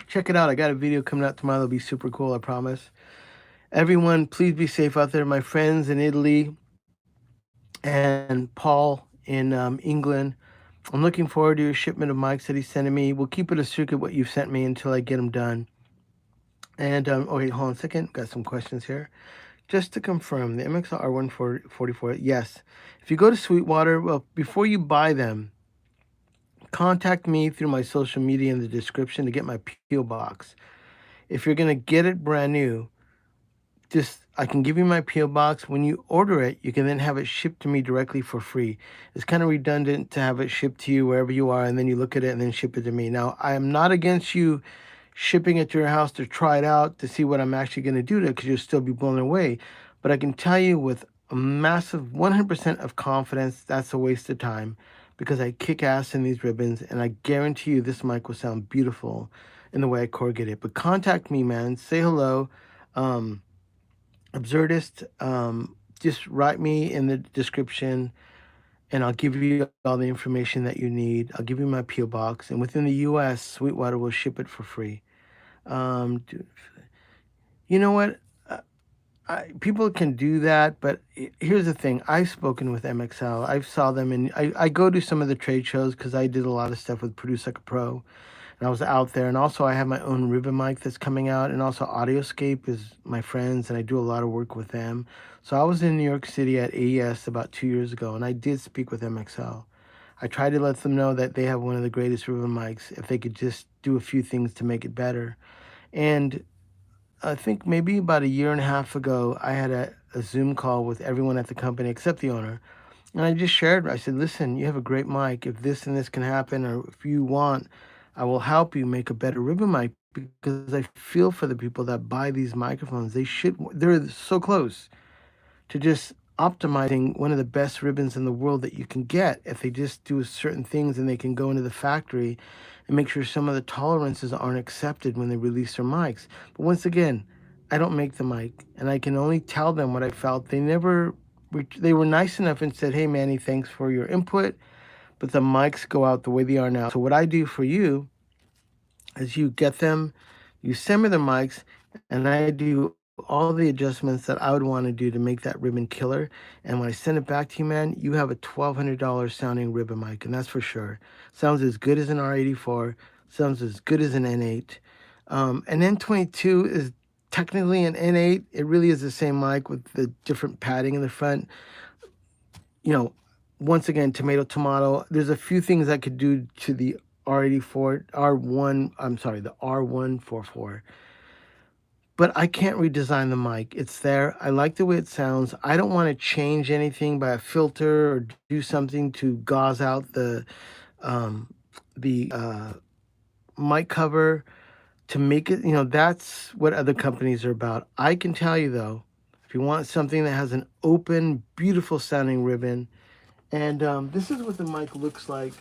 Check it out. I got a video coming out tomorrow that'll be super cool, I promise. Everyone, please be safe out there. My friends in Italy and Paul in England. I'm looking forward to your shipment of mics that he's sending me. We'll keep it a secret what you've sent me until I get them done. And, okay, hold on a second. Got some questions here. Just to confirm, the MXL R144, yes. If you go to Sweetwater, well, before you buy them, contact me through my social media in the description to get my P.O. box. If you're going to get it brand new, I can give you my P.O. box. When you order it, you can then have it shipped to me directly for free. It's kind of redundant to have it shipped to you wherever you are, and then you look at it and then ship it to me. Now, I am not against you shipping it to your house to try it out, to see what I'm actually going to do to it, because you'll still be blown away. But I can tell you with a massive 100% of confidence, that's a waste of time, because I kick ass in these ribbons, and I guarantee you this mic will sound beautiful in the way I corrugate it. But contact me, man. Say hello. Absurdist, just write me in the description and I'll give you all the information that you need. I'll give you my P.O. box, and within the U.S., Sweetwater will ship it for free. You know what? People can do that, but here's the thing. I've spoken with MXL. I saw them, and I go to some of the trade shows because I did a lot of stuff with Produce Like a Pro. And I was out there, and also I have my own ribbon mic that's coming out, and also Audioscape is my friends, and I do a lot of work with them. So I was in New York City at AES about 2 years ago, and I did speak with MXL. I tried to let them know that they have one of the greatest ribbon mics, if they could just do a few things to make it better. And I think maybe about a year and a half ago, I had a Zoom call with everyone at the company except the owner. And I just shared, I said, listen, you have a great mic. If this and this can happen, or if you want, I will help you make a better ribbon mic, because I feel for the people that buy these microphones. They're so close to just optimizing one of the best ribbons in the world that you can get if they just do certain things, and they can go into the factory and make sure some of the tolerances aren't accepted when they release their mics. But once again, I don't make the mic, and I can only tell them what I felt. They were nice enough and said, hey, Manny, thanks for your input, but the mics go out the way they are now. So what I do for you is you get them, you send me the mics, and I do all the adjustments that I would want to do to make that ribbon killer. And when I send it back to you, man, you have a $1,200 sounding ribbon mic, and that's for sure. Sounds as good as an R84, sounds as good as an N8. An N22 is technically an N8. It really is the same mic with the different padding in the front. You know, once again, tomato, tomato. There's a few things I could do to the the R144. But I can't redesign the mic. It's there. I like the way it sounds. I don't want to change anything by a filter or do something to gauze out the mic cover to make it, that's what other companies are about. I can tell you though, If you want something that has an open, beautiful sounding ribbon. And this is what the mic looks like.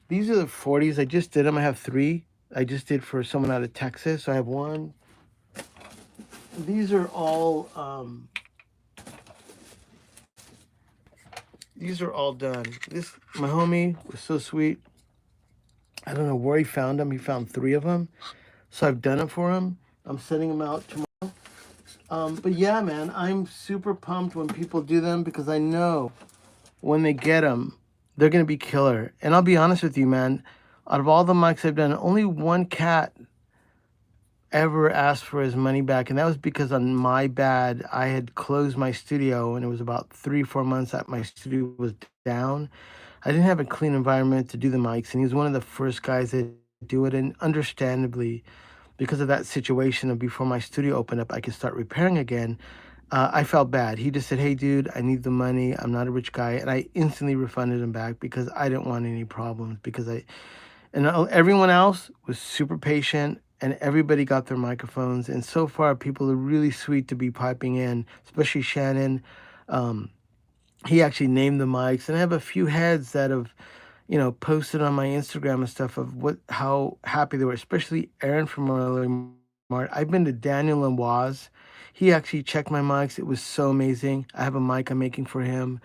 These are the 40s. I just did them. I have 3. I just did for someone out of Texas. So I have 1. These are all done. This, my homie was so sweet. I don't know where he found them. He found 3 of them. So I've done it for him. I'm sending them out tomorrow. But yeah, man, I'm super pumped when people do them because I know when they get them, they're going to be killer. And I'll be honest with you, man. Out of all the mics I've done, only one cat ever asked for his money back. And that was because on my bad, I had closed my studio and it was about 3-4 months that my studio was down. I didn't have a clean environment to do the mics. And he was one of the first guys that do it. And understandably, because of that situation of before my studio opened up, I could start repairing again. I felt bad. He just said, hey, dude, I need the money. I'm not a rich guy. And I instantly refunded him back because I didn't want any problems. And everyone else was super patient and everybody got their microphones. And so far, people are really sweet to be piping in, especially Shannon. He actually named the mics. And I have a few heads that have, posted on my Instagram and stuff of how happy they were, especially Aaron from Early Mart. I've been to Daniel and Waz. He actually checked my mics. It was so amazing. I have a mic I'm making for him.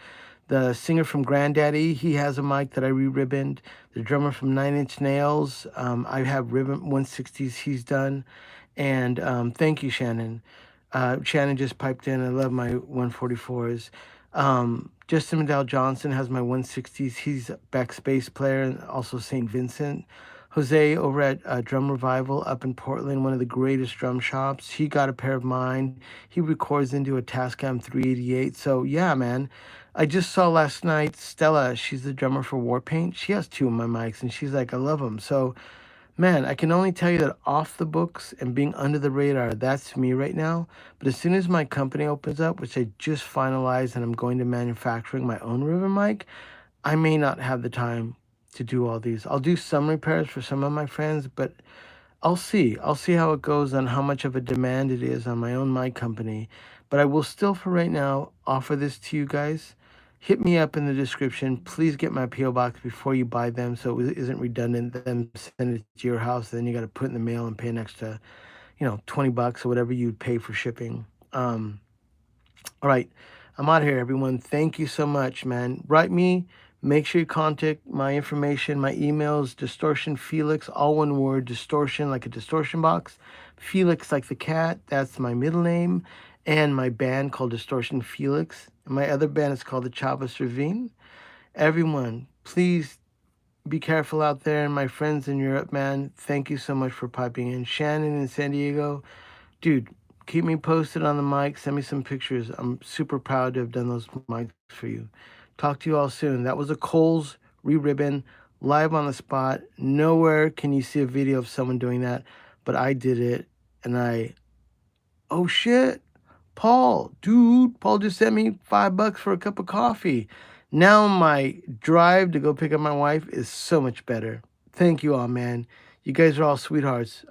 The singer from Granddaddy, he has a mic that I re-ribboned. The drummer from 9 Inch Nails, I have ribbon 160s he's done. And thank you, Shannon. Shannon just piped in. I love my 144s. Justin Medell Johnson has my 160s. He's Beck's bass player and also St. Vincent. Jose over at Drum Revival up in Portland, one of the greatest drum shops. He got a pair of mine. He records into a Tascam 388. So yeah, man. I just saw last night Stella. She's the drummer for Warpaint. She has 2 of my mics, and she's like, I love them. So, man, I can only tell you that off the books and being under the radar, that's me right now. But as soon as my company opens up, which I just finalized and I'm going to manufacturing my own ribbon mic, I may not have the time to do all these. I'll do some repairs for some of my friends, but I'll see. I'll see how it goes on how much of a demand it is on my own mic company. But I will still, for right now, offer this to you guys. Hit me up in the description. Please get my P.O. box before you buy them so it isn't redundant. Then send it to your house. Then you got to put it in the mail and pay an extra, $20 or whatever you'd pay for shipping. All right. I'm out of here, everyone. Thank you so much, man. Write me. Make sure you contact my information. My emails, Distortionfelix, all one word, distortion like a distortion box. Felix like the cat. That's my middle name. And my band called Distortionfelix. And my other band is called the Chavez Ravine. Everyone, please be careful out there. And my friends in Europe, man, thank you so much for piping in. Shannon in San Diego, dude, keep me posted on the mic. Send me some pictures. I'm super proud to have done those mics for you. Talk to you all soon. That was a Kohl's re-ribbon, live on the spot. Nowhere can you see a video of someone doing that, but I did it, and oh shit, Paul just sent me $5 for a cup of coffee. Now my drive to go pick up my wife is so much better. Thank you all, man. You guys are all sweethearts.